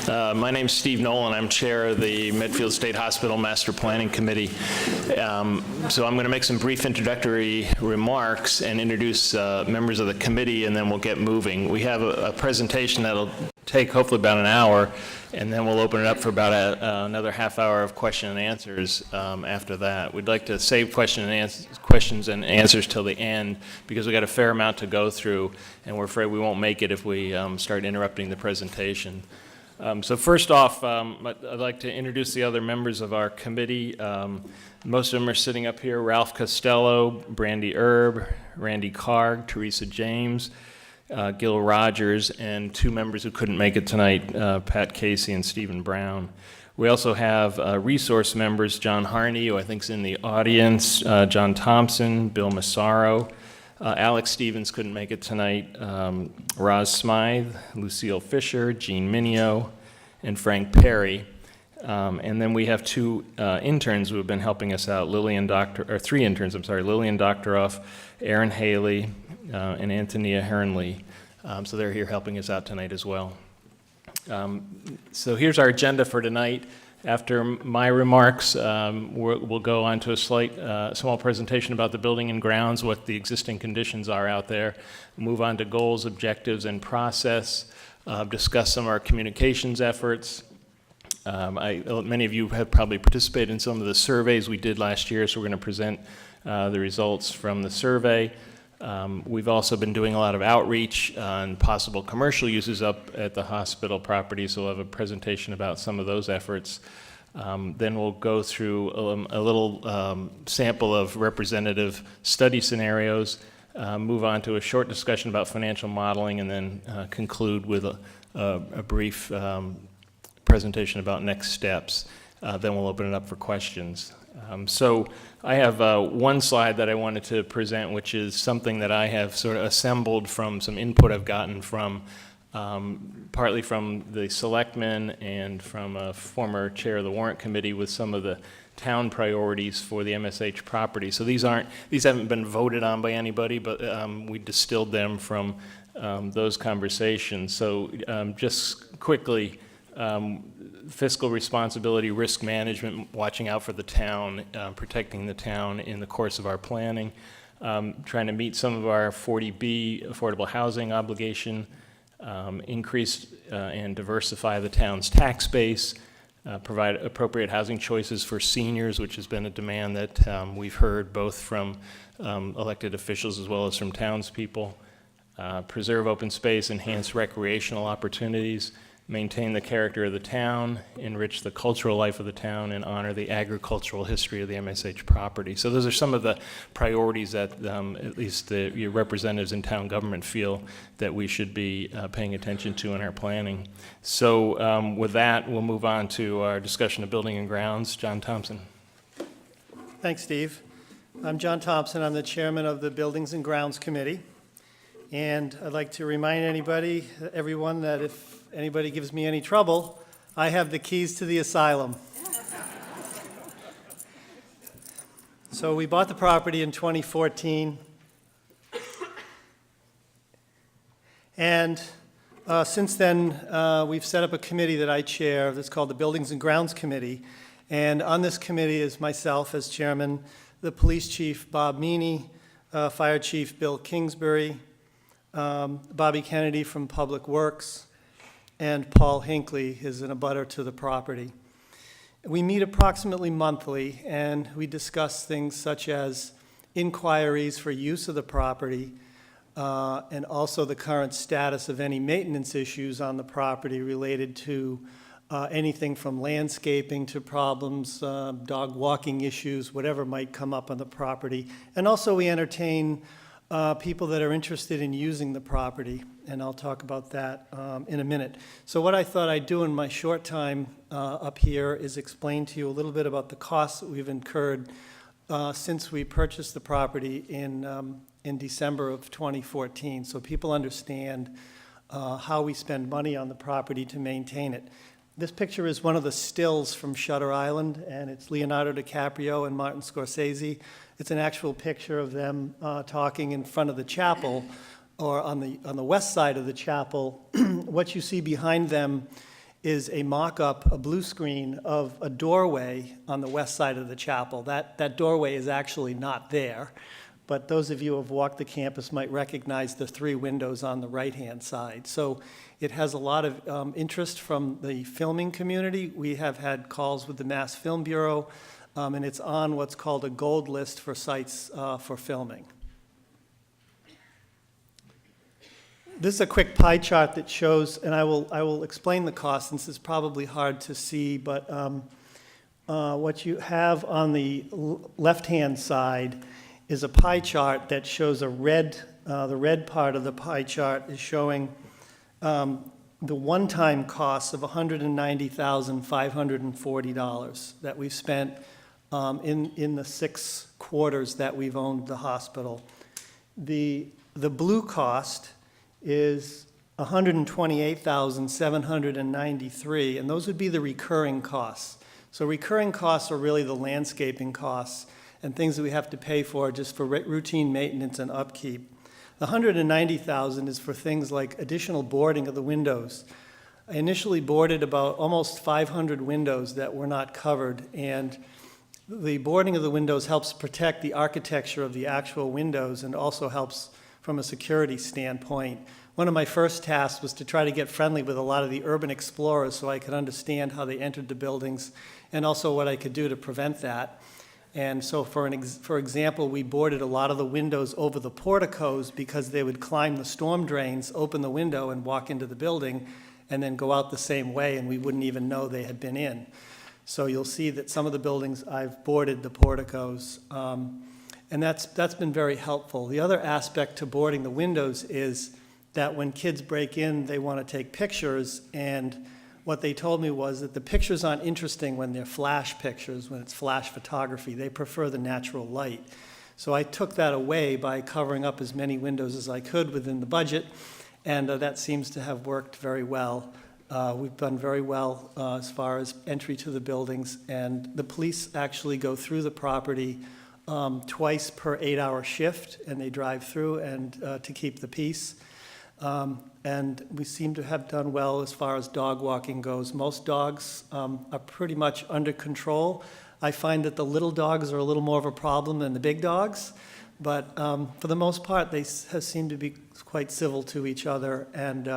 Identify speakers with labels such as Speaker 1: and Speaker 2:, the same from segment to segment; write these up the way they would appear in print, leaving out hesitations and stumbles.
Speaker 1: My name's Steve Nolan. I'm chair of the Medfield State Hospital Master Planning Committee. So I'm going to make some brief introductory remarks and introduce members of the committee, and then we'll get moving. We have a presentation that'll take hopefully about an hour, and then we'll open it up for about another half hour of question and answers after that. We'd like to save questions and answers till the end because we got a fair amount to go through, and we're afraid we won't make it if we start interrupting the presentation. So first off, I'd like to introduce the other members of our committee. Most of them are sitting up here: Ralph Costello, Brandy Erb, Randy Karg, Teresa James, Gil Rogers, and two members who couldn't make it tonight, Pat Casey and Stephen Brown. We also have resource members: John Harney, who I think is in the audience, John Thompson, Bill Massaro. Alex Stevens couldn't make it tonight. Roz Smythe, Lucille Fisher, Jean Minio, and Frank Perry. And then we have two interns who have been helping us out, three interns, Lillian Doctoroff, Aaron Haley, and Antonia Hernley. So they're here helping us out tonight as well. So here's our agenda for tonight. After my remarks, we'll go on to a small presentation about the building and grounds, what the existing conditions are out there, move on to goals, objectives, and process, discuss some of our communications efforts. Many of you have probably participated in some of the surveys we did last year, so we're going to present the results from the survey. We've also been doing a lot of outreach on possible commercial uses up at the hospital property, so we'll have a presentation about some of those efforts. Then we'll go through a little sample of representative study scenarios, move on to a short discussion about financial modeling, and then conclude with a brief presentation about next steps. Then we'll open it up for questions. So I have one slide that I wanted to present, which is something that I have sort of assembled from some input I've gotten from partly from the selectmen and from a former chair of the warrant committee with some of the town priorities for the MSH property. So these haven't been voted on by anybody, but we distilled them from those conversations. So just quickly, fiscal responsibility, risk management, watching out for the town, protecting the town in the course of our planning, trying to meet some of our 40B affordable housing obligation, increase and diversify the town's tax base, provide appropriate housing choices for seniors, which has been a demand that we've heard both from elected officials as well as from townspeople, preserve open space, enhance recreational opportunities, maintain the character of the town, enrich the cultural life of the town, and honor the agricultural history of the MSH property. So those are some of the priorities that at least your representatives in town government feel that we should be paying attention to in our planning. So with that, we'll move on to our discussion of building and grounds. John Thompson.
Speaker 2: Thanks, Steve. I'm John Thompson. I'm the chairman of the Buildings and Grounds Committee. And I'd like to remind everyone that if anybody gives me any trouble, I have the keys to the asylum. So we bought the property in 2014. And since then, we've set up a committee that I chair that's called the Buildings and Grounds Committee. And on this committee is myself as chairman, the police chief, Bob Meany, fire chief, Bill Kingsbury, Bobby Kennedy from Public Works, and Paul Hinckley is an abutter to the property. We meet approximately monthly, and we discuss things such as inquiries for use of the property, and also the current status of any maintenance issues on the property related to anything from landscaping to problems, dog walking issues, whatever might come up on the property. And also we entertain people that are interested in using the property, and I'll talk about that in a minute. So what I thought I'd do in my short time up here is explain to you a little bit about the costs that we've incurred since we purchased the property in December of 2014, so people understand how we spend money on the property to maintain it. This picture is one of the stills from Shutter Island, and it's Leonardo DiCaprio and Martin Scorsese. It's an actual picture of them talking in front of the chapel, or on the west side of the chapel. What you see behind them is a mock-up, a blue screen of a doorway on the west side of the chapel. That doorway is actually not there, but those of you who have walked the campus might recognize the 3 windows on the right-hand side. So it has a lot of interest from the filming community. We have had calls with the Mass Film Bureau, and it's on what's called a gold list for sites for filming. This is a quick pie chart that shows, and I will explain the cost since it's probably hard to see, but what you have on the left-hand side is a pie chart that shows the red part of the pie chart is showing the one-time costs of $190,540 that we've spent in the 6 quarters that we've owned the hospital. The blue cost is $128,793, and those would be the recurring costs. So recurring costs are really the landscaping costs and things that we have to pay for just for routine maintenance and upkeep. The $190,000 is for things like additional boarding of the windows. I initially boarded about almost 500 windows that were not covered, and the boarding of the windows helps protect the architecture of the actual windows and also helps from a security standpoint. One of my first tasks was to try to get friendly with a lot of the urban explorers so I could understand how they entered the buildings and also what I could do to prevent that. And so for example, we boarded a lot of the windows over the porticos because they would climb the storm drains, open the window and walk into the building and then go out the same way, and we wouldn't even know they had been in. So you'll see that some of the buildings I've boarded the porticos. And that's been very helpful. The other aspect to boarding the windows is that when kids break in, they want to take pictures, and what they told me was that the pictures aren't interesting when they're flash pictures, when it's flash photography. They prefer the natural light. So I took that away by covering up as many windows as I could within the budget, and that seems to have worked very well. We've done very well as far as entry to the buildings, and the police actually go through the property twice per 8-hour shift, and they drive through and to keep the peace. And we seem to have done well as far as dog walking goes. Most dogs are pretty much under control. I find that the little dogs are a little more of a problem than the big dogs, but for the most part, they have seemed to be quite civil to each other, and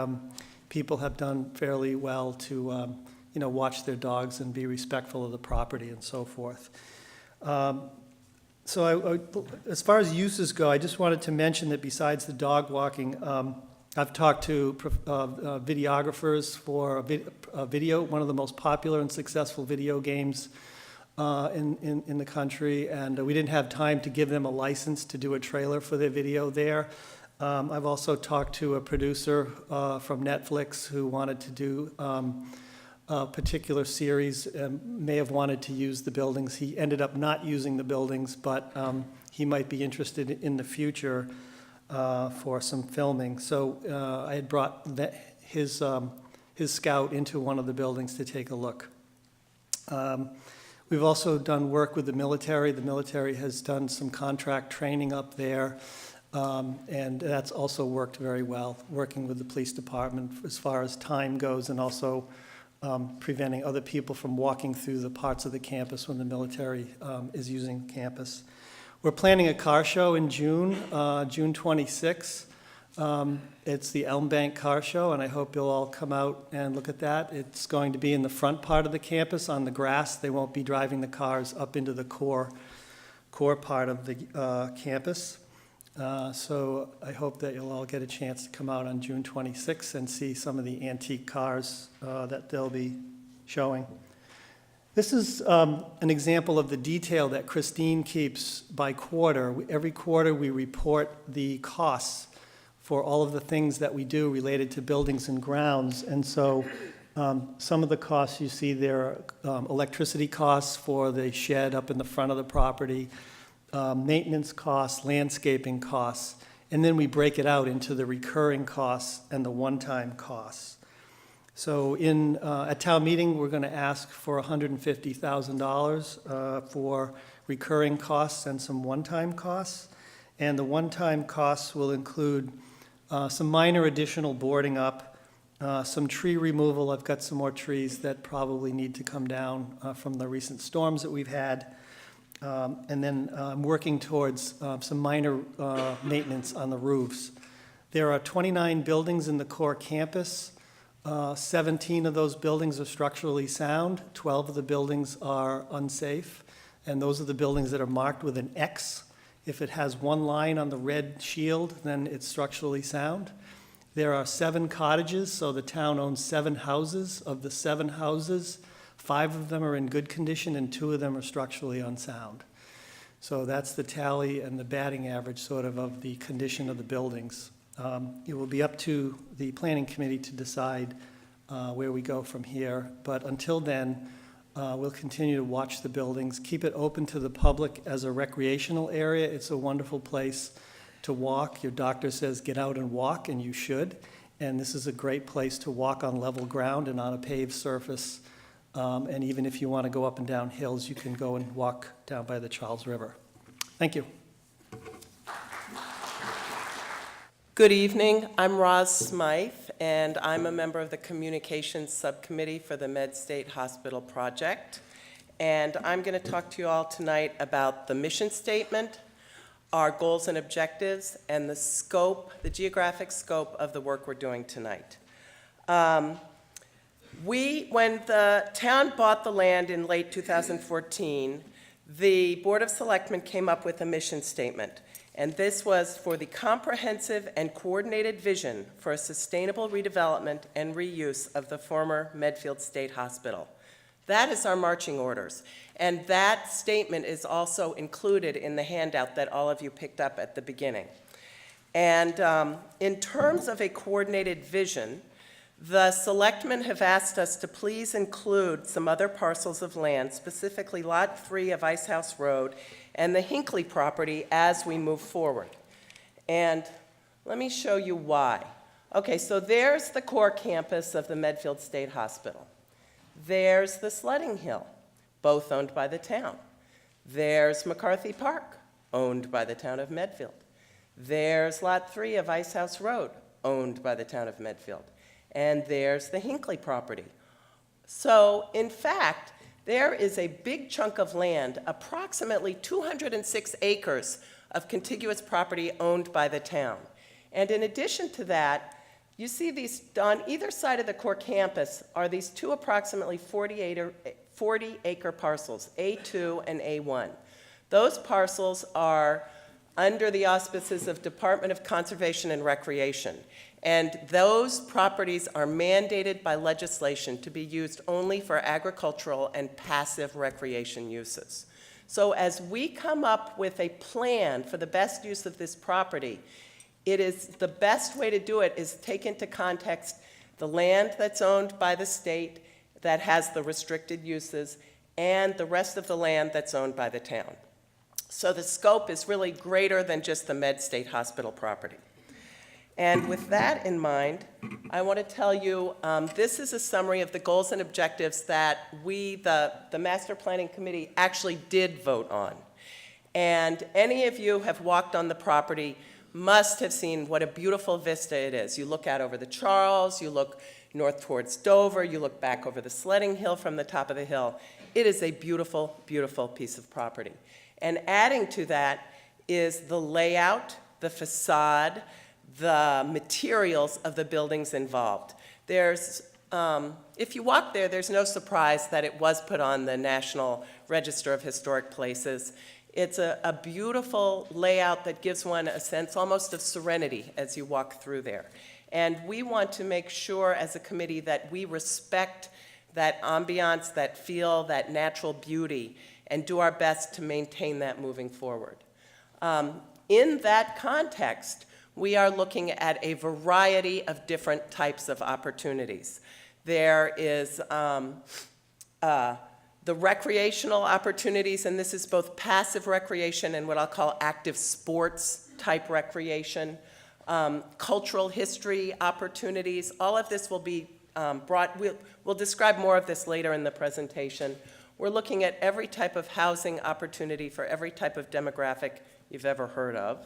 Speaker 2: people have done fairly well to watch their dogs and be respectful of the property and so forth. So as far as uses go, I just wanted to mention that besides the dog walking, I've talked to videographers for video, one of the most popular and successful video games in the country, and we didn't have time to give them a license to do a trailer for their video there. I've also talked to a producer from Netflix who wanted to do a particular series and may have wanted to use the buildings. He ended up not using the buildings, but he might be interested in the future for some filming. So I had brought his scout into one of the buildings to take a look. We've also done work with the military. The military has done some contract training up there, and that's also worked very well, working with the police department as far as time goes, and also preventing other people from walking through the parts of the campus when the military is using the campus. We're planning a car show in June, June 26th. It's the Elm Bank Car Show, and I hope you'll all come out and look at that. It's going to be in the front part of the campus on the grass. They won't be driving the cars up into the core part of the campus. So I hope that you'll all get a chance to come out on June 26th and see some of the antique cars that they'll be showing. This is an example of the detail that Christine keeps by quarter. Every quarter we report the costs for all of the things that we do related to buildings and grounds. And so some of the costs you see there are electricity costs for the shed up in the front of the property, maintenance costs, landscaping costs, and then we break it out into the recurring costs and the one-time costs. So at town meeting, we're going to ask for $150,000 for recurring costs and some one-time costs. And the one-time costs will include some minor additional boarding up, some tree removal. I've got some more trees that probably need to come down from the recent storms that we've had. And then I'm working towards some minor maintenance on the roofs. There are 29 buildings in the core campus. 17 of those buildings are structurally sound. 12 of the buildings are unsafe. And those are the buildings that are marked with an X. If it has one line on the red shield, then it's structurally sound. There are 7 cottages, so the town owns 7 houses. Of the 7 houses, 5 of them are in good condition and 2 of them are structurally unsound. So that's the tally and the batting average sort of the condition of the buildings. It will be up to the planning committee to decide where we go from here. But until then, we'll continue to watch the buildings, keep it open to the public as a recreational area. It's a wonderful place to walk. Your doctor says get out and walk, and you should. And this is a great place to walk on level ground and on a paved surface. And even if you want to go up and down hills, you can go and walk down by the Charles River. Thank you.
Speaker 3: Good evening. I'm Roz Smythe, and I'm a member of the Communications Subcommittee for the Med-State Hospital Project. And I'm going to talk to you all tonight about the mission statement, our goals and objectives, and the scope, the geographic scope of the work we're doing tonight. When the town bought the land in late 2014, the Board of Selectmen came up with a mission statement. And this was for the comprehensive and coordinated vision for a sustainable redevelopment and reuse of the former Medfield State Hospital. That is our marching orders. And that statement is also included in the handout that all of you picked up at the beginning. And in terms of a coordinated vision, the selectmen have asked us to please include some other parcels of land, specifically Lot 3 of Ice House Road and the Hinckley property as we move forward. And let me show you why. Okay, so there's the core campus of the Medfield State Hospital. There's the Sledding Hill, both owned by the town. There's McCarthy Park, owned by the town of Medfield. There's Lot 3 of Ice House Road, owned by the town of Medfield. And there's the Hinckley property. So, in fact, there is a big chunk of land, approximately 206 acres of contiguous property owned by the town. And in addition to that, you see these, on either side of the core campus are these 2 approximately 40-acre parcels, A2 and A1. Those parcels are under the auspices of Department of Conservation and Recreation. And those properties are mandated by legislation to be used only for agricultural and passive recreation uses. So as we come up with a plan for the best use of this property, it is the best way to do it is take into context the land that's owned by the state that has the restricted uses and the rest of the land that's owned by the town. So the scope is really greater than just the Med State Hospital property. And with that in mind, I want to tell you, this is a summary of the goals and objectives that we, the Master Planning Committee, actually did vote on. And any of you have walked on the property must have seen what a beautiful vista it is. You look out over the Charles, you look north towards Dover, you look back over the Sledding Hill from the top of the hill. It is a beautiful, beautiful piece of property. And adding to that is the layout, the facade, the materials of the buildings involved. There's, if you walk there, there's no surprise that it was put on the National Register of Historic Places. It's a beautiful layout that gives one a sense almost of serenity as you walk through there. And we want to make sure as a committee that we respect that ambiance, that feel, that natural beauty, and do our best to maintain that moving forward. In that context, we are looking at a variety of different types of opportunities. There is the recreational opportunities, and this is both passive recreation and what I'll call active sports type recreation, cultural history opportunities. All of this will be brought, we'll describe more of this later in the presentation. We're looking at every type of housing opportunity for every type of demographic you've ever heard of.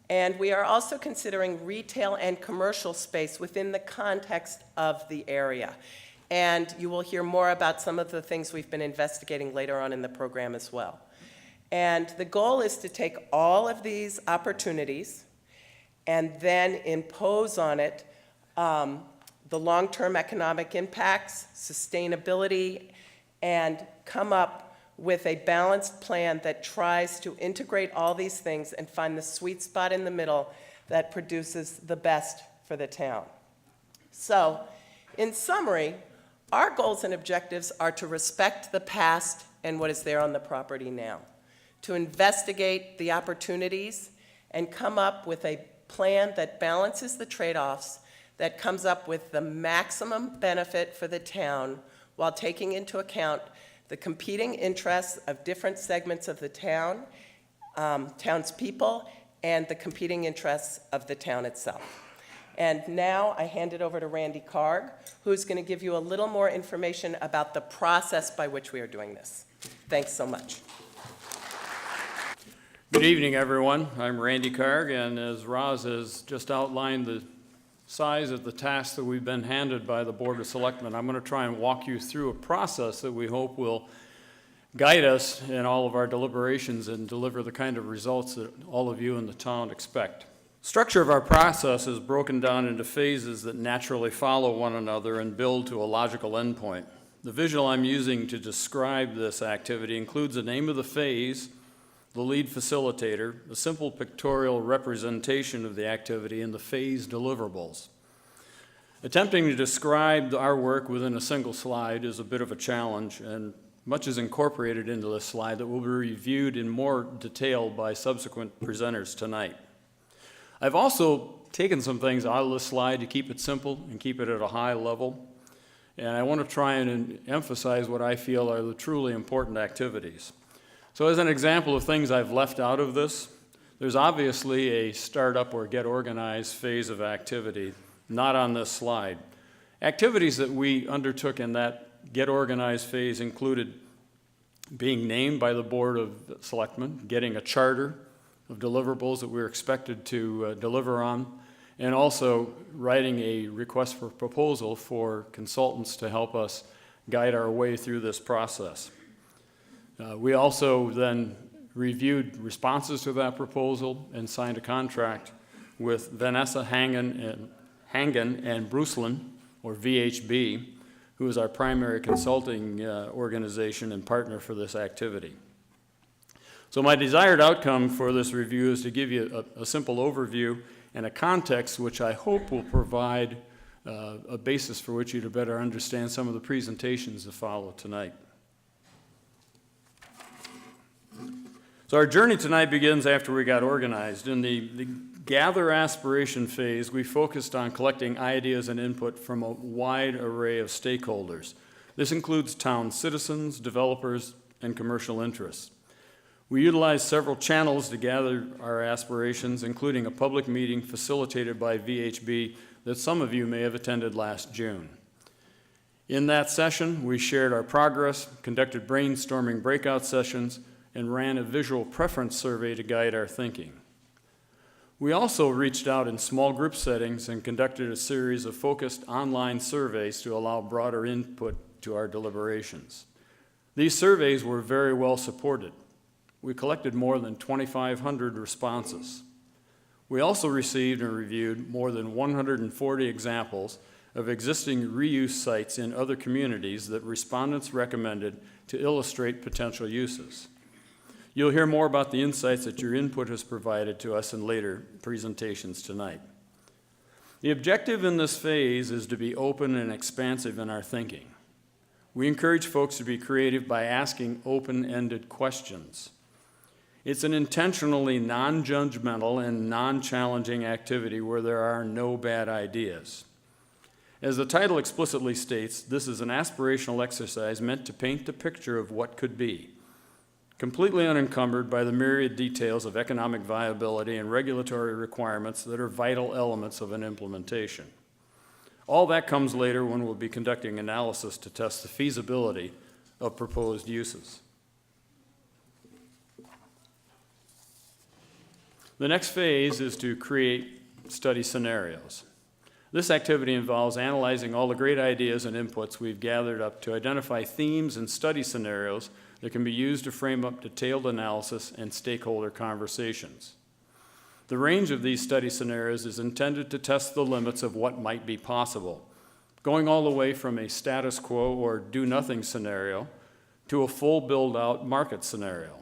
Speaker 3: And we are also considering retail and commercial space within the context of the area. And you will hear more about some of the things we've been investigating later on in the program as well. And the goal is to take all of these opportunities and then impose on it the long-term economic impacts, sustainability, and come up with a balanced plan that tries to integrate all these things and find the sweet spot in the middle that produces the best for the town. So, in summary, our goals and objectives are to respect the past and what is there on the property now, to investigate the opportunities and come up with a plan that balances the trade-offs, that comes up with the maximum benefit for the town while taking into account the competing interests of different segments of the town, townspeople, and the competing interests of the town itself. And now I hand it over to Randy Karg, who's going to give you a little more information about the process by which we are doing this. Thanks so much.
Speaker 4: Good evening, everyone. I'm Randy Karg, and as Roz has just outlined the size of the task that we've been handed by the Board of Selectmen, I'm going to try and walk you through a process that we hope will guide us in all of our deliberations and deliver the kind of results that all of you in the town expect. Structure of our process is broken down into phases that naturally follow one another and build to a logical endpoint. The visual I'm using to describe this activity includes the name of the phase, the lead facilitator, a simple pictorial representation of the activity, and the phase deliverables. Attempting to describe our work within a single slide is a bit of a challenge, and much is incorporated into this slide that will be reviewed in more detail by subsequent presenters tonight. I've also taken some things out of this slide to keep it simple and keep it at a high level, and I want to try and emphasize what I feel are the truly important activities. So as an example of things I've left out of this, there's obviously a startup or get organized phase of activity, not on this slide. Activities that we undertook in that get organized phase included being named by the Board of Selectmen, getting a charter of deliverables that we're expected to deliver on, and also writing a request for proposal for consultants to help us guide our way through this process. We also then reviewed responses to that proposal and signed a contract with Vanessa Hangen and Brucelin, or VHB, who is our primary consulting organization and partner for this activity. So my desired outcome for this review is to give you a simple overview and a context which I hope will provide a basis for which you to better understand some of the presentations that follow tonight. So our journey tonight begins after we got organized. In the gather aspiration phase, we focused on collecting ideas and input from a wide array of stakeholders. This includes town citizens, developers, and commercial interests. We utilized several channels to gather our aspirations, including a public meeting facilitated by VHB that some of you may have attended last June. In that session, we shared our progress, conducted brainstorming breakout sessions, and ran a visual preference survey to guide our thinking. We also reached out in small group settings and conducted a series of focused online surveys to allow broader input to our deliberations. These surveys were very well supported. We collected more than 2,500 responses. We also received and reviewed more than 140 examples of existing reuse sites in other communities that respondents recommended to illustrate potential uses. You'll hear more about the insights that your input has provided to us in later presentations tonight. The objective in this phase is to be open and expansive in our thinking. We encourage folks to be creative by asking open-ended questions. It's an intentionally non-judgmental and non-challenging activity where there are no bad ideas. As the title explicitly states, this is an aspirational exercise meant to paint the picture of what could be, completely unencumbered by the myriad details of economic viability and regulatory requirements that are vital elements of an implementation. All that comes later when we'll be conducting analysis to test the feasibility of proposed uses. The next phase is to create study scenarios. This activity involves analyzing all the great ideas and inputs we've gathered up to identify themes and study scenarios that can be used to frame up detailed analysis and stakeholder conversations. The range of these study scenarios is intended to test the limits of what might be possible, going all the way from a status quo or do-nothing scenario to a full build-out market scenario.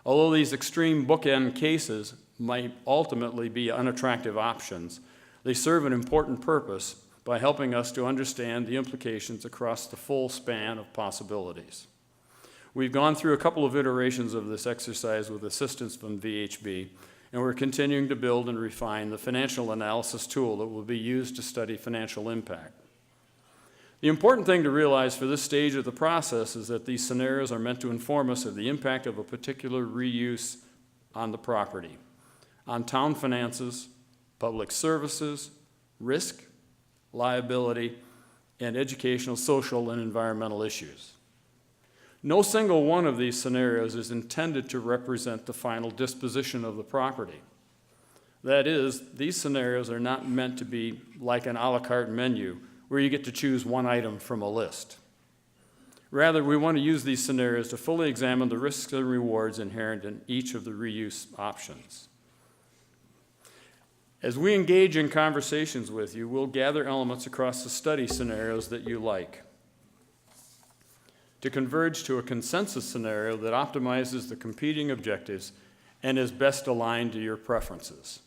Speaker 4: Although these extreme bookend cases might ultimately be unattractive options, they serve an important purpose by helping us to understand the implications across the full span of possibilities. We've gone through a couple of iterations of this exercise with assistance from VHB, and we're continuing to build and refine the financial analysis tool that will be used to study financial impact. The important thing to realize for this stage of the process is that these scenarios are meant to inform us of the impact of a particular reuse on the property, on town finances, public services, risk, liability, and educational, social, and environmental issues. No single one of these scenarios is intended to represent the final disposition of the property. That is, these scenarios are not meant to be like an a la carte menu where you get to choose one item from a list. Rather, we want to use these scenarios to fully examine the risks and rewards inherent in each of the reuse options. As we engage in conversations with you, we'll gather elements across the study scenarios that you like to converge to a consensus scenario that optimizes the competing objectives and is best aligned to your preferences.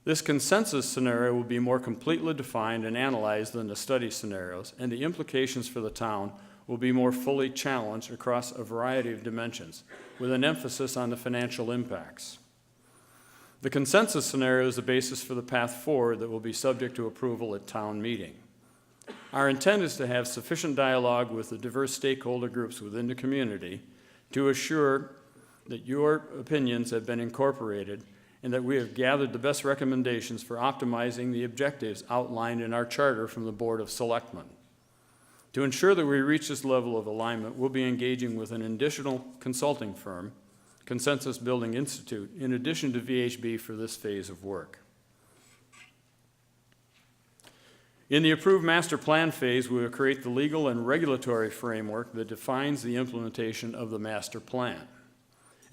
Speaker 4: This consensus scenario will be more completely defined and analyzed than the study scenarios, and the implications for the town will be more fully challenged across a variety of dimensions, with an emphasis on the financial impacts. The consensus scenario is the basis for the path forward that will be subject to approval at town meeting. Our intent is to have sufficient dialogue with the diverse stakeholder groups within the community to assure that your opinions have been incorporated and that we have gathered the best recommendations for optimizing the objectives outlined in our charter from the Board of Selectmen. To ensure that we reach this level of alignment, we'll be engaging with an additional consulting firm, Consensus Building Institute, in addition to VHB for this phase of work. In the approved master plan phase, we will create the legal and regulatory framework that defines the implementation of the master plan.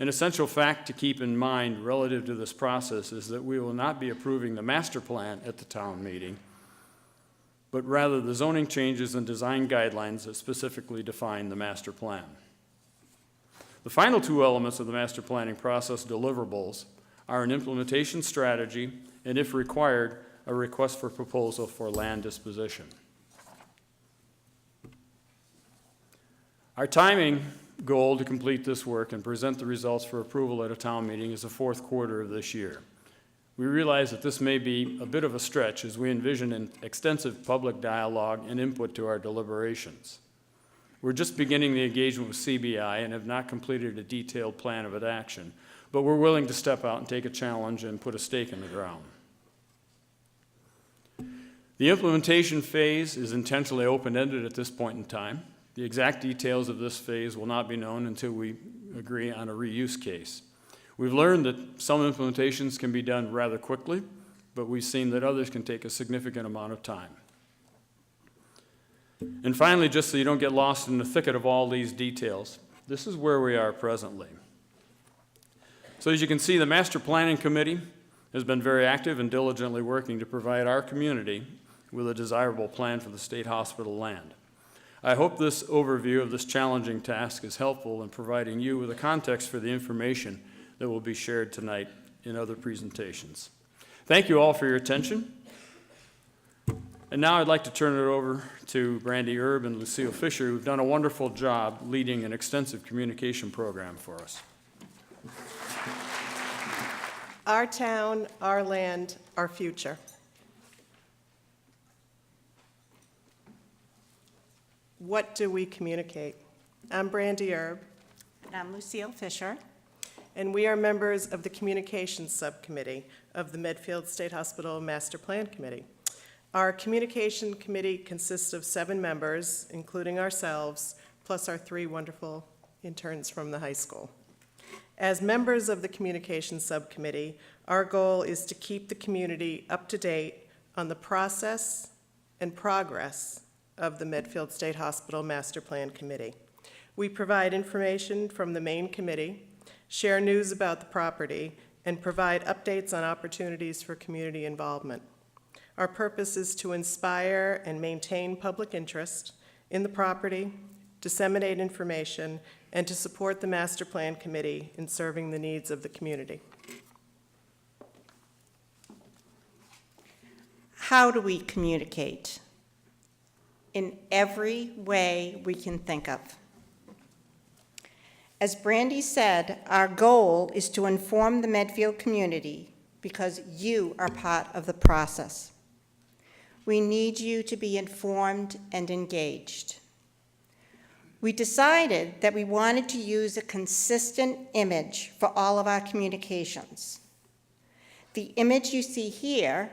Speaker 4: An essential fact to keep in mind relative to this process is that we will not be approving the master plan at the town meeting, but rather the zoning changes and design guidelines that specifically define the master plan. The final two elements of the master planning process deliverables are an implementation strategy and, if required, a request for proposal for land disposition. Our timing goal to complete this work and present the results for approval at a town meeting is the fourth quarter of this year. We realize that this may be a bit of a stretch as we envision an extensive public dialogue and input to our deliberations. We're just beginning the engagement with CBI and have not completed a detailed plan of action, but we're willing to step out and take a challenge and put a stake in the ground. The implementation phase is intentionally open-ended at this point in time. The exact details of this phase will not be known until we agree on a reuse case. We've learned that some implementations can be done rather quickly, but we've seen that others can take a significant amount of time. And finally, just so you don't get lost in the thicket of all these details, this is where we are presently. So as you can see, the Master Planning Committee has been very active and diligently working to provide our community with a desirable plan for the state hospital land. I hope this overview of this challenging task is helpful in providing you with a context for the information that will be shared tonight in other presentations. Thank you all for your attention. And now I'd like to turn it over to Brandy Erb and Lucille Fisher, who've done a wonderful job leading an extensive communication program for us.
Speaker 3: Our town, our land, our future. What do we communicate? I'm Brandy Erb,
Speaker 5: And I'm Lucille Fisher.
Speaker 3: and we are members of the Communications Subcommittee of the Medfield State Hospital Master Plan Committee. Our Communication Committee consists of 7 members, including ourselves, plus our 3 wonderful interns from the high school. As members of the Communications Subcommittee, our goal is to keep the community up to date on the process and progress of the Medfield State Hospital Master Plan Committee. We provide information from the main committee, share news about the property, and provide updates on opportunities for community involvement. Our purpose is to inspire and maintain public interest in the property, disseminate information, and to support the Master Plan Committee in serving the needs of the community.
Speaker 5: How do we communicate? In every way we can think of. As Brandy said, our goal is to inform the Medfield community because you are part of the process. We need you to be informed and engaged. We decided that we wanted to use a consistent image for all of our communications. The image you see here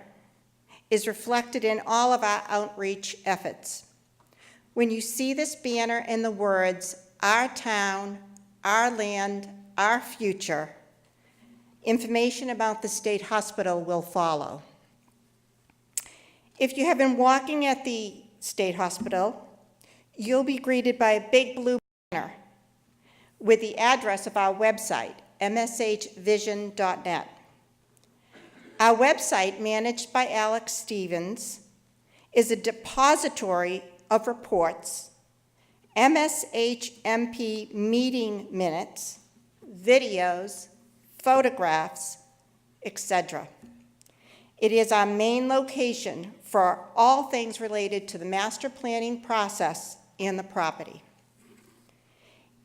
Speaker 5: is reflected in all of our outreach efforts. When you see this banner and the words, "Our town, our land, our future," information about the state hospital will follow. If you have been walking at the state hospital, you'll be greeted by a big blue banner with the address of our website, mshvision.net. Our website, managed by Alex Stevens, is a depository of reports, MSHMP meeting minutes, videos, photographs, etc. It is our main location for all things related to the master planning process and the property.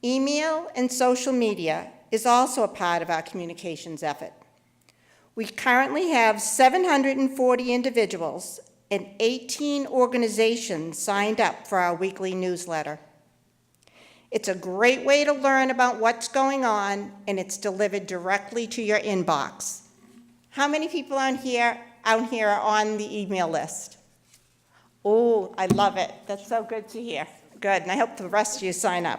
Speaker 5: Email and social media is also a part of our communications effort. We currently have 740 individuals and 18 organizations signed up for our weekly newsletter. It's a great way to learn about what's going on, and it's delivered directly to your inbox. How many people out here are on the email list? Oh, I love it. That's so good to hear. Good, and I hope the rest of you sign up.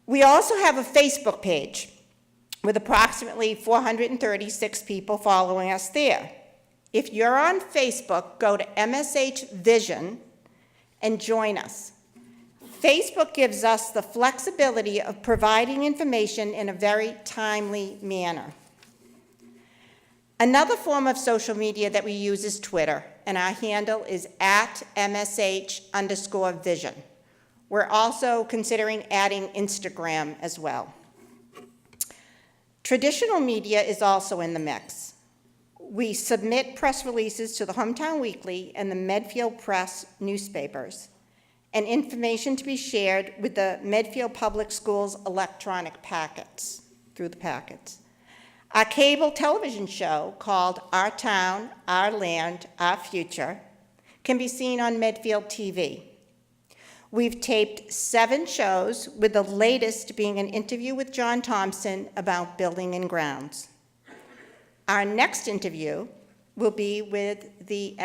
Speaker 5: We also have a Facebook page with approximately 436 people following us there. If you're on Facebook, go to MSH Vision and join us. Facebook gives us the flexibility of providing information in a very timely manner. Another form of social media that we use is Twitter, and our handle is @MSH_Vision. We're also considering adding Instagram as well. Traditional media is also in the mix. We submit press releases to the Hometown Weekly and the Medfield Press newspapers, and information to be shared with the Medfield Public Schools electronic packets, through the packets. Our cable television show called Our Town, Our Land, Our Future can be seen on Medfield TV. We've taped 7 shows, with the latest being an interview with John Thompson about building and grounds. Our next interview will be with the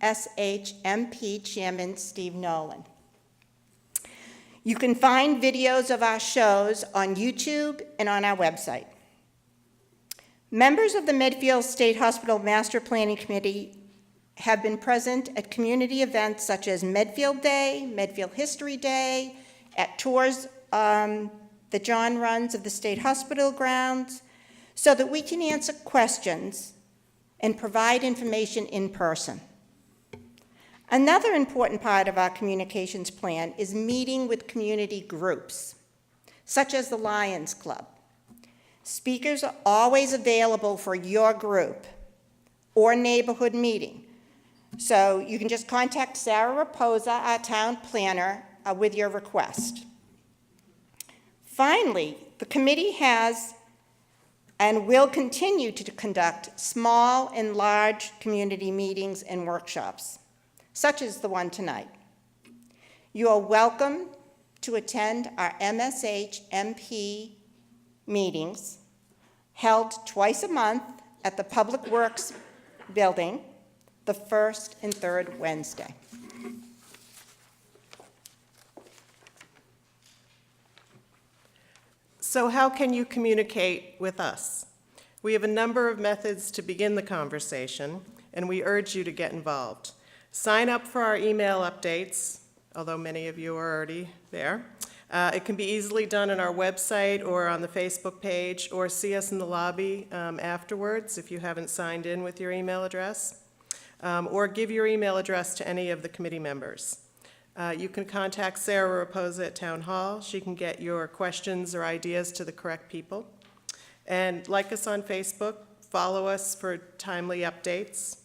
Speaker 5: MSHMP Chairman, Steve Nolan. You can find videos of our shows on YouTube and on our website. Members of the Medfield State Hospital Master Planning Committee have been present at community events such as Medfield Day, Medfield History Day, at tours that John runs of the state hospital grounds, so that we can answer questions and provide information in person. Another important part of our communications plan is meeting with community groups, such as the Lions Club. Speakers are always available for your group or neighborhood meeting. So you can just contact Sarah Raposa, our town planner, with your request. Finally, the committee has and will continue to conduct small and large community meetings and workshops, such as the one tonight. You are welcome to attend our MSHMP meetings, held twice a month at the Public Works Building, the first and third Wednesday.
Speaker 3: So how can you communicate with us? We have a number of methods to begin the conversation, and we urge you to get involved. Sign up for our email updates, although many of you are already there. It can be easily done on our website or on the Facebook page, or see us in the lobby afterwards if you haven't signed in with your email address, or give your email address to any of the committee members. You can contact Sarah Raposa at Town Hall. She can get your questions or ideas to the correct people. And like us on Facebook, follow us for timely updates.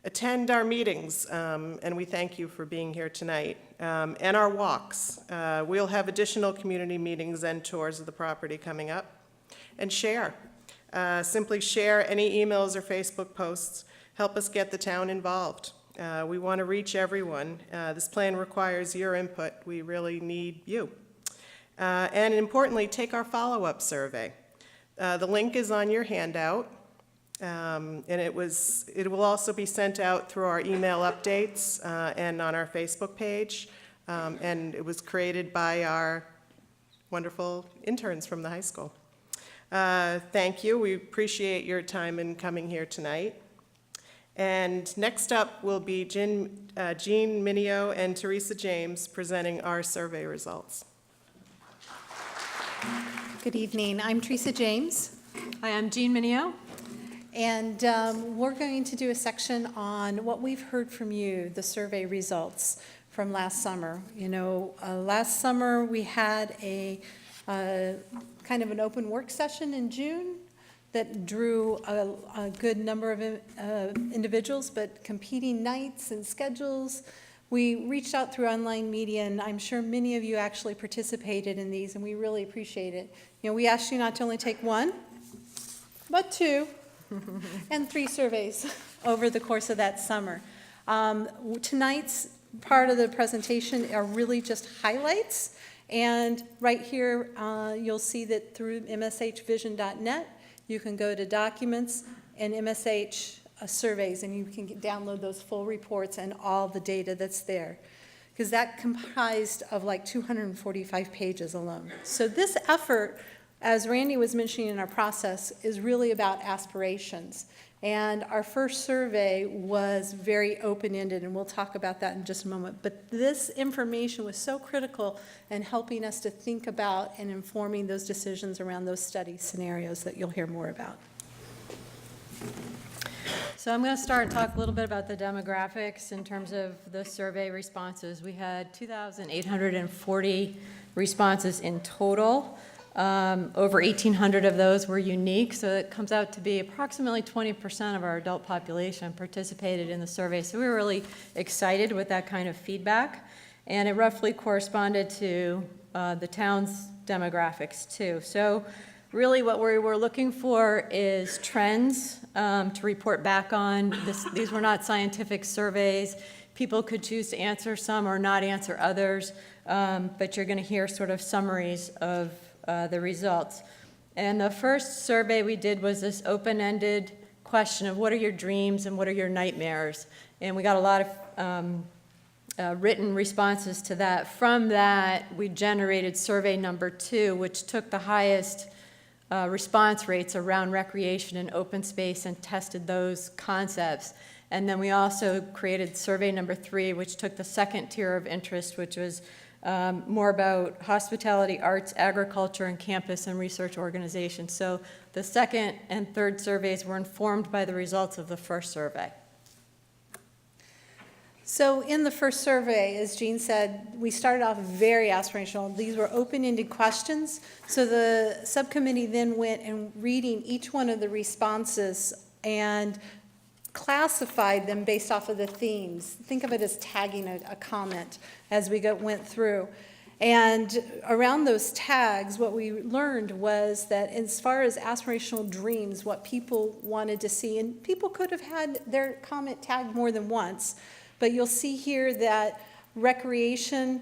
Speaker 3: Attend our meetings, and we thank you for being here tonight, and our walks. We'll have additional community meetings and tours of the property coming up. And share. Simply share any emails or Facebook posts. Help us get the town involved. We want to reach everyone. This plan requires your input. We really need you. And importantly, take our follow-up survey. The link is on your handout. And it will also be sent out through our email updates and on our Facebook page. And it was created by our wonderful interns from the high school. Thank you. We appreciate your time in coming here tonight. And next up will be Jean Minio and Teresa James presenting our survey results.
Speaker 6: Good evening. I'm Teresa James.
Speaker 7: Hi, I'm Jean Minio.
Speaker 6: And we're going to do a section on what we've heard from you, the survey results from last summer. You know, last summer we had a kind of an open work session in June that drew a good number of individuals, but competing nights and schedules. We reached out through online media, and I'm sure many of you actually participated in these, and we really appreciate it. You know, we asked you not to only take one, but two, and 3 surveys over the course of that summer. Tonight's part of the presentation are really just highlights, and right here you'll see that through mshvision.net, you can go to documents and MSH surveys, and you can download those full reports and all the data that's there, because that comprised of like 245 pages alone. So this effort, as Randy was mentioning in our process, is really about aspirations. And our first survey was very open-ended, and we'll talk about that in just a moment. But this information was so critical in helping us to think about and informing those decisions around those study scenarios that you'll hear more about.
Speaker 7: So I'm going to start and talk a little bit about the demographics in terms of the survey responses. We had 2,840 responses in total. Over 1,800 of those were unique, so it comes out to be approximately 20% of our adult population participated in the survey. So we were really excited with that kind of feedback, and it roughly corresponded to the town's demographics too. So really what we were looking for is trends to report back on. These were not scientific surveys. People could choose to answer some or not answer others, but you're going to hear sort of summaries of the results. And the first survey we did was this open-ended question of what are your dreams and what are your nightmares? And we got a lot of written responses to that. From that, we generated survey number 2, which took the highest response rates around recreation and open space and tested those concepts. And then we also created survey number 3, which took the second tier of interest, which was more about hospitality, arts, agriculture, and campus and research organizations. So the second and third surveys were informed by the results of the first survey.
Speaker 6: So in the first survey, as Jean said, we started off very aspirational. These were open-ended questions. So the subcommittee then went and reading each one of the responses and classified them based off of the themes. Think of it as tagging a comment as we went through. And around those tags, what we learned was that as far as aspirational dreams, what people wanted to see, and people could have had their comment tagged more than once, but you'll see here that recreation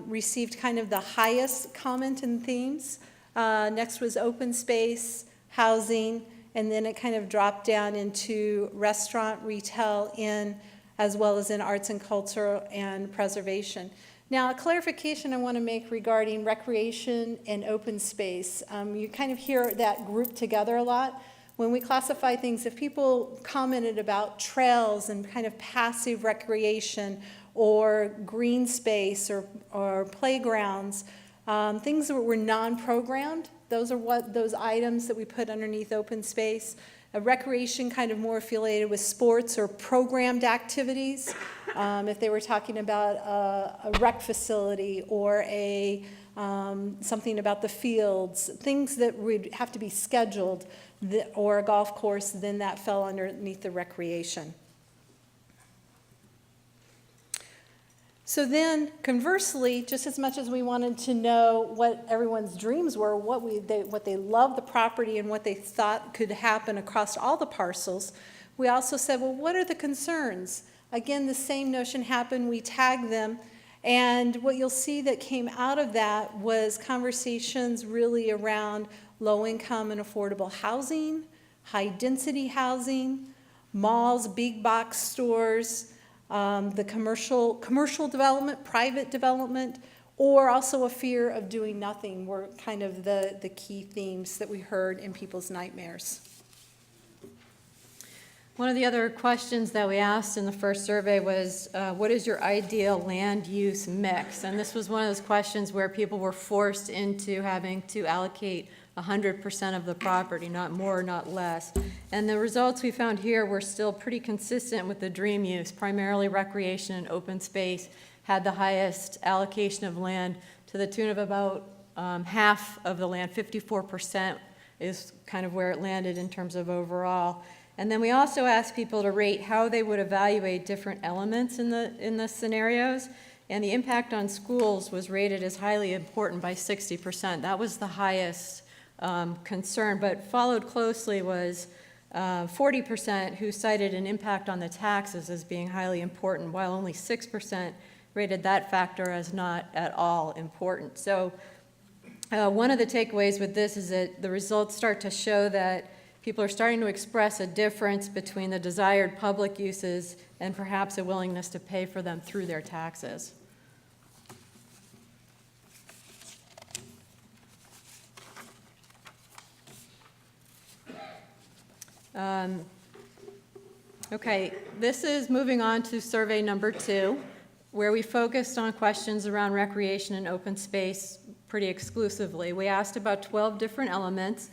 Speaker 6: received kind of the highest comment and themes. Next was open space, housing, and then it kind of dropped down into restaurant, retail, inn, as well as in arts and culture and preservation. Now, a clarification I want to make regarding recreation and open space. You kind of hear that grouped together a lot. When we classify things, if people commented about trails and kind of passive recreation or green space or playgrounds, things that were non-programmed, those are those items that we put underneath open space. A recreation kind of more affiliated with sports or programmed activities. If they were talking about a rec facility or something about the fields, things that would have to be scheduled, or a golf course, then that fell underneath the recreation. So then, conversely, just as much as we wanted to know what everyone's dreams were, what they loved the property and what they thought could happen across all the parcels, we also said, well, what are the concerns? Again, the same notion happened. We tagged them. And what you'll see that came out of that was conversations really around low-income and affordable housing, high-density housing, malls, big box stores, the commercial development, private development, or also a fear of doing nothing were kind of the key themes that we heard in people's nightmares.
Speaker 7: One of the other questions that we asked in the first survey was, what is your ideal land use mix? And this was one of those questions where people were forced into having to allocate 100% of the property, not more, not less. And the results we found here were still pretty consistent with the dream use. Primarily recreation and open space had the highest allocation of land, to the tune of about half of the land, 54% is kind of where it landed in terms of overall. And then we also asked people to rate how they would evaluate different elements in the scenarios. And the impact on schools was rated as highly important by 60%. That was the highest concern, but followed closely was 40% who cited an impact on the taxes as being highly important, while only 6% rated that factor as not at all important. So one of the takeaways with this is that the results start to show that people are starting to express a difference between the desired public uses and perhaps a willingness to pay for them through their taxes. Okay, this is moving on to survey number 2, where we focused on questions around recreation and open space pretty exclusively. We asked about 12 different elements,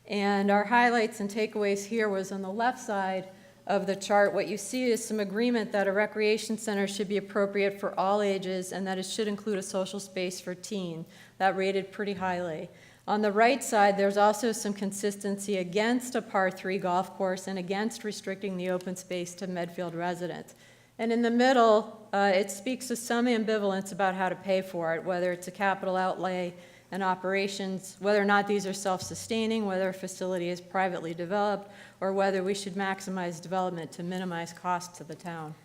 Speaker 7: and our highlights and takeaways here was on the left side of the chart. What you see is some agreement that a recreation center should be appropriate for all ages and that it should include a social space for teen. That rated pretty highly. On the right side, there's also some consistency against a par 3 golf course and against restricting the open space to Medfield residents. And in the middle, it speaks to some ambivalence about how to pay for it, whether it's a capital outlay and operations, whether or not these are self-sustaining, whether a facility is privately developed, or whether we should maximize development to minimize cost to the town.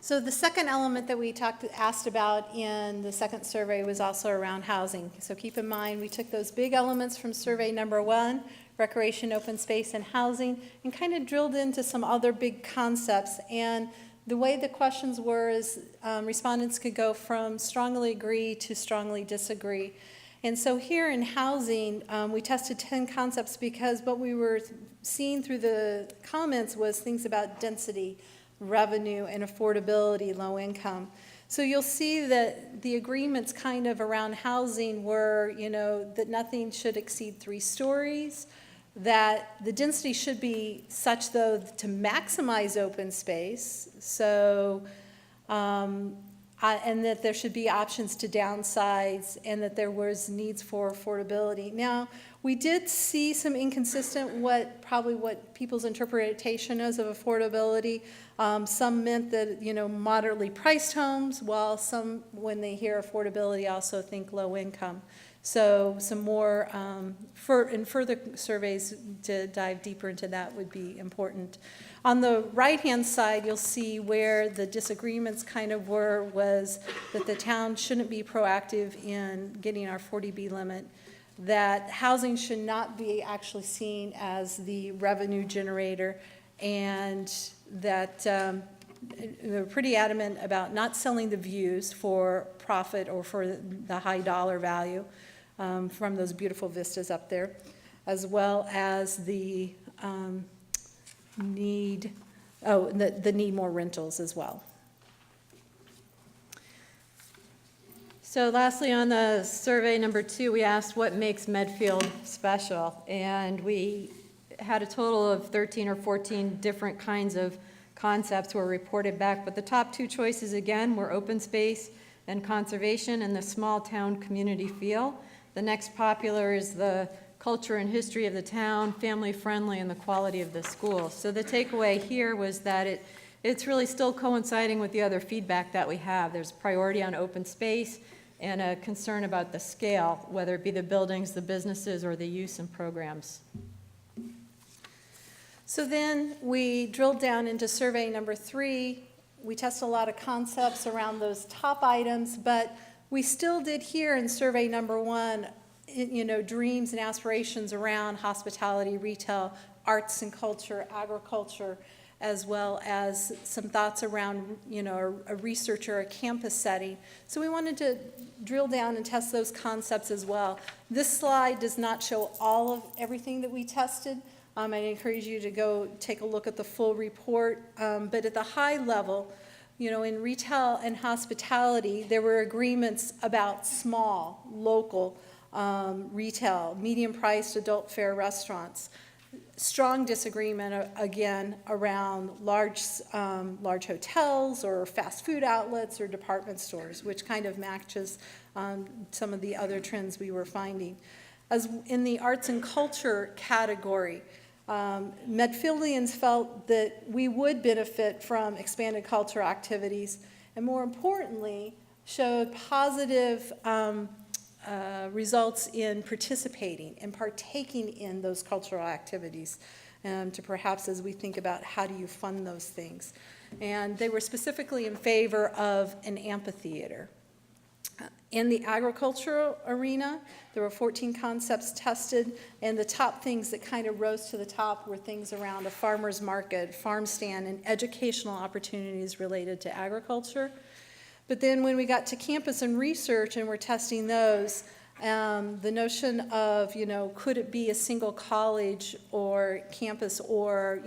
Speaker 6: So the second element that we asked about in the second survey was also around housing. So keep in mind, we took those big elements from survey number 1, recreation, open space, and housing, and kind of drilled into some other big concepts. And the way the questions were is respondents could go from strongly agree to strongly disagree. And so here in housing, we tested 10 concepts because what we were seeing through the comments was things about density, revenue, and affordability, low income. So you'll see that the agreements kind of around housing were, that nothing should exceed 3 stories, that the density should be such, though, to maximize open space, so, and that there should be options to downsize, and that there was needs for affordability. Now, we did see some inconsistent what people's interpretation is of affordability. Some meant that, moderately priced homes, while some, when they hear affordability, also think low income. So some more, in further surveys to dive deeper into that would be important. On the right-hand side, you'll see where the disagreements kind of was that the town shouldn't be proactive in getting our 40B limit, that housing should not be actually seen as the revenue generator, and that they're pretty adamant about not selling the views for profit or for the high dollar value from those beautiful vistas up there, as well as the need more rentals as well.
Speaker 7: So lastly, on the survey number 2, we asked what makes Medfield special, and we had a total of 13 or 14 different kinds of concepts were reported back, but the top 2 choices again were open space and conservation and the small town community feel. The next popular is the culture and history of the town, family friendly, and the quality of the school. So the takeaway here was that it's really still coinciding with the other feedback that we have. There's priority on open space and a concern about the scale, whether it be the buildings, the businesses, or the use and programs.
Speaker 6: So then we drilled down into survey number 3. We tested a lot of concepts around those top items, but we still did here in survey number 1, dreams and aspirations around hospitality, retail, arts and culture, agriculture, as well as some thoughts around, a research or a campus setting. So we wanted to drill down and test those concepts as well. This slide does not show all of everything that we tested. I encourage you to go take a look at the full report. But at the high level, in retail and hospitality, there were agreements about small, local retail, medium-priced adult fare restaurants. Strong disagreement, again, around large hotels or fast food outlets or department stores, which kind of matches some of the other trends we were finding. As in the arts and culture category, Medfieldians felt that we would benefit from expanded cultural activities, and more importantly, showed positive results in participating and partaking in those cultural activities, to perhaps as we think about how do you fund those things. And they were specifically in favor of an amphitheater. In the agricultural arena, there were 14 concepts tested, and the top things that kind of rose to the top were things around a farmer's market, farm stand, and educational opportunities related to agriculture. But then when we got to campus and research and we're testing those, the notion of, could it be a single college or campus or,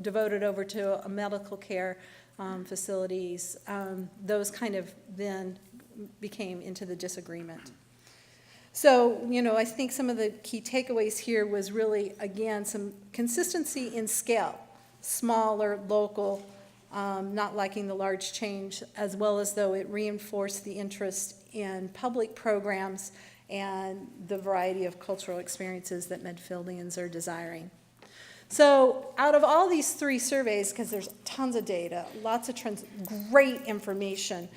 Speaker 6: devoted over to a medical care facilities, those kind of then became into the disagreement. So, I think some of the key takeaways here was really, again, some consistency in scale, smaller, local, not liking the large change, as well as though it reinforced the interest in public programs and the variety of cultural experiences that Medfieldians are desiring. So out of all these 3 surveys, because there's tons of data, lots of trends, great information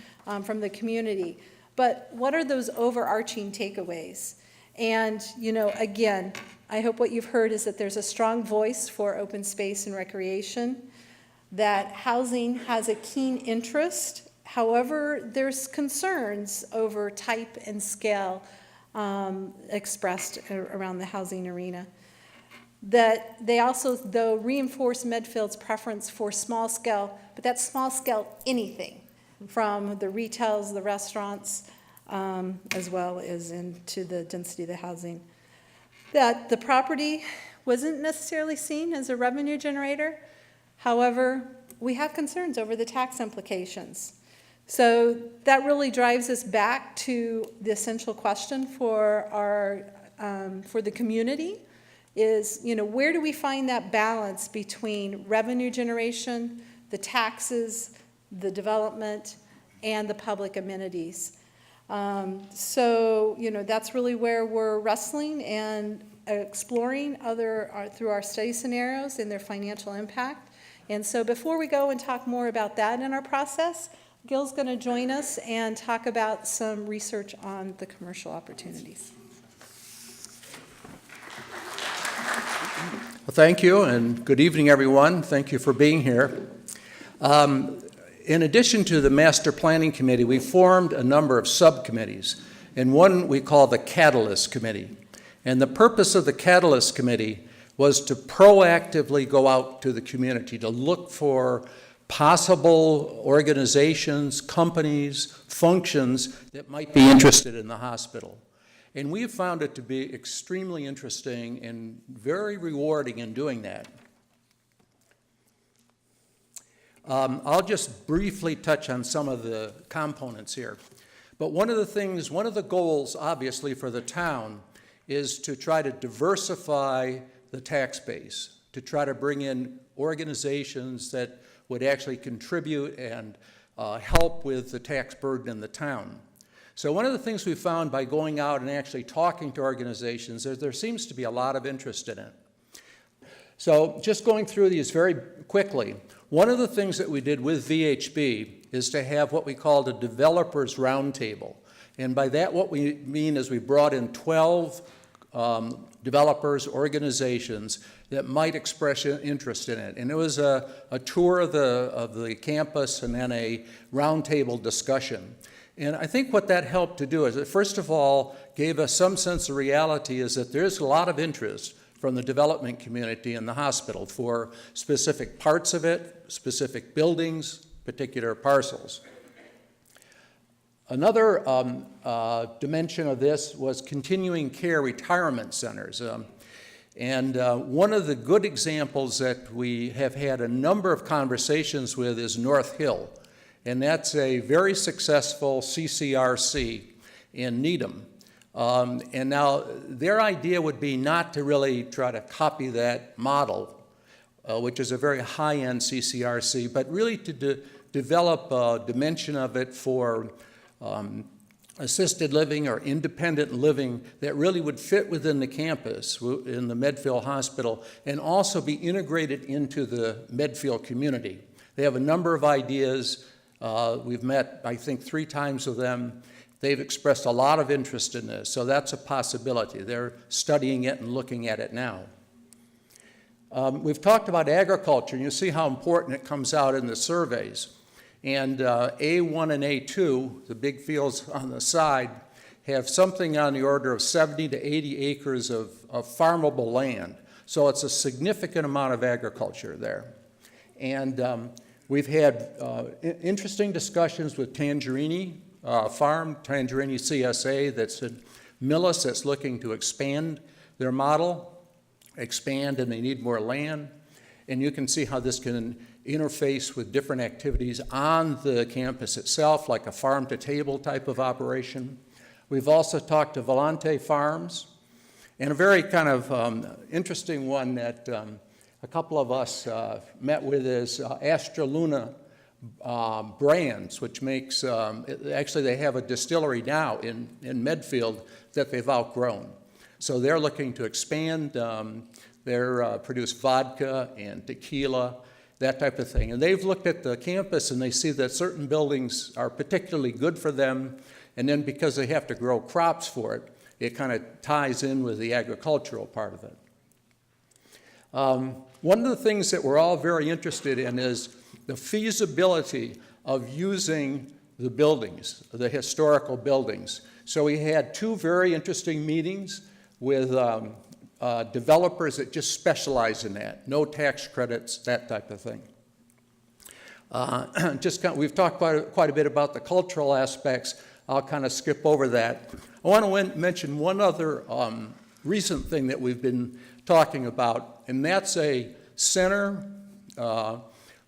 Speaker 6: from the community, but what are those overarching takeaways? And, again, I hope what you've heard is that there's a strong voice for open space and recreation, that housing has a keen interest. However, there's concerns over type and scale expressed around the housing arena. That they also, though, reinforce Medfield's preference for small scale, but that's small scale anything, from the retails, the restaurants, as well as into the density of the housing. That the property wasn't necessarily seen as a revenue generator. However, we have concerns over the tax implications. So that really drives us back to the essential question for the community is, where do we find that balance between revenue generation, the taxes, the development, and the public amenities? So, that's really where we're wrestling and exploring through our study scenarios and their financial impact. And so before we go and talk more about that in our process, Gil's going to join us and talk about some research on the commercial opportunities.
Speaker 8: Well, thank you, and good evening, everyone. Thank you for being here. In addition to the Master Planning Committee, we formed a number of subcommittees, and one we call the Catalyst Committee. And the purpose of the Catalyst Committee was to proactively go out to the community, to look for possible organizations, companies, functions that might be interested in the hospital. And we have found it to be extremely interesting and very rewarding in doing that. I'll just briefly touch on some of the components here. But one of the goals, obviously, for the town is to try to diversify the tax base, to try to bring in organizations that would actually contribute and help with the tax burden in the town. So one of the things we found by going out and actually talking to organizations is there seems to be a lot of interest in it. So just going through these very quickly, one of the things that we did with VHB is to have what we called a developers roundtable. And by that what we mean is we brought in 12 developers, organizations that might express interest in it. And it was a tour of the campus and then a roundtable discussion. And I think what that helped to do is it first of all gave us some sense of reality is that there's a lot of interest from the development community in the hospital for specific parts of it, specific buildings, particular parcels. Another dimension of this was continuing care retirement centers. One of the good examples that we have had a number of conversations with is North Hill. And that's a very successful CCRC in Needham. And now their idea would be not to really try to copy that model, which is a very high-end CCRC, but really to develop a dimension of it for assisted living or independent living that really would fit within the campus in the Medfield Hospital and also be integrated into the Medfield community. They have a number of ideas. We've met, I think, 3 times with them. They've expressed a lot of interest in this, so that's a possibility. They're studying it and looking at it now. We've talked about agriculture, and you see how important it comes out in the surveys. And A1 and A2, the big fields on the side, have something on the order of 70 to 80 acres of farmable land. So it's a significant amount of agriculture there. And we've had interesting discussions with Tangerini Farm, Tangerini CSA, that's in Millis, that's looking to expand their model, and they need more land. And you can see how this can interface with different activities on the campus itself, like a farm-to-table type of operation. We've also talked to Volante Farms, and a very kind of interesting one that a couple of us met with is Astra Luna Brands, which makes, actually they have a distillery now in Medfield that they've outgrown. So they're looking to expand, they produce vodka and tequila, that type of thing. And they've looked at the campus and they see that certain buildings are particularly good for them, and then because they have to grow crops for it, it kind of ties in with the agricultural part of it. One of the things that we're all very interested in is the feasibility of using the buildings, the historical buildings. So we had 2 very interesting meetings with developers that just specialize in that, no tax credits, that type of thing. We've talked quite a bit about the cultural aspects. I'll kind of skip over that. I want to mention one other recent thing that we've been talking about, and that's a center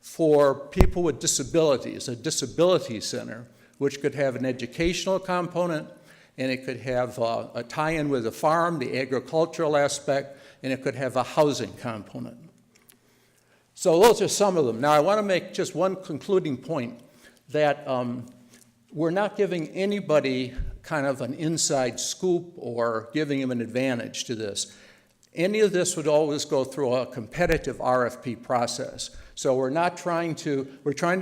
Speaker 8: for people with disabilities, a disability center, which could have an educational component, and it could have a tie-in with the farm, the agricultural aspect, and it could have a housing component. So those are some of them. Now I want to make just one concluding point, that we're not giving anybody kind of an inside scoop or giving them an advantage to this. Any of this would always go through a competitive RFP process. So we're trying to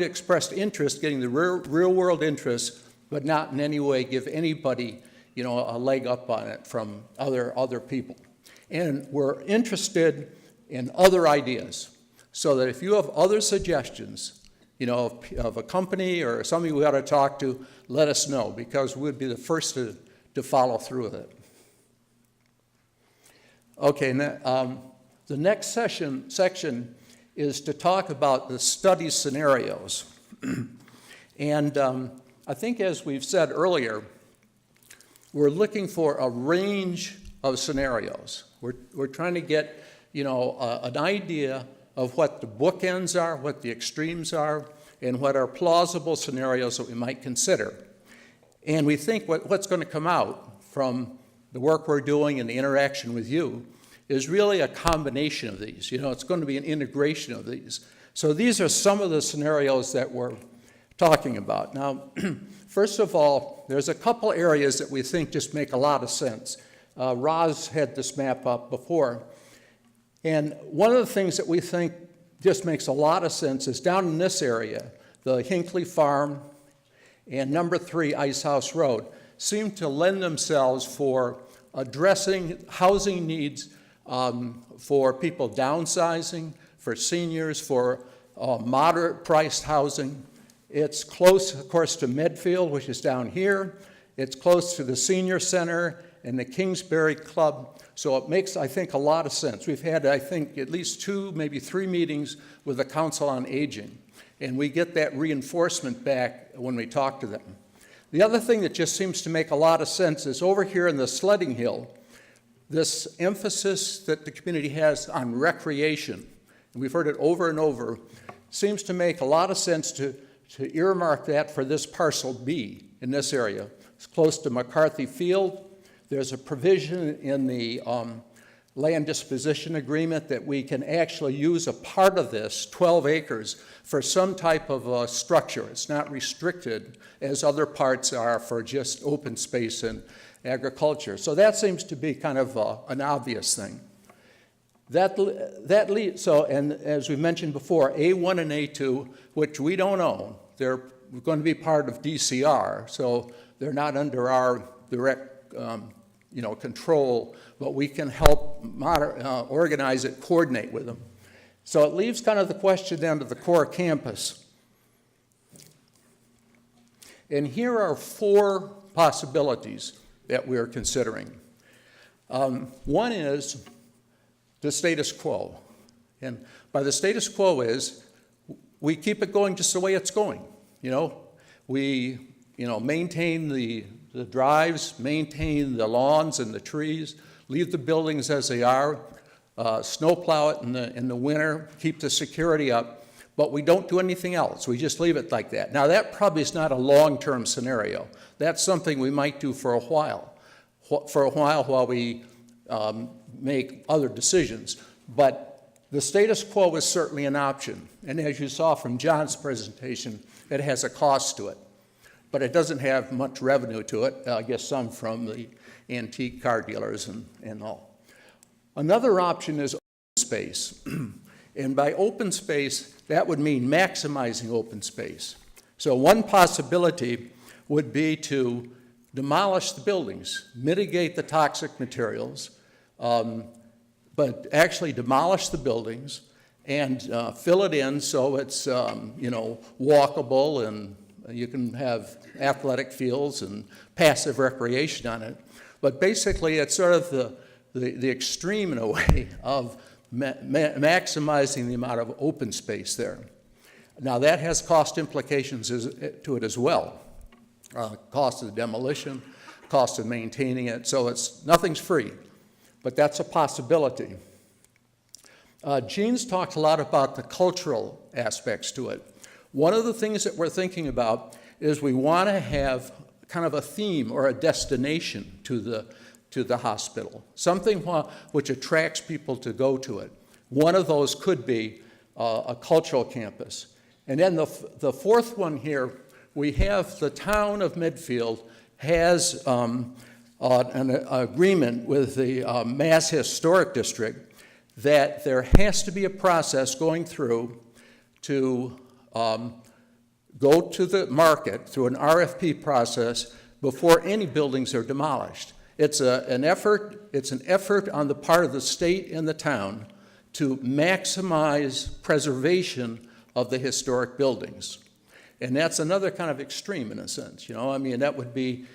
Speaker 8: express interest, getting the real world interest, but not in any way give anybody, a leg up on it from other people. And we're interested in other ideas, so that if you have other suggestions, of a company or somebody we ought to talk to, let us know, because we'd be the first to follow through with it. Okay, the next section is to talk about the study scenarios. And I think, as we've said earlier, we're looking for a range of scenarios. We're trying to get, an idea of what the bookends are, what the extremes are, and what are plausible scenarios that we might consider. And we think what's going to come out from the work we're doing and the interaction with you is really a combination of these. It's going to be an integration of these. So these are some of the scenarios that we're talking about. Now, first of all, there's a couple areas that we think just make a lot of sense. Roz had this map up before. And one of the things that we think just makes a lot of sense is down in this area, the Hinckley Farm and number 3 Ice House Road seem to lend themselves for addressing housing needs for people downsizing, for seniors, for moderate-priced housing. It's close, of course, to Medfield, which is down here. It's close to the Senior Center and the Kingsbury Club. So it makes, I think, a lot of sense. We've had, I think, at least 2, maybe 3 meetings with the Council on Aging, and we get that reinforcement back when we talk to them. The other thing that just seems to make a lot of sense is over here in the Sledding Hill, this emphasis that the community has on recreation, and we've heard it over and over, seems to make a lot of sense to earmark that for this parcel B in this area. It's close to McCarthy Field. There's a provision in the land disposition agreement that we can actually use a part of this, 12 acres, for some type of structure. It's not restricted as other parts are for just open space and agriculture. So that seems to be kind of an obvious thing. And as we mentioned before, A1 and A2, which we don't own, they're going to be part of DCR, so they're not under our direct control, but we can help organize it, coordinate with them. So it leaves kind of the question then to the core campus. And here are 4 possibilities that we're considering. One is the status quo. And by the status quo is we keep it going just the way it's going. We maintain the drives, maintain the lawns and the trees, leave the buildings as they are, snowplow it in the winter, keep the security up, but we don't do anything else. We just leave it like that. Now, that probably is not a long-term scenario. That's something we might do for a while while we make other decisions. But the status quo is certainly an option. And as you saw from John's presentation, it has a cost to it. But it doesn't have much revenue to it, I guess some from the antique car dealers and all. Another option is open space. And by open space, that would mean maximizing open space. So one possibility would be to demolish the buildings, mitigate the toxic materials, but actually demolish the buildings and fill it in so it's walkable and you can have athletic fields and passive recreation on it. But basically, it's sort of the extreme, in a way, of maximizing the amount of open space there. Now, that has cost implications to it as well. Cost of the demolition, cost of maintaining it. So nothing's free, but that's a possibility. Gene's talked a lot about the cultural aspects to it. One of the things that we're thinking about is we want to have kind of a theme or a destination to the hospital, something which attracts people to go to it. One of those could be a cultural campus. And then the 4th one here, we have the town of Medfield has an agreement with the Mass Historic District that there has to be a process going through to go to the market through an RFP process before any buildings are demolished. It's an effort on the part of the state and the town to maximize preservation of the historic buildings. And that's another kind of extreme in a sense, that would be,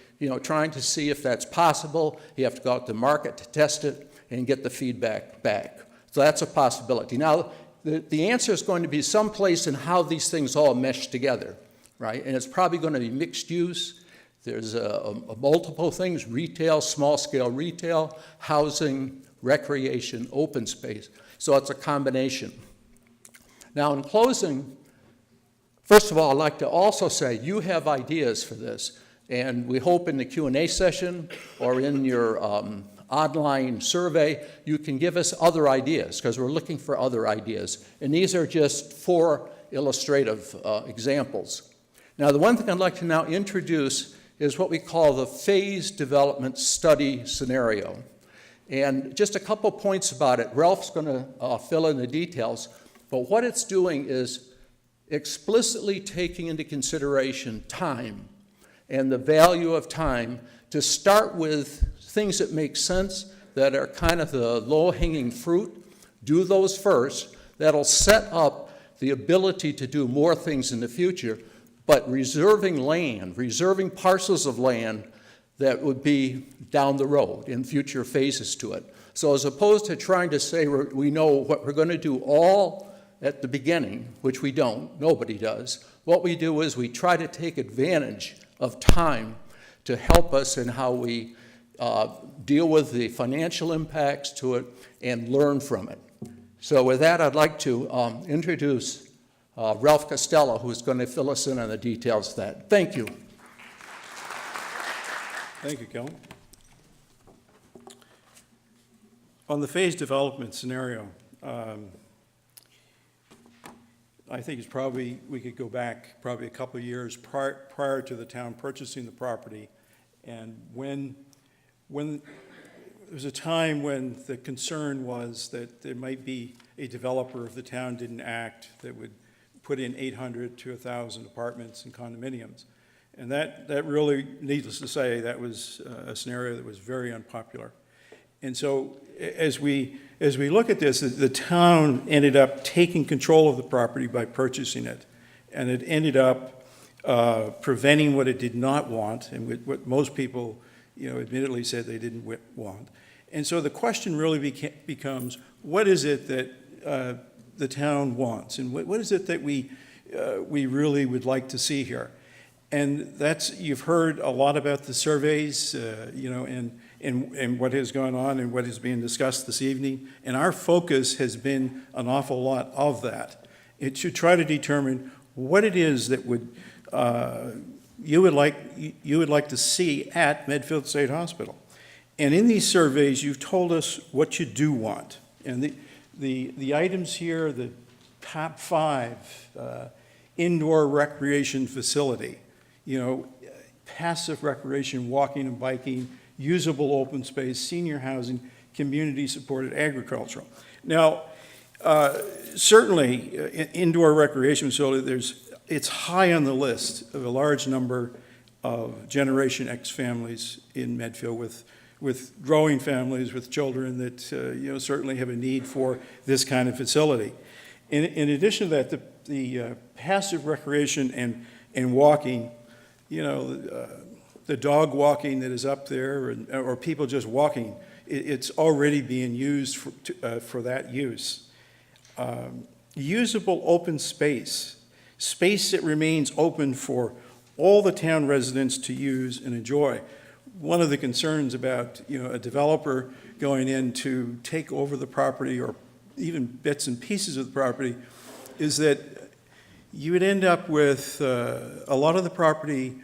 Speaker 8: trying to see if that's possible. You have to go out to market to test it and get the feedback back. So that's a possibility. Now, the answer is going to be someplace in how these things all mesh together, right? And it's probably going to be mixed use. There's multiple things: retail, small-scale retail, housing, recreation, open space. So it's a combination. Now, in closing, first of all, I'd like to also say you have ideas for this, and we hope in the Q&A session or in your online survey, you can give us other ideas, because we're looking for other ideas. And these are just 4 illustrative examples. Now, the one thing I'd like to now introduce is what we call the phased development study scenario. And just a couple points about it. Ralph's going to fill in the details, but what it's doing is explicitly taking into consideration time and the value of time to start with things that make sense, that are kind of the low-hanging fruit. Do those first. That'll set up the ability to do more things in the future, but reserving land, reserving parcels of land that would be down the road in future phases to it. So as opposed to trying to say we know what we're going to do all at the beginning, which we don't, nobody does, what we do is we try to take advantage of time to help us in how we deal with the financial impacts to it and learn from it. So with that, I'd like to introduce Ralph Costello, who's going to fill us in on the details of that. Thank you.
Speaker 9: Thank you, Kellen. On the phased development scenario, I think it's probably, we could go back probably a couple of years prior to the town purchasing the property. And when there was a time when the concern was that there might be a developer, if the town didn't act, that would put in 800 to 1,000 apartments and condominiums. And that really, needless to say, that was a scenario that was very unpopular. And so as we look at this, the town ended up taking control of the property by purchasing it. And it ended up preventing what it did not want, and what most people, admittedly said they didn't want. And so the question really becomes, what is it that the town wants? And what is it that we really would like to see here? And you've heard a lot about the surveys, and what has gone on and what is being discussed this evening. And our focus has been an awful lot of that. It should try to determine what it is that you would like to see at Medfield State Hospital. And in these surveys, you've told us what you do want. And the items here, the top 5, indoor recreation facility, passive recreation, walking and biking, usable open space, senior housing, community-supported agricultural. Now, certainly, indoor recreation facility, it's high on the list of a large number of Generation X families in Medfield with growing families, with children that certainly have a need for this kind of facility. In addition to that, the passive recreation and walking, the dog walking that is up there, or people just walking, it's already being used for that use. Usable open space that remains open for all the town residents to use and enjoy. One of the concerns about a developer going in to take over the property, or even bits and pieces of the property, is that you would end up with a lot of the property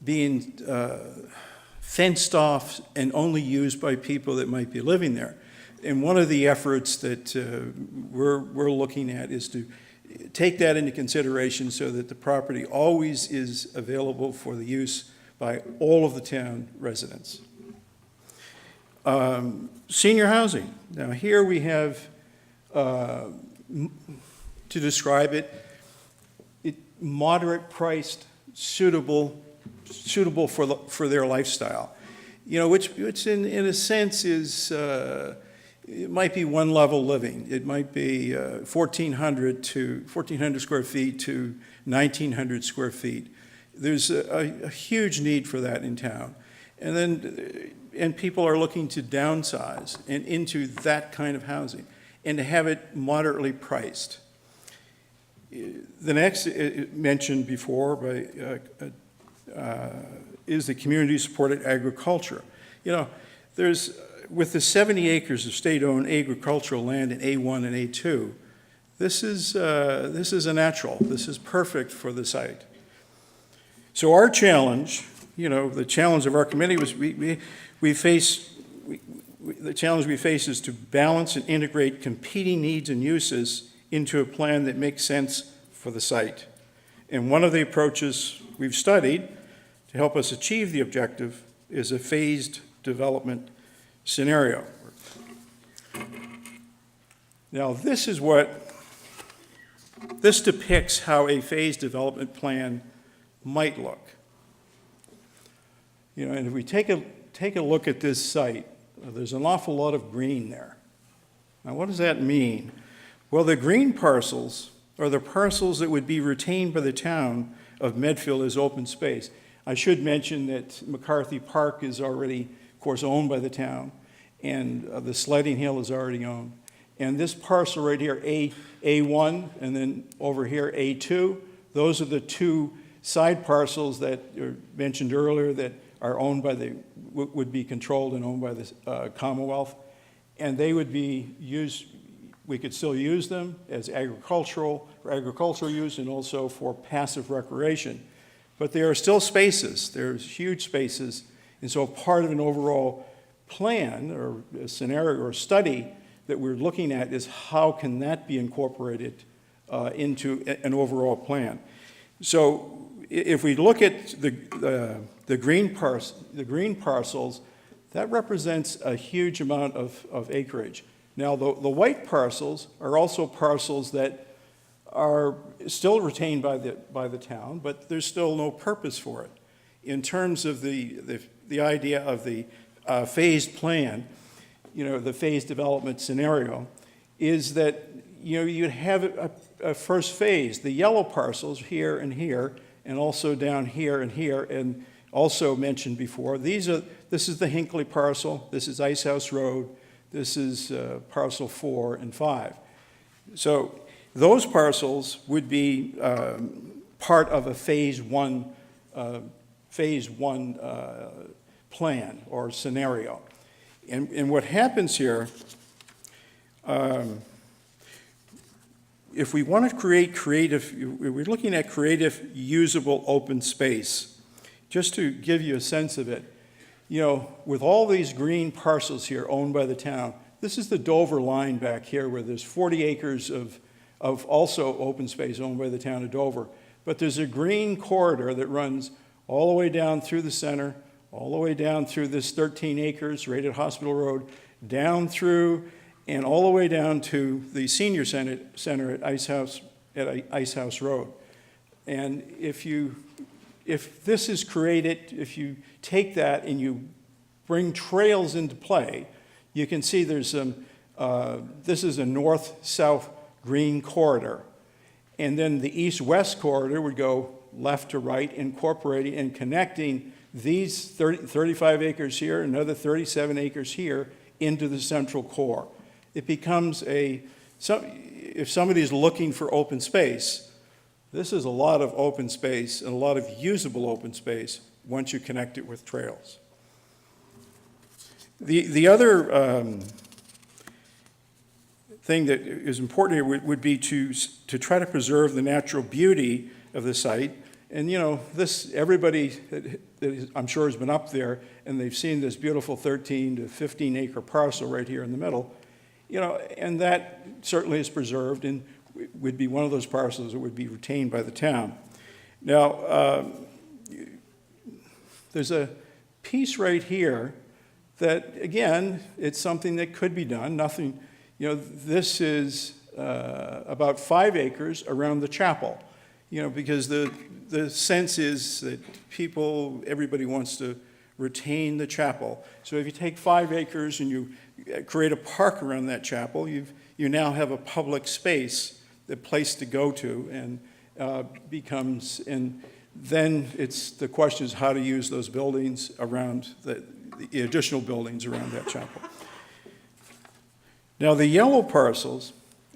Speaker 9: being fenced off and only used by people that might be living there. And one of the efforts that we're looking at is to take that into consideration so that the property always is available for the use by all of the town residents. Senior housing. Now here we have, to describe it, moderate priced, suitable for their lifestyle. Which in a sense is, it might be one level living. It might be 1,400 square feet to 1,900 square feet. There's a huge need for that in town. And people are looking to downsize and into that kind of housing and to have it moderately priced. The next, mentioned before by, is the community-supported agriculture. You know, there's, with the 70 acres of state-owned agricultural land in A1 and A2, this is a natural. This is perfect for the site. So our challenge, you know, the challenge of our committee was the challenge we face is to balance and integrate competing needs and uses into a plan that makes sense for the site. And one of the approaches we've studied to help us achieve the objective is a phased development scenario. Now, this depicts how a phased development plan might look. You know, and if we take a look at this site, there's an awful lot of green there. Now, what does that mean? Well, the green parcels are the parcels that would be retained by the town of Medfield as open space. I should mention that McCarthy Park is already, of course, owned by the town, and the sledding hill is already owned. And this parcel right here, A1, and then over here, A2, those are the two side parcels that were mentioned earlier that are owned by the, would be controlled and owned by the Commonwealth. And they would be used, we could still use them as agricultural use and also for passive recreation. But there are still spaces, there's huge spaces, and so part of an overall plan or a scenario or study that we're looking at is how can that be incorporated into an overall plan. So if we look at the green parcels, that represents a huge amount of acreage. Now, the white parcels are also parcels that are still retained by the town, but there's still no purpose for it. In terms of the idea of the phased plan, you know, the phased development scenario, is that, you know, you'd have a first phase, the yellow parcels here, and also down here, and also mentioned before. This is the Hinckley parcel, this is Ice House Road, this is parcel 4 and 5. So those parcels would be part of a phase one plan or scenario. And what happens here, if we want to create we're looking at creative, usable open space. Just to give you a sense of it, you know, with all these green parcels here owned by the town, this is the Dover line back here where there's 40 acres of also open space owned by the town of Dover. But there's a green corridor that runs all the way down through the center, all the way down through this 13 acres right at Hospital Road, down through and all the way down to the senior center at Ice House Road. And if this is created, if you take that and you bring trails into play, you can see there's some, this is a north-south green corridor. And then the east-west corridor would go left to right, incorporating and connecting these 35 acres here, another 37 acres here, into the central core. It becomes if somebody's looking for open space, this is a lot of open space and a lot of usable open space once you connect it with trails. The other thing that is important here would be to try to preserve the natural beauty of the site. And you know, everybody that I'm sure has been up there and they've seen this beautiful 13 to 15 acre parcel right here in the middle, you know, and that certainly is preserved and would be one of those parcels that would be retained by the town. Now, there's a piece right here that, again, it's something that could be done. Nothing, you know, this is about 5 acres around the chapel, you know, because the sense is that everybody wants to retain the chapel. So if you take 5 acres and you create a park around that chapel, you now have a public space, a place to go to, and then the question is how to use those buildings around the additional buildings around that chapel. Now the yellow parcels,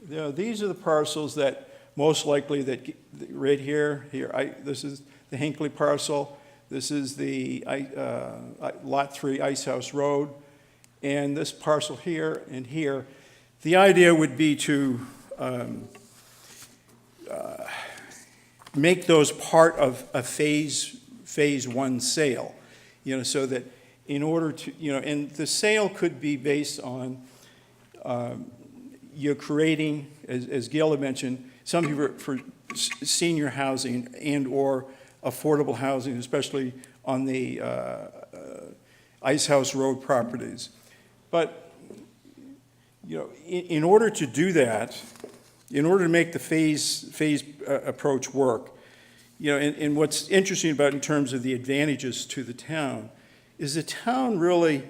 Speaker 9: you know, these are the parcels that most likely that right here, this is the Hinckley parcel, this is the Lot 3 Ice House Road, and this parcel here and here. The idea would be to make those part of a phase one sale, so that in order to, and the sale could be based on you're creating, as Gail had mentioned, something for senior housing and or affordable housing, especially on the Ice House Road properties. But, in order to do that, in order to make the phase approach work, and what's interesting about in terms of the advantages to the town is the town really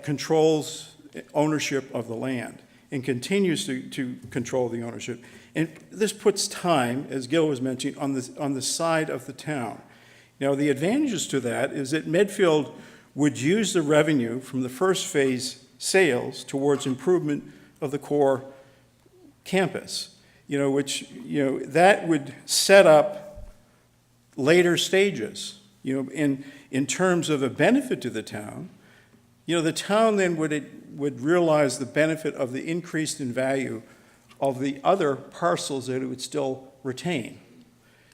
Speaker 9: controls ownership of the land and continues to control the ownership. And this puts time, as Gil was mentioning, on the side of the town. Now, the advantages to that is that Medfield would use the revenue from the first phase sales towards improvement of the core campus, which, that would set up later stages, in terms of a benefit to the town. The town then would realize the benefit of the increase in value of the other parcels that it would still retain.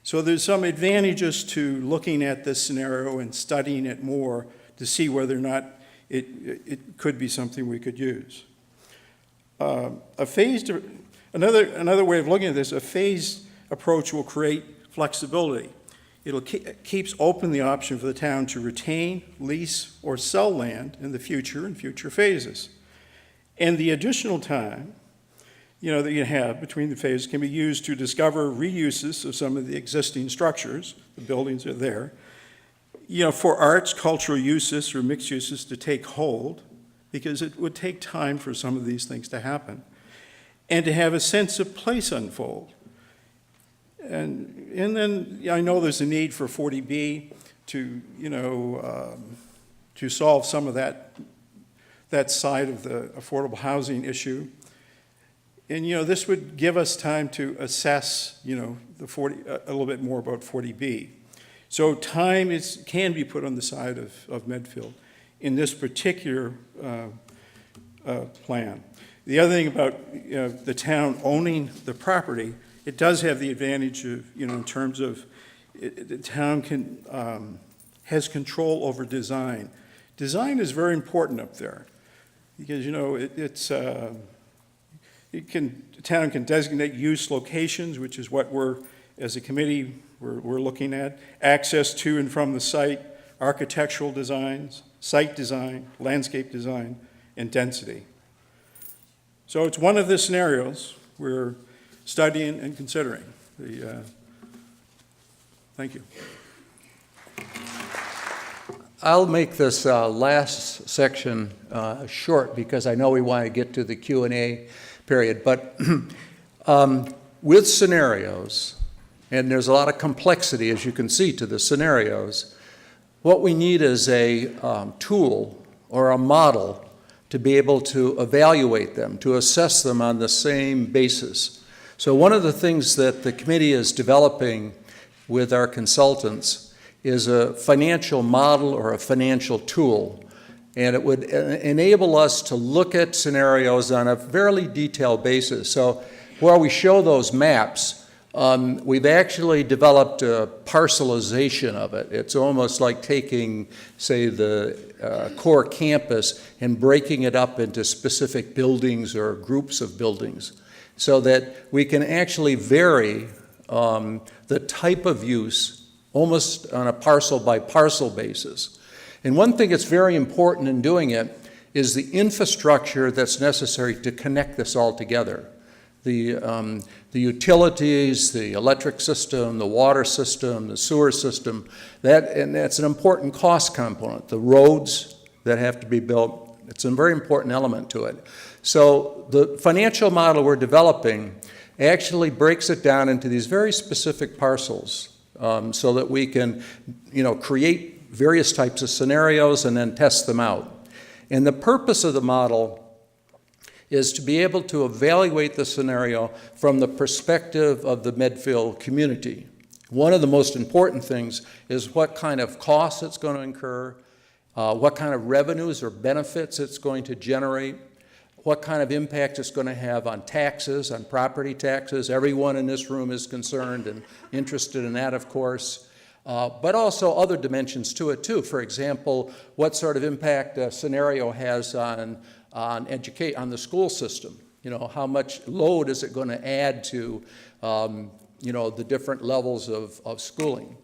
Speaker 9: So there's some advantages to looking at this scenario and studying it more to see whether or not it could be something we could use. Another way of looking at this, a phased approach will create flexibility. It keeps open the option for the town to retain, lease, or sell land in the future and future phases. And the additional time, that you have between the phases can be used to discover reuses of some of the existing structures. The buildings are there. For arts, cultural uses, or mixed uses to take hold, because it would take time for some of these things to happen, and to have a sense of place unfold. And then I know there's a need for 40B to, to solve some of that side of the affordable housing issue. And, this would give us time to assess, a little bit more about 40B. So time can be put on the side of Medfield in this particular plan. The other thing about the town owning the property, it does have the advantage of, in terms of the town has control over design. Design is very important up there because, the town can designate use locations, which is what as a committee, we're looking at, access to and from the site, architectural designs, site design, landscape design, and density. So it's one of the scenarios we're studying and considering. Thank you.
Speaker 8: I'll make this last section short because I know we want to get to the Q&A period. But with scenarios, and there's a lot of complexity, as you can see, to the scenarios, what we need is a tool or a model to be able to evaluate them, to assess them on the same basis. So one of the things that the committee is developing with our consultants is a financial model or a financial tool. And it would enable us to look at scenarios on a fairly detailed basis. So where we show those maps, we've actually developed a parcelization of it. It's almost like taking, say, the core campus and breaking it up into specific buildings or groups of buildings so that we can actually vary the type of use almost on a parcel by parcel basis. And one thing that's very important in doing it is the infrastructure that's necessary to connect this all together. The utilities, the electric system, the water system, the sewer system, and that's an important cost component. The roads that have to be built, it's a very important element to it. So the financial model we're developing actually breaks it down into these very specific parcels so that we can, create various types of scenarios and then test them out. And the purpose of the model is to be able to evaluate the scenario from the perspective of the Medfield community. One of the most important things is what kind of costs it's going to incur, what kind of revenues or benefits it's going to generate, what kind of impact it's going to have on taxes, on property taxes. Everyone in this room is concerned and interested in that, of course. But also other dimensions to it, too. For example, what sort of impact a scenario has on the school system. You know, how much load is it going to add to, you know, the different levels of schooling.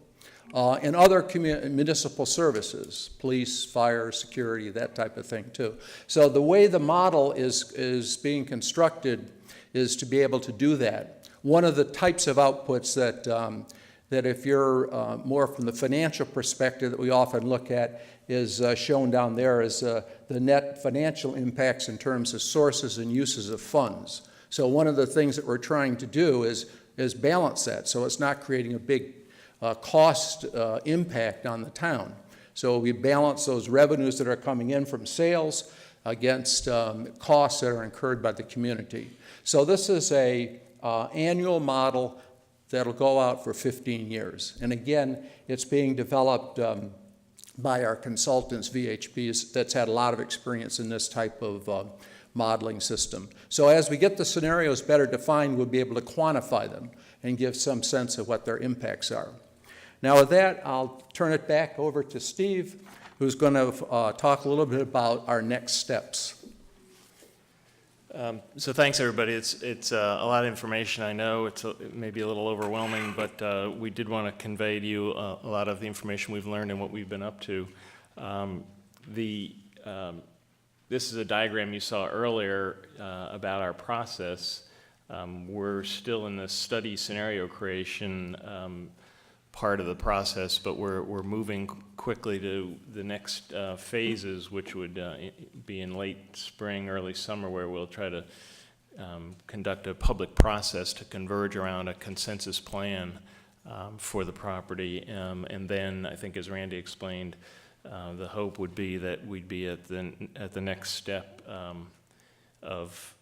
Speaker 8: And other municipal services, police, fire, security, that type of thing too. So the way the model is being constructed is to be able to do that. One of the types of outputs that if you're more from the financial perspective that we often look at is shown down there is the net financial impacts in terms of sources and uses of funds. So one of the things that we're trying to do is balance that so it's not creating a big cost impact on the town. So we balance those revenues that are coming in from sales against costs that are incurred by the community. So this is a annual model that'll go out for 15 years. And again, it's being developed by our consultants, VHPs, that's had a lot of experience in this type of modeling system. So as we get the scenarios better defined, we'll be able to quantify them and give some sense of what their impacts are. Now with that, I'll turn it back over to Steve, who's going to talk a little bit about our next steps.
Speaker 1: So thanks, everybody. It's a lot of information. I know it's maybe a little overwhelming, but we did want to convey to you a lot of the information we've learned and what we've been up to. This is a diagram you saw earlier about our process. We're still in the study scenario creation part of the process, but we're moving quickly to the next phases, which would be in late spring, early summer, where we'll try to conduct a public process to converge around a consensus plan for the property. And then, I think as Randy explained, the hope would be that we'd be at the next step of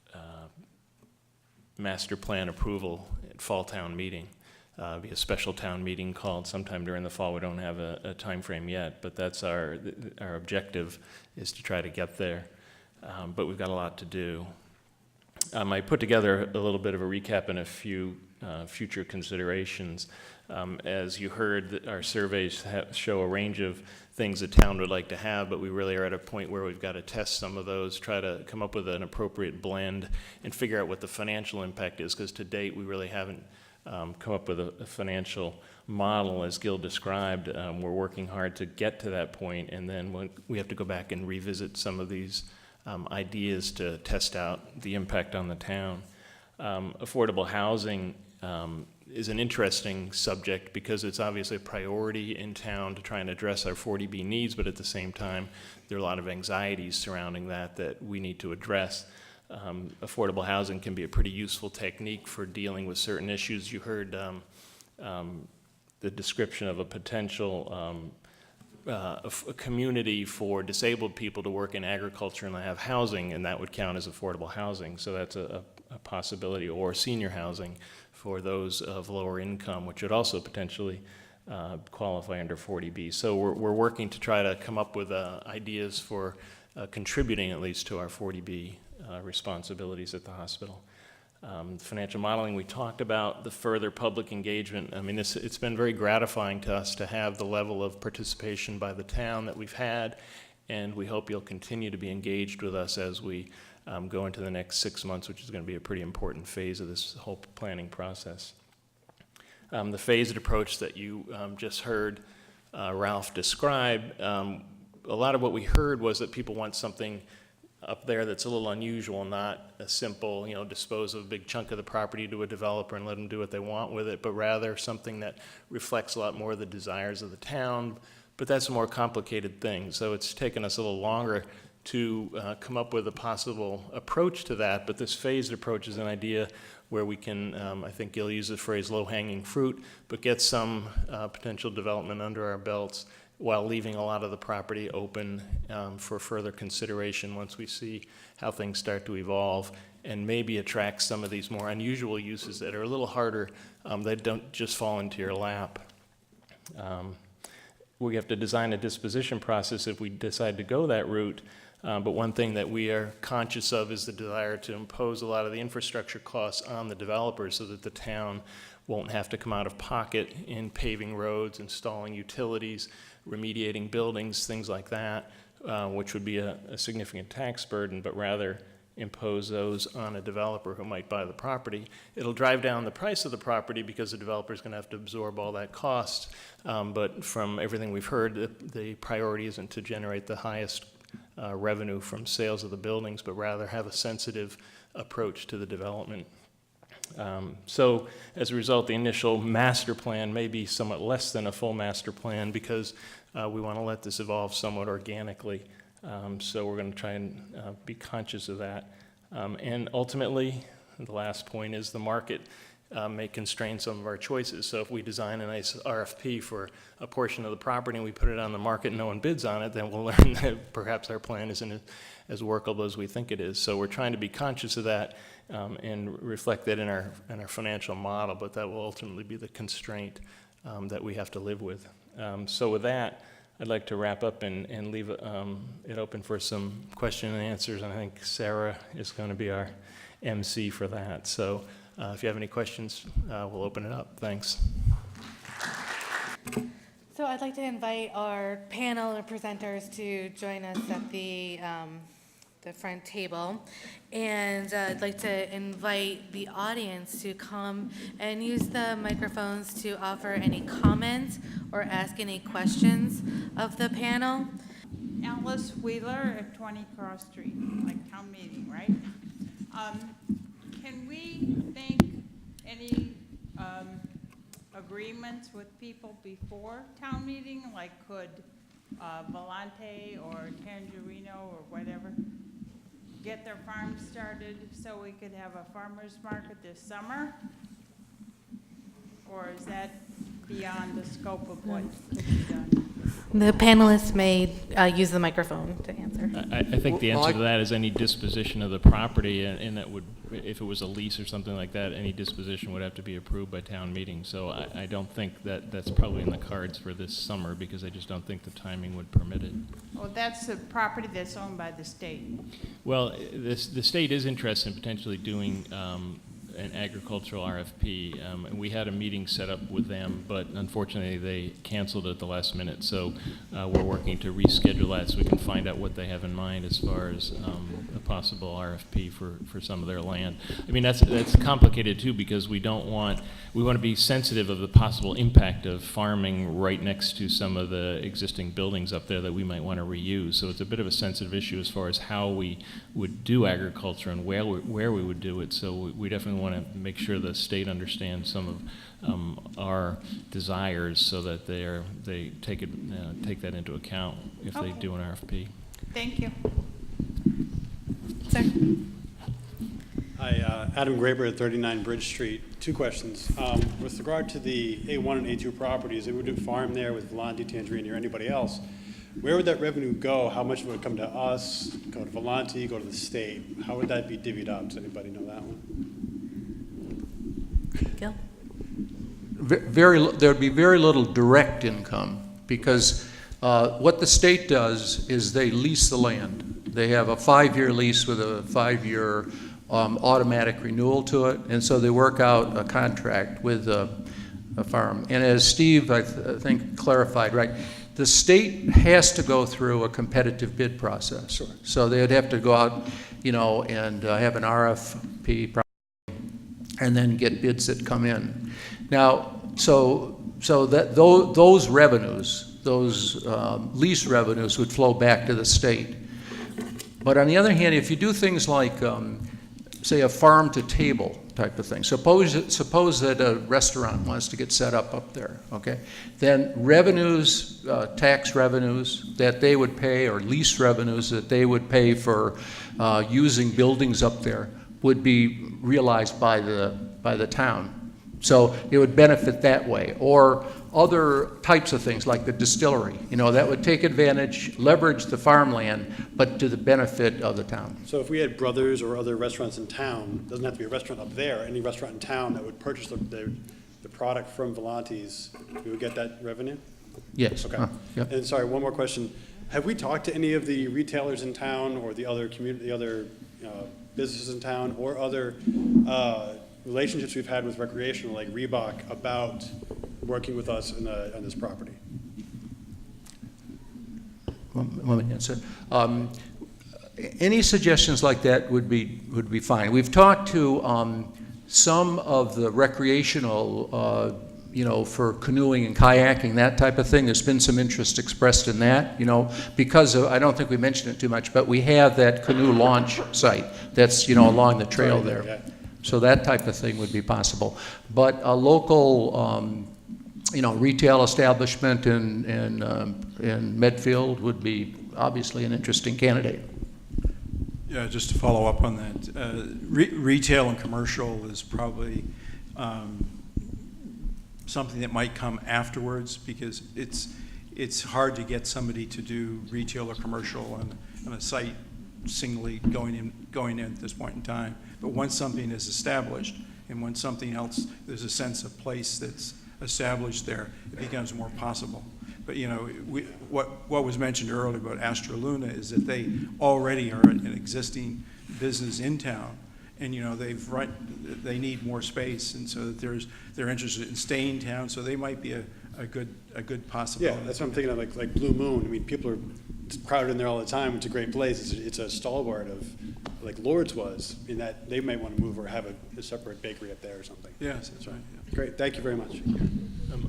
Speaker 1: master plan approval at fall town meeting. Be a special town meeting called sometime during the fall. We don't have a time frame yet, but that's our objective, is to try to get there. But we've got a lot to do. I put together a little bit of a recap and a few future considerations. As you heard, our surveys show a range of things the town would like to have, but we really are at a point where we've got to test some of those, try to come up with an appropriate blend, and figure out what the financial impact is, because to date we really haven't come up with a financial model, as Gil described. We're working hard to get to that point, and then we have to go back and revisit some of these ideas to test out the impact on the town. Affordable housing is an interesting subject because it's obviously a priority in town to try and address our 40B needs, but at the same time, there are a lot of anxieties surrounding that we need to address. Affordable housing can be a pretty useful technique for dealing with certain issues. You heard the description of a potential a community for disabled people to work in agriculture and have housing, and that would count as affordable housing. So that's a possibility, or senior housing for those of lower income, which would also potentially qualify under 40B. So we're working to try to come up with ideas for contributing at least to our 40B responsibilities at the hospital. Financial modeling we talked about, the further public engagement. I mean, it's been very gratifying to us to have the level of participation by the town that we've had, and we hope you'll continue to be engaged with us as we go into the next 6 months, which is going to be a pretty important phase of this whole planning process. The phased approach that you just heard Ralph describe, a lot of what we heard was that people want something up there that's a little unusual, not a simple, dispose of a big chunk of the property to a developer and let them do what they want with it, but rather something that reflects a lot more of the desires of the town. But that's a more complicated thing, so it's taken us a little longer to come up with a possible approach to that. But this phased approach is an idea where we can, I think Gil used the phrase low-hanging fruit, but get some potential development under our belts while leaving a lot of the property open for further consideration once we see how things start to evolve, and maybe attract some of these more unusual uses that are a little harder, that don't just fall into your lap. We have to design a disposition process if we decide to go that route. But one thing that we are conscious of is the desire to impose a lot of the infrastructure costs on the developers so that the town won't have to come out of pocket in paving roads, installing utilities, remediating buildings, things like that, which would be a significant tax burden, but rather impose those on a developer who might buy the property. It'll drive down the price of the property because the developer is going to have to absorb all that cost. But from everything we've heard, the priority isn't to generate the highest revenue from sales of the buildings, but rather have a sensitive approach to the development. So as a result, the initial master plan may be somewhat less than a full master plan because we want to let this evolve somewhat organically. So we're going to try and be conscious of that. And ultimately, the last point is the market may constrain some of our choices. So if we design a nice RFP for a portion of the property and we put it on the market and no one bids on it, then we'll learn that perhaps our plan isn't as workable as we think it is. So we're trying to be conscious of that and reflect that in our financial model, but that will ultimately be the constraint that we have to live with. So with that, I'd like to wrap up and leave it open for some question and answers, and I think Sarah is going to be our MC for that. So if you have any questions, we'll open it up. Thanks.
Speaker 10: So I'd like to invite our panel of presenters to join us at the front table. And I'd like to invite the audience to come and use the microphones to offer any comments or ask any questions of the panel.
Speaker 11: Alice Wheeler at 20 Cross Street, like town meeting, right? Can we make any agreements with people before town meeting? Like could Volante or Tangerino or whatever get their farm started so we could have a farmer's market this summer? Or is that beyond the scope of what could be done?
Speaker 10: The panelists may use the microphone to answer.
Speaker 1: I think the answer to that is any disposition of the property, and that would, if it was a lease or something like that, any disposition would have to be approved by town meeting. So I don't think that that's probably in the cards for this summer because I just don't think the timing would permit it.
Speaker 11: Well, that's the property that's owned by the state.
Speaker 1: Well, the state is interested in potentially doing an agricultural RFP, and we had a meeting set up with them, but unfortunately they canceled at the last minute. So we're working to reschedule that so we can find out what they have in mind as far as a possible RFP for some of their land. I mean, that's complicated too because we want to be sensitive of the possible impact of farming right next to some of the existing buildings up there that we might want to reuse. So it's a bit of a sensitive issue as far as how we would do agriculture and where we would do it. So we definitely want to make sure the state understands some of our desires so that they take that into account if they do an RFP.
Speaker 11: Thank you.
Speaker 10: Sir?
Speaker 12: Hi, Adam Graber at 39 Bridge Street. Two questions. With regard to the A1 and A2 properties, if we would farm there with Volante, Tangerine, or anybody else, where would that revenue go? How much would it come to us, go to Volante, go to the state? How would that be divvied up? Does anybody know that one?
Speaker 10: Gil?
Speaker 8: There'd be very little direct income because what the state does is they lease the land. They have a 5-year lease with a 5-year automatic renewal to it, and so they work out a contract with a farm. And as Steve, I think, clarified, right, the state has to go through a competitive bid process.
Speaker 12: Sure.
Speaker 8: So they'd have to go out, and have an RFP and then get bids that come in. Now, so that those revenues, those lease revenues would flow back to the state. But on the other hand, if you do things like, say, a farm-to-table type of thing, suppose that a restaurant wants to get set up there, okay? Then revenues, tax revenues that they would pay, or lease revenues that they would pay for using buildings up there would be realized by the town. So it would benefit that way. Or other types of things like the distillery, that would take advantage, leverage the farmland, but to the benefit of the town.
Speaker 12: So if we had Brothers or other restaurants in town, doesn't have to be a restaurant up there, any restaurant in town that would purchase the product from Volantes, we would get that revenue?
Speaker 8: Yes.
Speaker 12: Okay.
Speaker 8: Yep.
Speaker 12: And sorry, one more question. Have we talked to any of the retailers in town or the other businesses in town or other relationships we've had with recreational, like Reebok, about working with us on this property?
Speaker 8: Let me answer. Any suggestions like that would be fine. We've talked to some of the recreational, for canoeing and kayaking, that type of thing. There's been some interest expressed in that, because I don't think we mentioned it too much, but we have that canoe launch site that's, along the trail there.
Speaker 12: Yeah.
Speaker 8: So that type of thing would be possible. But a local, retail establishment in Medfield would be obviously an interesting candidate.
Speaker 9: Yeah, just to follow up on that, retail and commercial is probably something that might come afterwards, because it's hard to get somebody to do retail or commercial on a site singly going in at this point in time. But once something is established, and once something else, there's a sense of place that's established there, it becomes more possible. But what was mentioned earlier about Astra Luna is that they already are an existing business in town, and they need more space, and so that they're interested in staying in town, so they might be a good possibility.
Speaker 12: Yeah, that's what I'm thinking of, like Blue Moon. I mean, people are crowded in there all the time. It's a great place. It's a stalwart of, like Lord's was, in that they might want to move or have a separate bakery up there or something.
Speaker 9: Yes, that's right. Yeah.
Speaker 12: Great, thank you very much.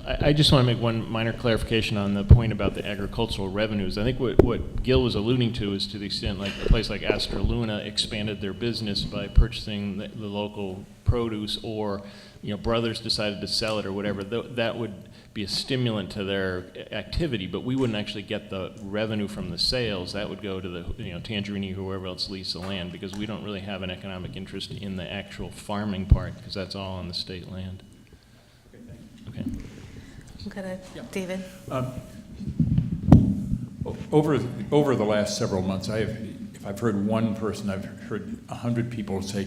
Speaker 1: I just want to make one minor clarification on the point about the agricultural revenues. I think what Gil was alluding to is, to the extent like a place like Astra Luna expanded their business by purchasing the local produce, or Brothers decided to sell it or whatever, that would be a stimulant to their activity, but we wouldn't actually get the revenue from the sales. That would go to the Tangerini, whoever else leased the land, because we don't really have an economic interest in the actual farming part, because that's all on the state land. Okay.
Speaker 10: Okay, David?
Speaker 13: Over the last several months, if I've heard one person, I've heard 100 people say,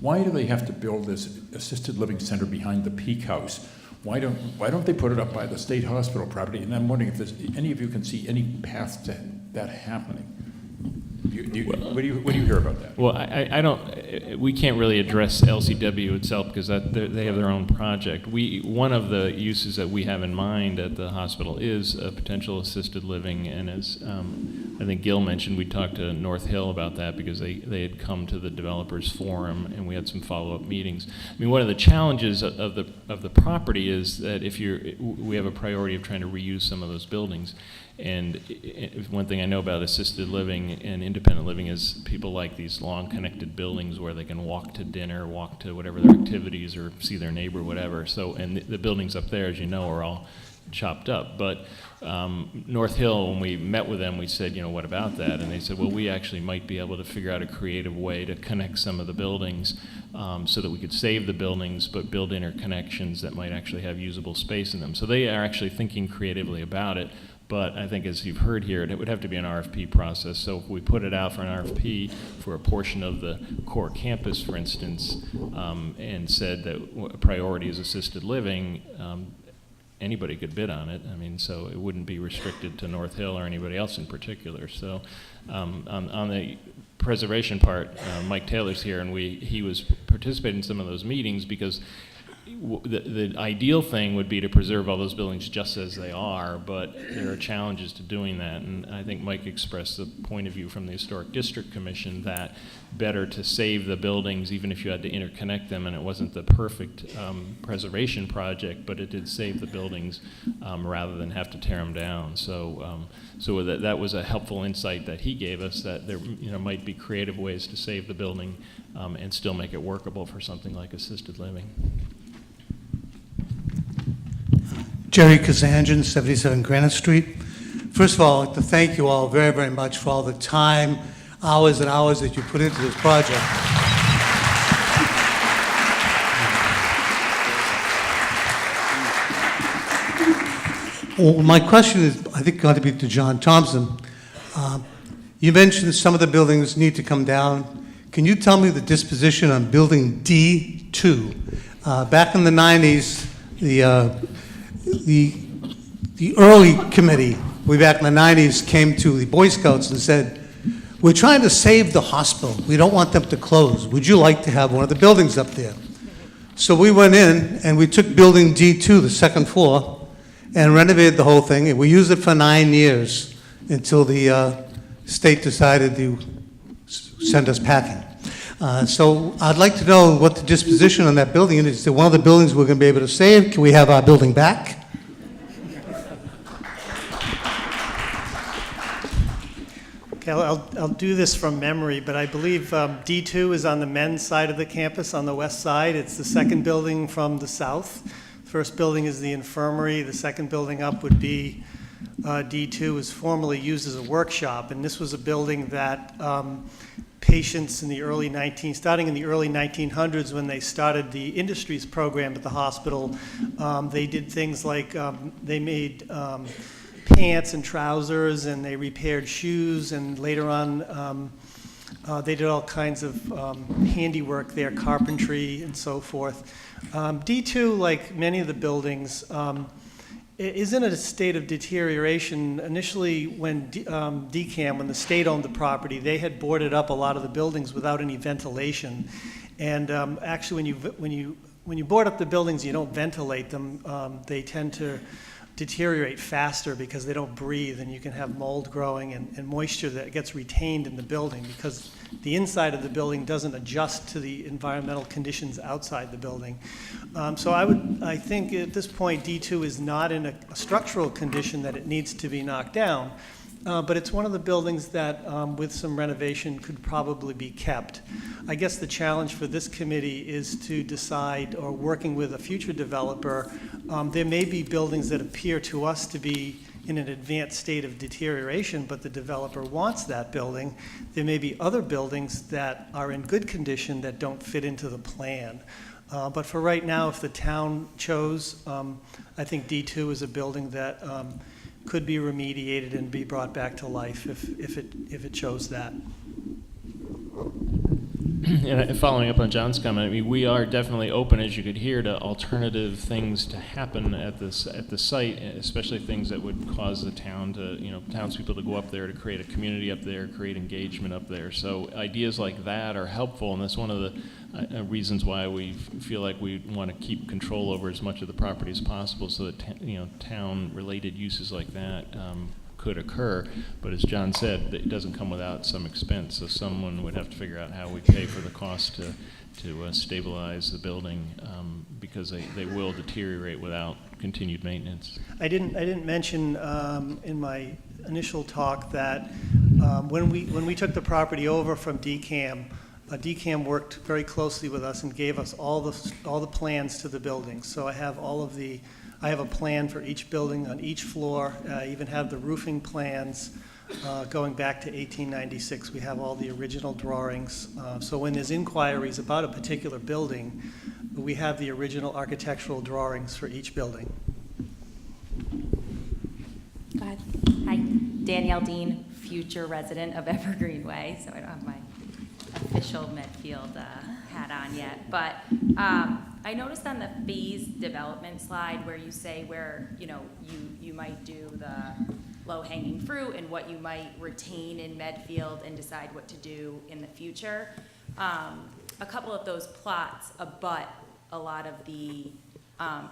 Speaker 13: why do they have to build this assisted living center behind the Peak House? Why don't they put it up by the state hospital property? And I'm wondering if any of you can see any path to that happening. What do you hear about that?
Speaker 1: Well, I don't. We can't really address LCW itself, because they have their own project. One of the uses that we have in mind at the hospital is a potential assisted living, and as I think Gil mentioned, we talked to North Hill about that, because they had come to the developers forum, and we had some follow-up meetings. I mean, one of the challenges of the property is that we have a priority of trying to reuse some of those buildings. And one thing I know about assisted living and independent living is people like these long connected buildings where they can walk to dinner, walk to whatever their activities, or see their neighbor, whatever. So, and the buildings up there, as you know, are all chopped up. But North Hill, when we met with them, we said, what about that? And they said, well, we actually might be able to figure out a creative way to connect some of the buildings so that we could save the buildings, but build interconnections that might actually have usable space in them. So they are actually thinking creatively about it. But I think, as you've heard here, it would have to be an RFP process. So if we put it out for an RFP for a portion of the core campus, for instance, and said that a priority is assisted living, anybody could bid on it. I mean, so it wouldn't be restricted to North Hill or anybody else in particular. So on the preservation part, Mike Taylor's here, and he was participating in some of those meetings, because the ideal thing would be to preserve all those buildings just as they are, but there are challenges to doing that. And I think Mike expressed the point of view from the Historic District Commission that better to save the buildings, even if you had to interconnect them, and it wasn't the perfect preservation project, but it did save the buildings rather than have to tear them down. So that was a helpful insight that he gave us, that there might be creative ways to save the building and still make it workable for something like assisted living.
Speaker 14: Jerry Kazanjian, 77 Granite Street. First of all, I'd like to thank you all very, very much for all the time, hours and hours that you put into this project. Well, my question is, I think, going to be to John Thompson. You mentioned some of the buildings need to come down. Can you tell me the disposition on building D2? Back in the 90s, the early committee, way back in the 90s, came to the Boy Scouts and said, we're trying to save the hospital. We don't want them to close. Would you like to have one of the buildings up there? So we went in and we took building D2, the second floor, and renovated the whole thing, and we used it for 9 years until the state decided to send us packing. So I'd like to know what the disposition on that building is. Is it one of the buildings we're going to be able to save? Can we have our building back?
Speaker 2: Okay, I'll do this from memory, but I believe D2 is on the men's side of the campus, on the west side. It's the second building from the south. First building is the infirmary. The second building up would be D2, was formerly used as a workshop, and this was a building that patients in the starting in the early 1900s, when they started the industries program at the hospital, they did things like they made pants and trousers, and they repaired shoes, and later on they did all kinds of handiwork there, carpentry and so forth. D2, like many of the buildings, is in a state of deterioration. Initially, when DCAM, when the state owned the property, they had boarded up a lot of the buildings without any ventilation. And actually, when you board up the buildings, you don't ventilate them. They tend to deteriorate faster because they don't breathe, and you can have mold growing and moisture that gets retained in the building because the inside of the building doesn't adjust to the environmental conditions outside the building. So I think at this point D2 is not in a structural condition that it needs to be knocked down, but it's one of the buildings that with some renovation could probably be kept. I guess the challenge for this committee is to decide, or working with a future developer, there may be buildings that appear to us to be in an advanced state of deterioration, but the developer wants that building. There may be other buildings that are in good condition that don't fit into the plan. But for right now, if the town chose, I think D2 is a building that could be remediated and be brought back to life if it chose that.
Speaker 1: And following up on John's comment, I mean, we are definitely open, as you could hear, to alternative things to happen at the site, especially things that would cause the town to, townspeople to go up there, to create a community up there, create engagement up there. So ideas like that are helpful, and that's one of the reasons why we feel like we want to keep control over as much of the property as possible, so that town-related uses like that could occur. But as John said, it doesn't come without some expense, so someone would have to figure out how we pay for the cost to stabilize the building, because they will deteriorate without continued maintenance.
Speaker 2: I didn't mention in my initial talk that when we took the property over from DCAM, DCAM worked very closely with us and gave us all the plans to the building. So I have I have a plan for each building on each floor. I even have the roofing plans going back to 1896. We have all the original drawings. So when there's inquiries about a particular building, we have the original architectural drawings for each building.
Speaker 15: Go ahead. Hi, Danielle Dean, future resident of Evergreen Way, so I don't have my official Medfield hat on yet, but I noticed on the phase development slide where you say where you might do the low-hanging fruit and what you might retain in Medfield and decide what to do in the future. A couple of those plots abut a lot of the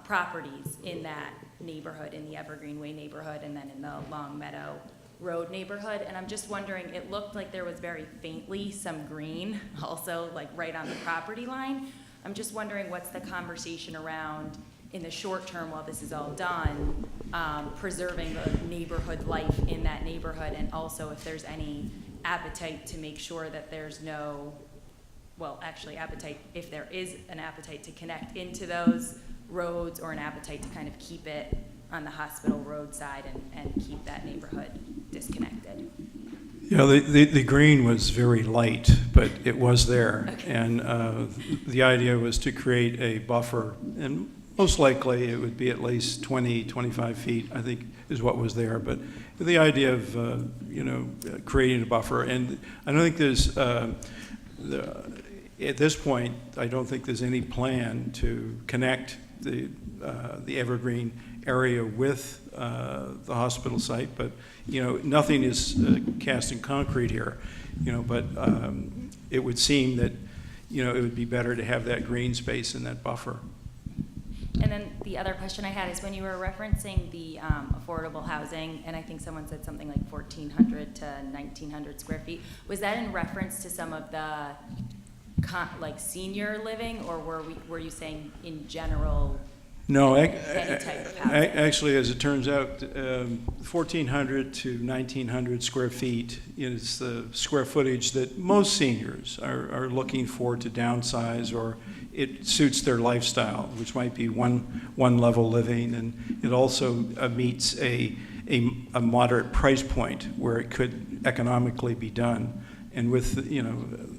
Speaker 15: properties in that neighborhood, in the Evergreen Way neighborhood, and then in the Long Meadow Road neighborhood, and I'm just wondering, it looked like there was very faintly some green also, like right on the property line. I'm just wondering what's the conversation around, in the short term while this is all done, preserving the neighborhood life in that neighborhood, and also if there's any appetite to make sure that there's no, well, actually appetite, if there is an appetite to connect into those roads, or an appetite to kind of keep it on the hospital roadside and keep that neighborhood disconnected.
Speaker 9: Yeah, the green was very light, but it was there. Okay. And the idea was to create a buffer. And Most likely, it would be at least 20, 25 feet, I think, is what was there. But the idea of, creating a buffer, and I don't think there's, at this point, I don't think there's any plan to connect the Evergreen area with the hospital site. But, nothing is cast in concrete here, but it would seem that, it would be better to have that green space in that buffer.
Speaker 15: And then the other question I had is when you were referencing the affordable housing, and I think someone said something like 1,400 to 1,900 square feet, was that in reference to some of the like senior living, or were you saying in general?
Speaker 9: No,
Speaker 15: any type of housing?
Speaker 9: actually, as it turns out, 1,400 to 1,900 square feet is the square footage that most seniors are looking for to downsize, or it suits their lifestyle, which might be one level living, and it also meets a moderate price point where it could economically be done. And with,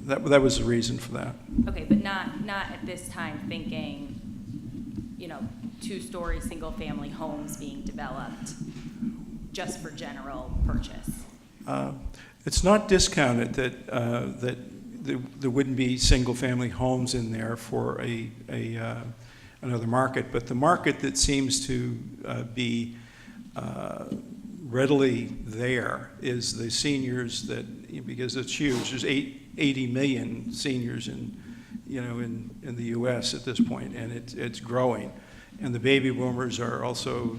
Speaker 9: that was the reason for that.
Speaker 15: Okay, but not at this time thinking, two-story single-family homes being developed just for general purchase.
Speaker 9: It's not discounted that there wouldn't be single-family homes in there for another market, but the market that seems to be readily there is the seniors because it's huge. There's 80 million seniors in the U.S. at this point, and it's growing. And the baby boomers are also,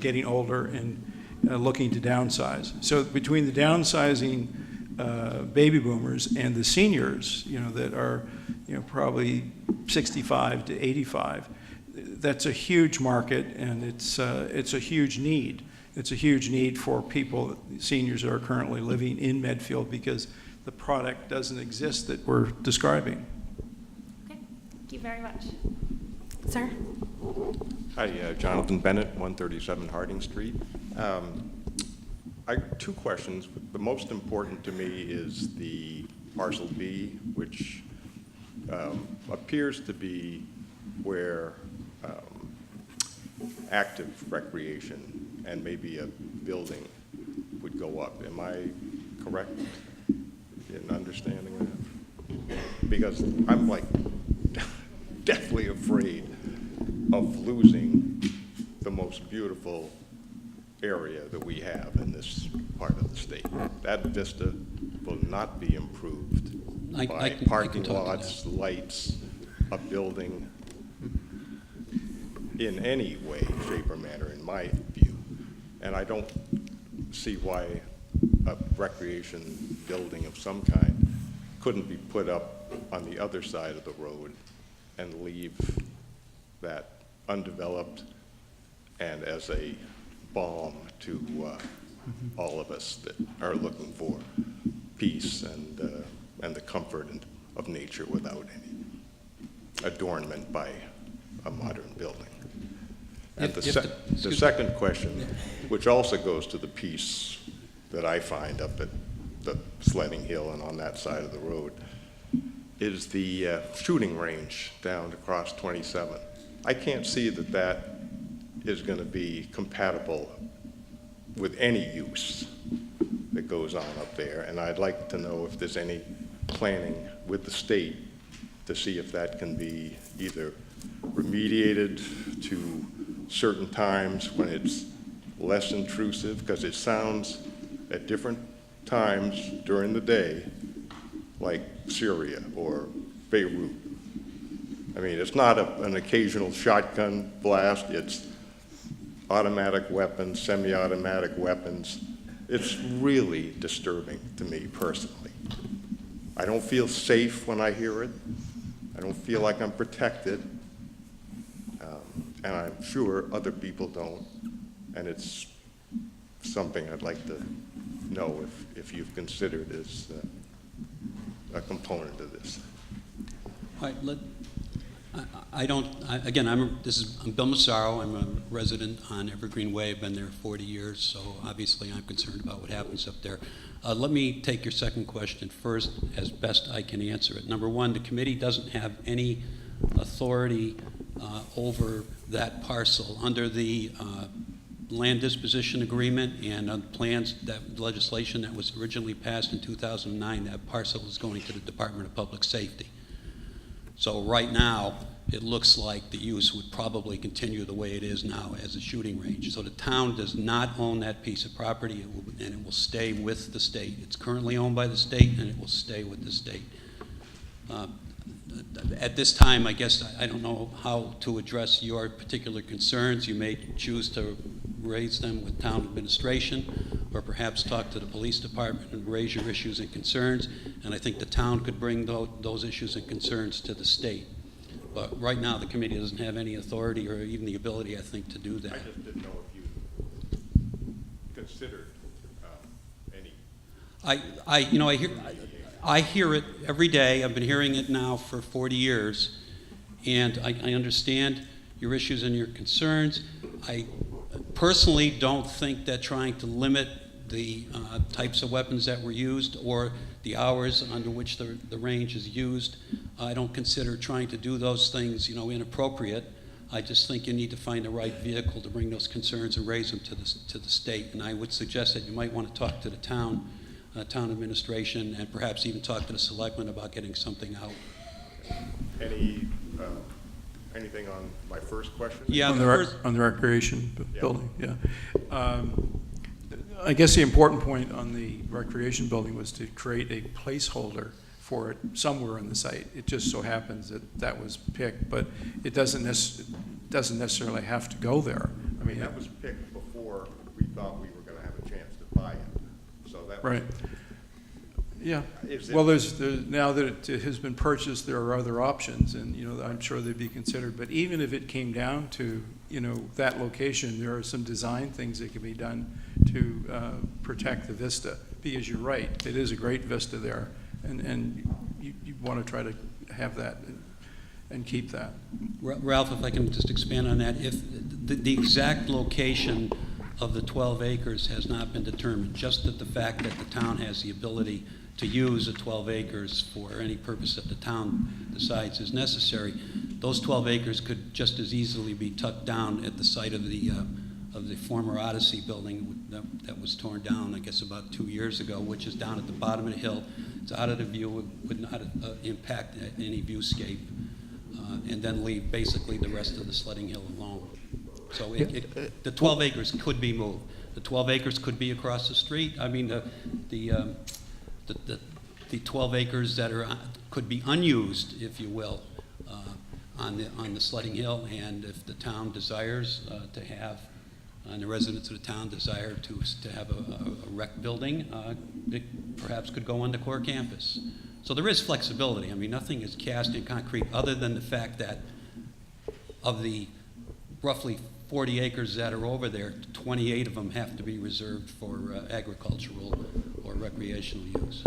Speaker 9: getting older and looking to downsize. So between the downsizing baby boomers and the seniors, that are, probably 65 to 85, that's a huge market, and it's a huge need. It's a huge need for people, seniors that are currently living in Medfield, because the product doesn't exist that we're describing.
Speaker 15: Okay, thank you very much.
Speaker 10: Sir?
Speaker 16: Hi, Jonathan Bennett, 137 Harding Street. I two questions. The most important to me is the parcel B, which appears to be where active recreation and maybe a building would go up. Am I correct in understanding that? Because I'm deathly afraid of losing the most beautiful area that we have in this part of the state. That vista will not be improved by parking lots, lights, a building, in any way, shape, or manner, in my view. And I don't see why a recreation building of some kind couldn't be put up on the other side of the road and leave that undeveloped and as a balm to all of us that are looking for peace and the comfort of nature without any adornment by a modern building. And the second question, which also goes to the peace that I find up at the sledding hill and on that side of the road, is the shooting range down across 27. I can't see that that is going to be compatible with any use that goes on up there, and I'd like to know if there's any planning with the state to see if that can be either remediated to certain times when it's less intrusive, because it sounds at different times during the day like Syria or Beirut. I mean, it's not an occasional shotgun blast, it's automatic weapons, semi-automatic weapons. It's really disturbing to me personally. I don't feel safe when I hear it. I don't feel like I'm protected. And I'm sure other people don't. And it's something I'd like to know if you've considered as a component of this.
Speaker 17: All right, I'm Bill Massaro. I'm a resident on Evergreen Way. I've been there 40 years, so obviously I'm concerned about what happens up there. Let me take your second question first as best I can answer it. Number one, the committee doesn't have any authority over that parcel. Under the land disposition agreement and plans, that legislation that was originally passed in 2009, that parcel is going to the Department of Public Safety. So right now, it looks like the use would probably continue the way it is now as a shooting range. So the town does not own that piece of property, and it will stay with the state. It's currently owned by the state, and it will stay with the state. At this time, I guess I don't know how to address your particular concerns. You may choose to raise them with town administration, or perhaps talk to the police department and raise your issues and concerns. And I think the town could bring those issues and concerns to the state. But right now, the committee doesn't have any authority or even the ability, I think, to do that.
Speaker 16: I just didn't know if you considered any.
Speaker 17: I hear it every day. I've been hearing it now for 40 years, and I understand your issues and your concerns. I personally don't think that trying to limit the types of weapons that were used or the hours under which the range is used, I don't consider trying to do those things, inappropriate. I just think you need to find the right vehicle to bring those concerns and raise them to the state. And I would suggest that you might want to talk to the town administration, and perhaps even talk to the selectmen about getting something out.
Speaker 16: Anything on my first question?
Speaker 17: Yeah,
Speaker 9: on the recreation building, yeah. I guess the important point on the recreation building was to create a placeholder for it somewhere on the site. It just so happens that was picked, but it doesn't necessarily have to go there. I mean,
Speaker 16: that was picked before we thought we were going to have a chance to buy it. So that
Speaker 9: right.
Speaker 16: was,
Speaker 9: yeah. Well, there's now that it has been purchased, there are other options, and I'm sure they'd be considered. But even if it came down to that location, there are some design things that can be done to protect the vista. Because you're right, it is a great vista there, and you want to try to have that and keep that.
Speaker 17: Ralph, if I can just expand on that, if the exact location of the 12 acres has not been determined, just that the fact that the town has the ability to use the 12 acres for any purpose that the town decides is necessary, those 12 acres could just as easily be tucked down at the site of the former Odyssey building that was torn down, I guess, about 2 years ago, which is down at the bottom of the hill. It's out of the view, it would not impact any viewscape, and then leave basically the rest of the sledding hill alone. So the 12 acres could be moved. The 12 acres could be across the street. I mean, the 12 acres that could be unused, if you will, on the sledding hill, and if the town desires to have, and the residents of the town desire to have a rec building, it perhaps could go on the core campus. So there is flexibility. I mean, nothing is cast in concrete other than the fact that of the roughly 40 acres that are over there, 28 of them have to be reserved for agricultural or recreational use.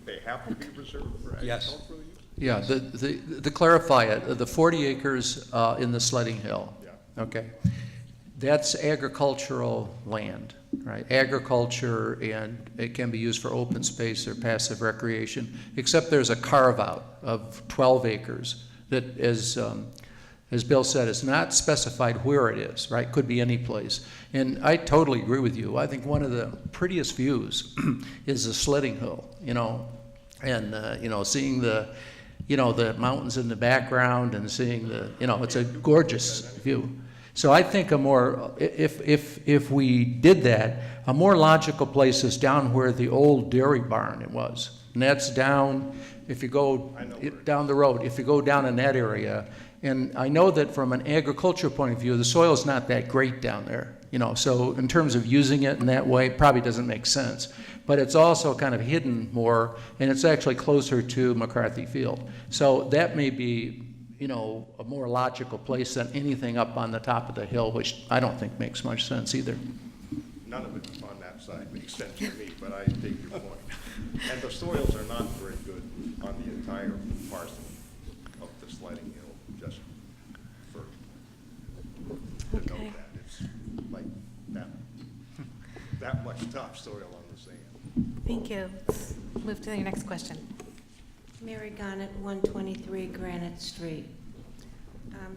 Speaker 16: They have to be reserved for agricultural use?
Speaker 8: Yeah, to clarify it, the 40 acres in the sledding hill, okay, that's agricultural land, right? Agriculture, and it can be used for open space or passive recreation, except there's a carve-out of 12 acres that, as Bill said, is not specified where it is, right? Could be any place. And I totally agree with you. I think one of the prettiest views is the sledding hill, and, seeing the mountains in the background and seeing it's a gorgeous view. So I think if we did that, a more logical place is down where the old dairy barn was. And that's down, if you go down the road, if you go down in that area. And I know that from an agricultural point of view, the soil's not that great down there, so in terms of using it in that way, it probably doesn't make sense. But it's also kind of hidden more, and it's actually closer to McCarthy Field. So that may be, a more logical place than anything up on the top of the hill, which I don't think makes much sense either.
Speaker 16: None of it on that side makes sense to me, but I take your point. And the soils are not very good on the entire parcel of the sledding hill, just to know that. It's like that much topsoil on the sand.
Speaker 10: Thank you. Let's move to your next question.
Speaker 18: Mary Garnett, 123 Granite Street.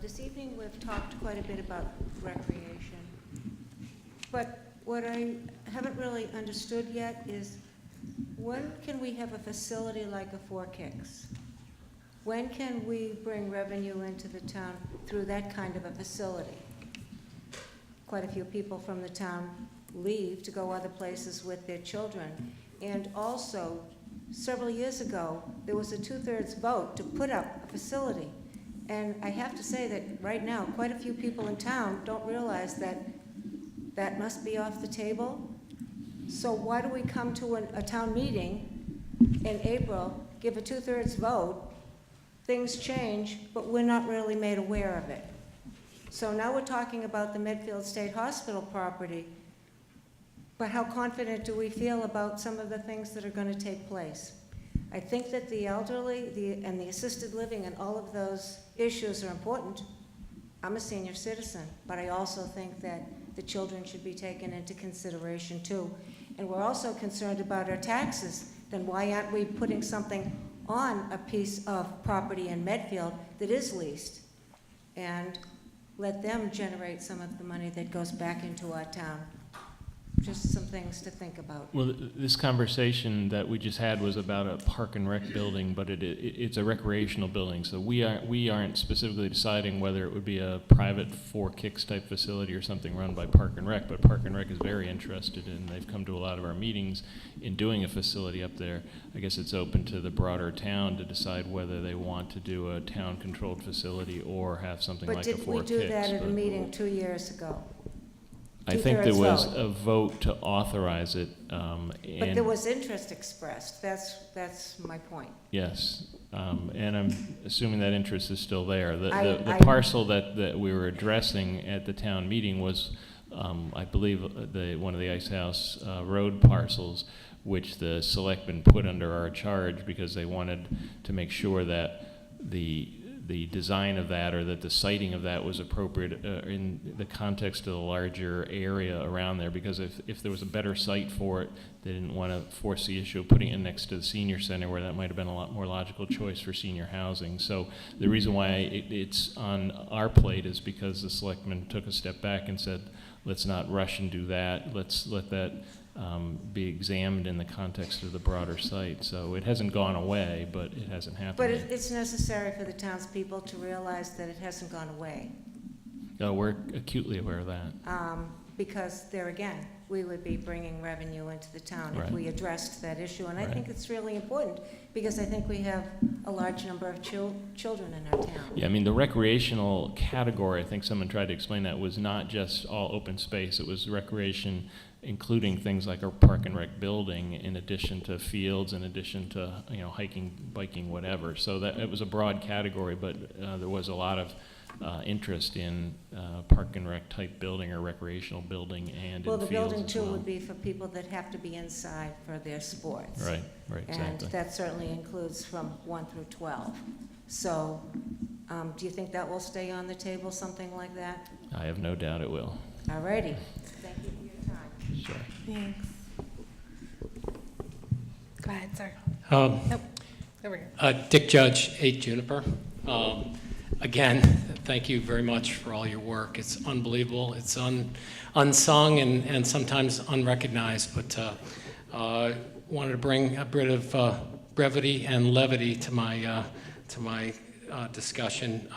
Speaker 18: This evening, we've talked quite a bit about recreation. But what I haven't really understood yet is, when can we have a facility like a Four Kicks? When can we bring revenue into the town through that kind of a facility? Quite a few people from the town leave to go other places with their children. And also, several years ago, there was a 2/3 vote to put up a facility. And I have to say that right now, quite a few people in town don't realize that that must be off the table. So why do we come to a town meeting in April, give a 2/3 vote, things change, but we're not really made aware of it? So now we're talking about the Medfield State Hospital property, but how confident do we feel about some of the things that are going to take place? I think that the elderly and the assisted living and all of those issues are important. I'm a senior citizen, but I also think that the children should be taken into consideration too. And we're also concerned about our taxes. Then why aren't we putting something on a piece of property in Medfield that is leased, and let them generate some of the money that goes back into our town? Just some things to think about.
Speaker 1: Well, this conversation that we just had was about a park and rec building, but it's a recreational building, so we aren't specifically deciding whether it would be a private Four Kicks type facility or something run by Park and Rec, but Park and Rec is very interested, and they've come to a lot of our meetings in doing a facility up there. I guess it's open to the broader town to decide whether they want to do a town-controlled facility or have something like a Four Kicks.
Speaker 18: But did we do that at a meeting 2 years ago?
Speaker 1: I think there was a vote to authorize it.
Speaker 18: But there was interest expressed. That's my point.
Speaker 1: Yes, and I'm assuming that interest is still there. The parcel that we were addressing at the town meeting was, I believe, one of the Ice House Road parcels, which the selectmen put under our charge because they wanted to make sure that the design of that, or that the siting of that, was appropriate in the context of the larger area around there, because if there was a better site for it, they didn't want to force the issue of putting it next to the senior center, where that might have been a lot more logical choice for senior housing. So the reason why it's on our plate is because the selectmen took a step back and said, let's not rush and do that. Let's let that be examined in the context of the broader site. So it hasn't gone away, but it hasn't happened
Speaker 18: But
Speaker 1: yet.
Speaker 18: it's necessary for the townspeople to realize that it hasn't gone away.
Speaker 1: No, we're acutely aware of that.
Speaker 18: Because there again, we would be bringing revenue into the town if
Speaker 1: Right.
Speaker 18: we addressed that issue. And I
Speaker 1: Right.
Speaker 18: think it's really important, because I think we have a large number of children in our town.
Speaker 1: Yeah, I mean, the recreational category, I think someone tried to explain that, was not just all open space. It was recreation, including things like a park and rec building, in addition to fields, in addition to, hiking, biking, whatever. So that it was a broad category, but there was a lot of interest in park and rec type building or recreational building and
Speaker 18: Well,
Speaker 1: in
Speaker 18: the
Speaker 1: fields
Speaker 18: building
Speaker 1: as
Speaker 18: too
Speaker 1: well.
Speaker 18: would be for people that have to be inside for their sports.
Speaker 1: Right, exactly.
Speaker 18: And that certainly includes from 1 through 12. So do you think that will stay on the table, something like that?
Speaker 1: I have no doubt it will.
Speaker 18: All righty. Thank you for your time.
Speaker 1: Sure.
Speaker 10: Thanks. Go ahead, sir.
Speaker 19: Nope.
Speaker 10: Over here.
Speaker 19: Dick Judge, 8 Juniper. Again, thank you very much for all your work. It's unbelievable. It's unsung and sometimes unrecognized, but wanted to bring a bit of brevity and levity to my discussion.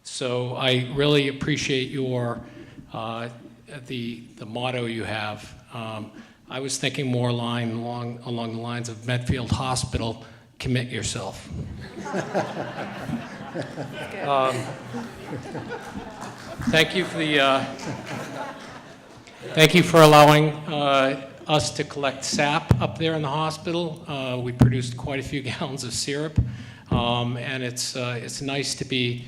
Speaker 19: So I really appreciate your the motto you have. I was thinking more along the lines of Medfield Hospital, commit yourself. Thank you for the thank you for allowing us to collect sap up there in the hospital. We produced quite a few gallons of syrup, and it's nice to be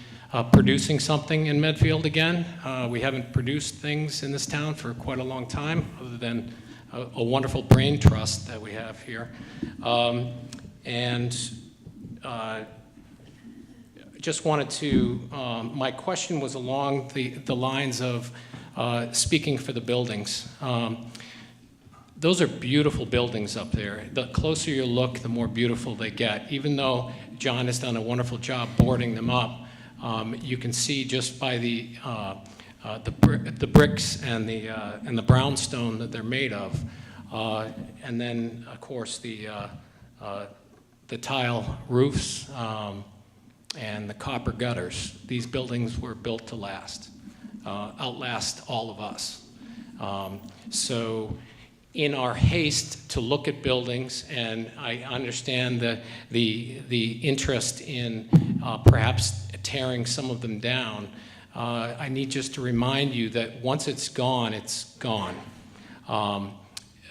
Speaker 19: producing something in Medfield again. We haven't produced things in this town for quite a long time, other than a wonderful brain trust that we have here. Just wanted to, my question was along the lines of speaking for the buildings. Those are beautiful buildings up there. The closer you look, the more beautiful they get. Even though John has done a wonderful job boarding them up, You can see just by the bricks and the brownstone that they're made of, and then of course the tile roofs and the copper gutters. These buildings were built to last, outlast all of us. So in our haste to look at buildings, and I understand the interest in perhaps tearing some of them down, I need just to remind you that once it's gone, it's gone.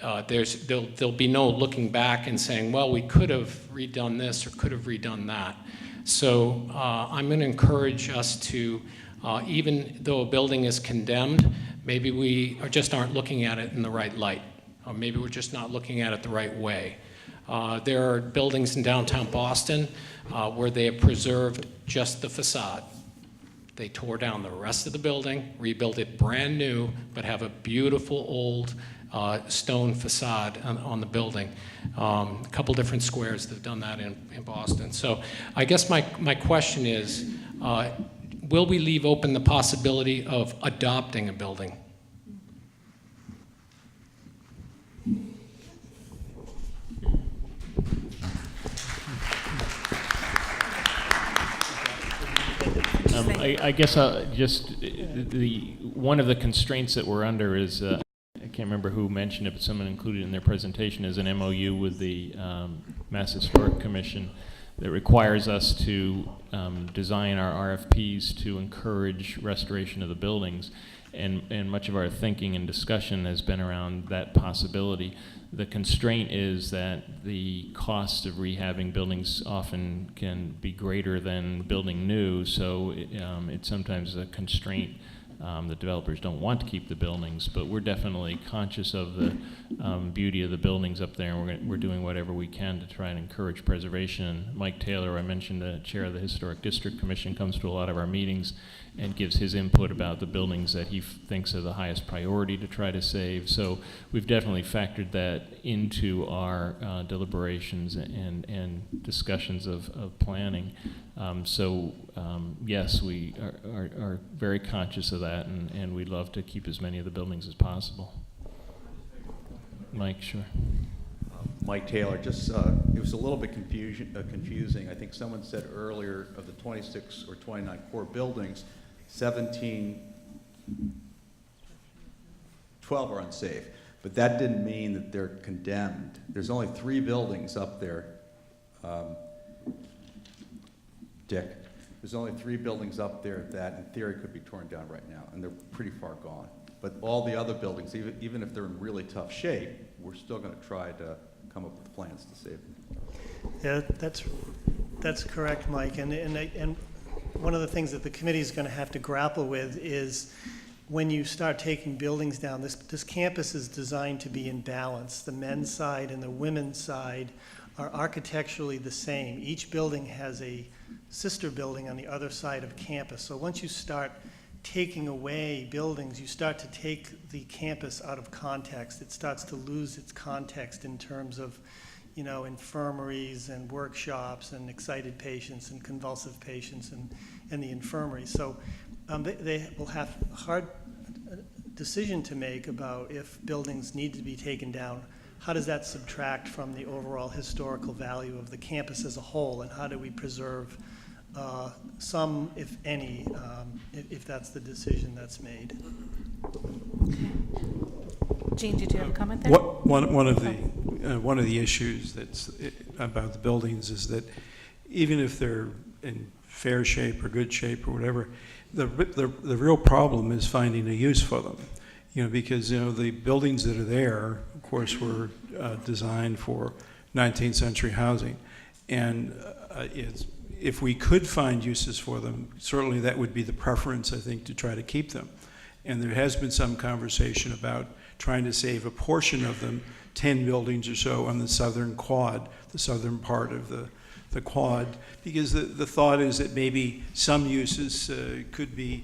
Speaker 19: There'll be no looking back and saying, well, we could have redone this or could have redone that. So I'm going to encourage us to, even though a building is condemned, maybe we just aren't looking at it in the right light, or maybe we're just not looking at it the right way. There are buildings in downtown Boston where they have preserved just the facade. They tore down the rest of the building, rebuilt it brand new, but have a beautiful old stone facade on the building. A couple different squares that have done that in Boston. So I guess my question is, will we leave open the possibility of adopting a building?
Speaker 1: I guess just one of the constraints that we're under is, I can't remember who mentioned it, but someone included in their presentation, is an MOU with the Mass Historic Commission that requires us to design our RFPs to encourage restoration of the buildings. And much of our thinking and discussion has been around that possibility. The constraint is that the cost of rehabbing buildings often can be greater than building new, so it's sometimes a constraint. The developers don't want to keep the buildings, but we're definitely conscious of the beauty of the buildings up there, and we're doing whatever we can to try and encourage preservation. And Mike Taylor, I mentioned, the chair of the Historic District Commission, comes to a lot of our meetings and gives his input about the buildings that he thinks are the highest priority to try to save. So we've definitely factored that into our deliberations and discussions of planning. Yes, we are very conscious of that, and we'd love to keep as many of the buildings as possible. Mike, sure.
Speaker 20: Mike Taylor, just it was a little bit confusing. I think someone said earlier of the 26 or 29 core buildings, 12 are unsafe. But that didn't mean that they're condemned. There's only 3 buildings up there. Dick, there's only 3 buildings up there that in theory could be torn down right now, and they're pretty far gone. But all the other buildings, even if they're in really tough shape, we're still going to try to come up with plans to save them.
Speaker 2: Yeah, that's correct, Mike. And one of the things that the committee is going to have to grapple with is when you start taking buildings down, this campus is designed to be in balance. The men's side and the women's side are architecturally the same. Each building has a sister building on the other side of campus. So once you start taking away buildings, you start to take the campus out of context. It starts to lose its context in terms of, you know, infirmaries and workshops and excited patients and convulsive patients and the infirmary. So they will have a hard decision to make about if buildings need to be taken down. How does that subtract from the overall historical value of the campus as a whole, and how do we preserve some, if any, if that's the decision that's made?
Speaker 10: Gene, did you have a comment there?
Speaker 9: One of the issues that's about the buildings is that even if they're in fair shape or good shape or whatever, the real problem is finding a use for them. You know, because the buildings that are there, of course, were designed for 19th century housing, and if we could find uses for them, certainly that would be the preference, I think, to try to keep them. And there has been some conversation about trying to save a portion of them, 10 buildings or so on the southern quad, the southern part of the quad, because the thought is that maybe some uses could be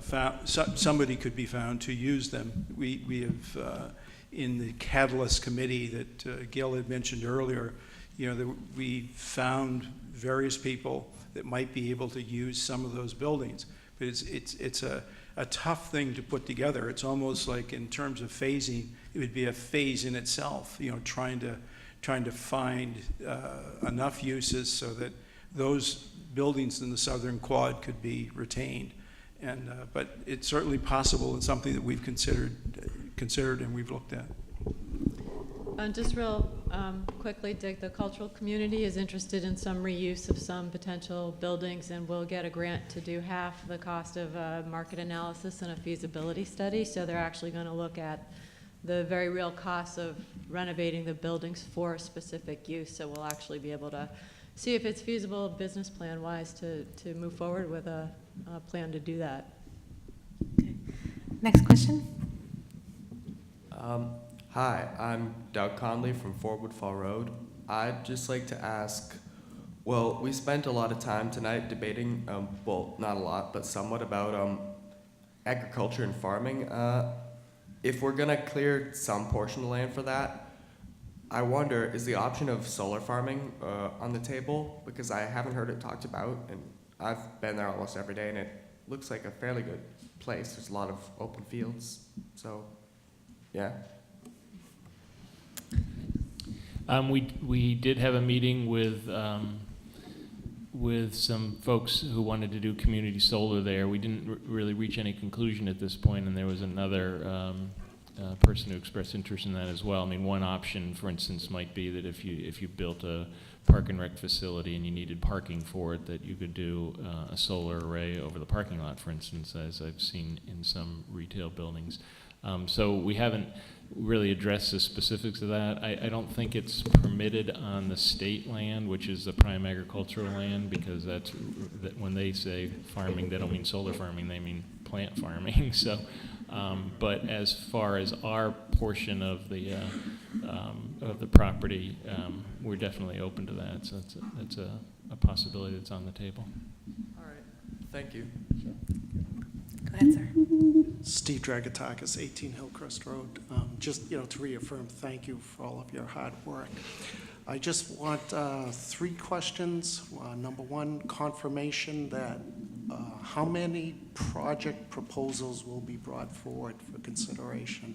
Speaker 9: found, somebody could be found to use them. We have, in the Catalyst Committee that Gil had mentioned earlier, we found various people that might be able to use some of those buildings. But it's a tough thing to put together. It's almost like, in terms of phasing, it would be a phase in itself, you know, trying to find enough uses so that those buildings in the southern quad could be retained. And but it's certainly possible, and something that we've considered and we've looked at.
Speaker 7: Just real quickly, Dick, the cultural community is interested in some reuse of some potential buildings, and we'll get a grant to do half the cost of a market analysis and a feasibility study. So they're actually going to look at the very real costs of renovating the buildings for a specific use. So we'll actually be able to see if it's feasible business plan wise to move forward with a plan to do that.
Speaker 10: Next question.
Speaker 21: Hi, I'm Doug Conley from Fort Woodfall Road. I'd just like to ask, well, we spent a lot of time tonight debating, well, not a lot, but somewhat about agriculture and farming. If we're gonna clear some portion of land for that, I wonder, is the option of solar farming on the table? Because I haven't heard it talked about, and I've been there almost every day, and it looks like a fairly good place. There's a lot of open fields, so, yeah.
Speaker 1: We did have a meeting with some folks who wanted to do community solar there. We didn't really reach any conclusion at this point, and there was another person who expressed interest in that as well. I mean, one option, for instance, might be that if you built a park and rec facility and you needed parking for it, that you could do a solar array over the parking lot, for instance, as I've seen in some retail buildings. So we haven't really addressed the specifics of that. I don't think it's permitted on the state land, which is the prime agricultural land, because that when they say farming, they don't mean solar farming, they mean plant farming. So, but as far as our portion of the property, we're definitely open to that. So that's a possibility that's on the table.
Speaker 21: All right, thank you.
Speaker 10: Go ahead, sir.
Speaker 22: Steve Dragatakis, 18 Hillcrest Road. Just, to reaffirm, thank you for all of your hard work. I just want 3 questions. Number one, confirmation that how many project proposals will be brought forward for consideration?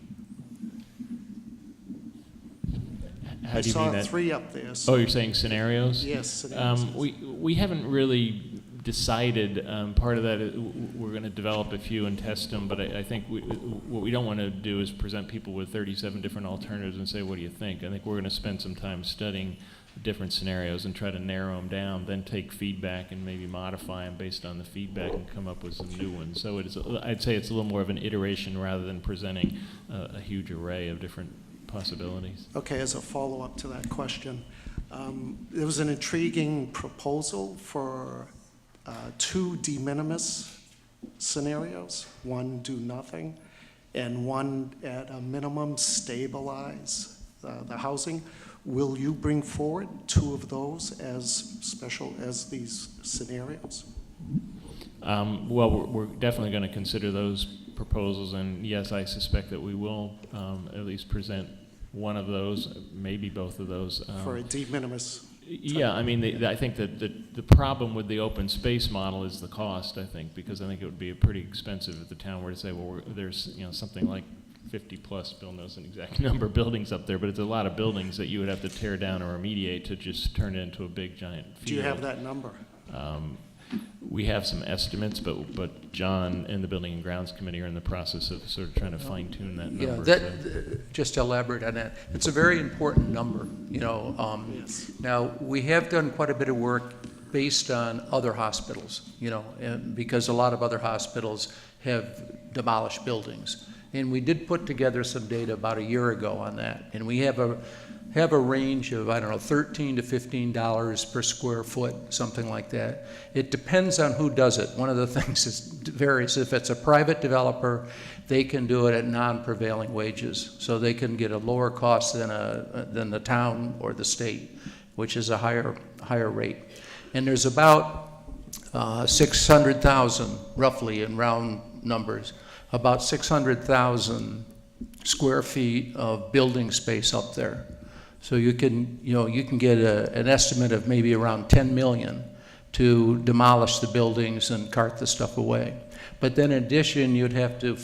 Speaker 1: How do you mean that?
Speaker 22: I saw 3 up there. So
Speaker 1: oh, you're saying scenarios?
Speaker 22: Yes, scenarios.
Speaker 1: We haven't really decided. Part of that is we're going to develop a few and test them, but I think what we don't want to do is present people with 37 different alternatives and say, what do you think? I think we're going to spend some time studying different scenarios and try to narrow them down, then take feedback and maybe modify them based on the feedback and come up with some new ones. So I'd say it's a little more of an iteration rather than presenting a huge array of different possibilities.
Speaker 22: Okay, as a follow-up to that question, there was an intriguing proposal for 2 de minimis scenarios, one do nothing, and one at a minimum stabilize the housing. Will you bring forward 2 of those as special as these scenarios?
Speaker 1: Well, we're definitely going to consider those proposals, and yes, I suspect that we will at least present one of those, maybe both of those.
Speaker 22: For a de minimis.
Speaker 1: Yeah, I mean, I think that the problem with the open space model is the cost, I think, because I think it would be pretty expensive if the town were to say, well, there's something like 50 plus, Bill knows an exact number of buildings up there, but it's a lot of buildings that you would have to tear down or remediate to just turn it into a big giant field.
Speaker 22: Do you have that number?
Speaker 1: We have some estimates, but John and the Building and Grounds Committee are in the process of sort of trying to fine-tune that number.
Speaker 8: Yeah, just to elaborate on that, it's a very important number.
Speaker 22: Yes.
Speaker 8: Now, we have done quite a bit of work based on other hospitals, and because a lot of other hospitals have demolished buildings. And we did put together some data about a year ago on that, and we have a range of, $13 to $15 per square foot, something like that. It depends on who does it. One of the things is varies. If it's a private developer, they can do it at non-prevailing wages, so they can get a lower cost than the town or the state, which is a higher rate. And there's about 600,000, roughly in round numbers, about 600,000 square feet of building space up there. So you can get an estimate of maybe around 10 million to demolish the buildings and cart the stuff away. But then in addition, you'd have to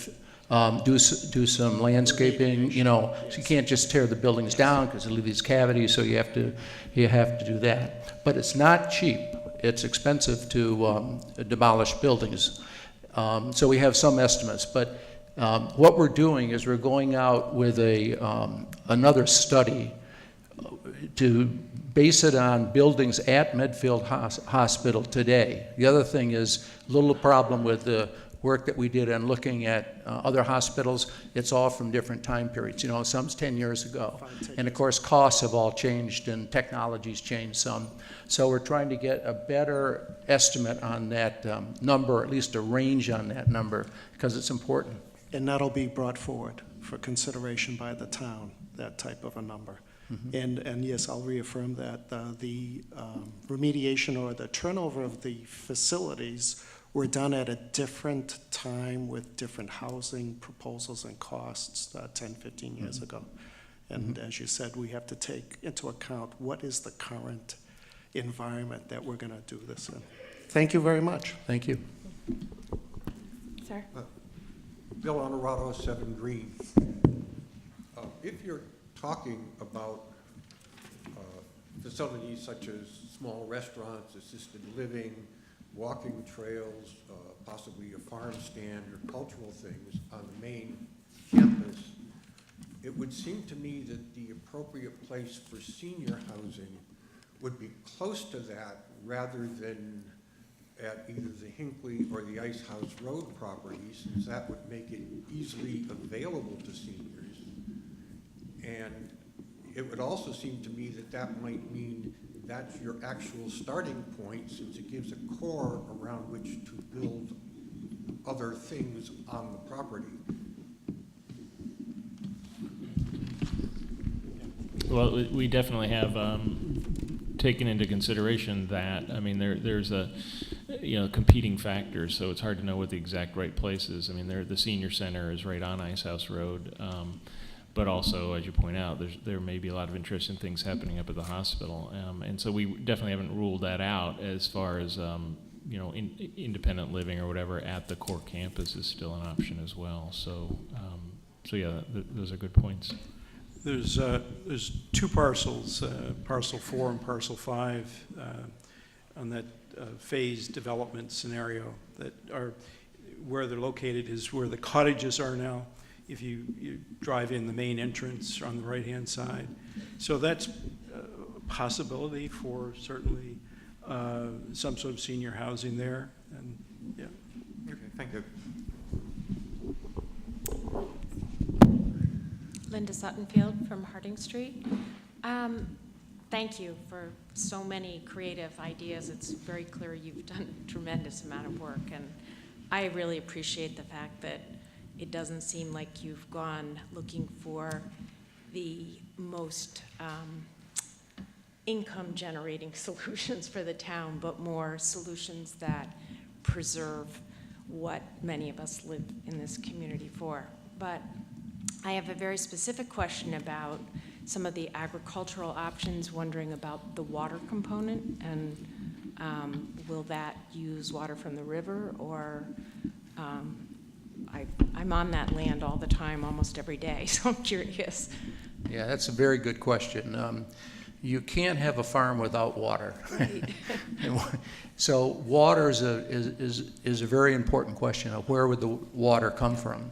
Speaker 8: do some landscaping, you know, so you can't just tear the buildings down because they leave these cavities, so you have to do that. But it's not cheap. It's expensive to demolish buildings. So we have some estimates, but what we're doing is we're going out with another study to base it on buildings at Medfield Hospital today. The other thing is a little problem with the work that we did on looking at other hospitals. It's all from different time periods. You know, some's 10 years ago. And of course, costs have all changed and technology's changed some. So we're trying to get a better estimate on that number, or at least a range on that number, because it's important.
Speaker 22: And that'll be brought forward for consideration by the town, that type of a number. And yes, I'll reaffirm that the remediation or the turnover of the facilities were done at a different time with different housing proposals and costs 10, 15 years ago. And as you said, we have to take into account what is the current environment that we're going to do this in. Thank you very much.
Speaker 8: Thank you.
Speaker 6: Sir?
Speaker 4: Bill Honorado, 7 Green. If you're talking about facilities such as small restaurants, assisted living, walking trails, possibly a farm stand or cultural things on the main campus, it would seem to me that the appropriate place for senior housing would be close to that rather than at either the Hinckley or the Ice House Road properties, since that would make it easily available to seniors. And it would also seem to me that that might mean that's your actual starting point, since it gives a core around which to build other things on the property.
Speaker 1: Well, we definitely have taken into consideration that. I mean, there's a, you know, competing factors, so it's hard to know what the exact right place is. I mean, the senior center is right on Ice House Road, but also, as you point out, there may be a lot of interesting things happening up at the hospital, and so we definitely haven't ruled that out as far as you know, independent living or whatever at the core campus is still an option as well. So, yeah, those are good points.
Speaker 9: There's 2 parcels, parcel 4 and parcel 5, on that phased development scenario that are where they're located is where the cottages are now. If you drive in the main entrance on the right-hand side. So that's a possibility for certainly some sort of senior housing there. And yeah.
Speaker 4: Okay, thank you.
Speaker 5: Linda Suttonfield from Harding Street. Thank you for so many creative ideas. It's very clear you've done a tremendous amount of work, and I really appreciate the fact that it doesn't seem like you've gone looking for the most income-generating solutions for the town, but more solutions that preserve what many of us live in this community for. But I have a very specific question about some of the agricultural options, wondering about the water component, and will that use water from the river, or I'm on that land all the time, almost every day, so I'm curious.
Speaker 8: Yeah, that's a very good question. You can't have a farm without water.
Speaker 5: Right.
Speaker 8: So water is a very important question of where would the water come from.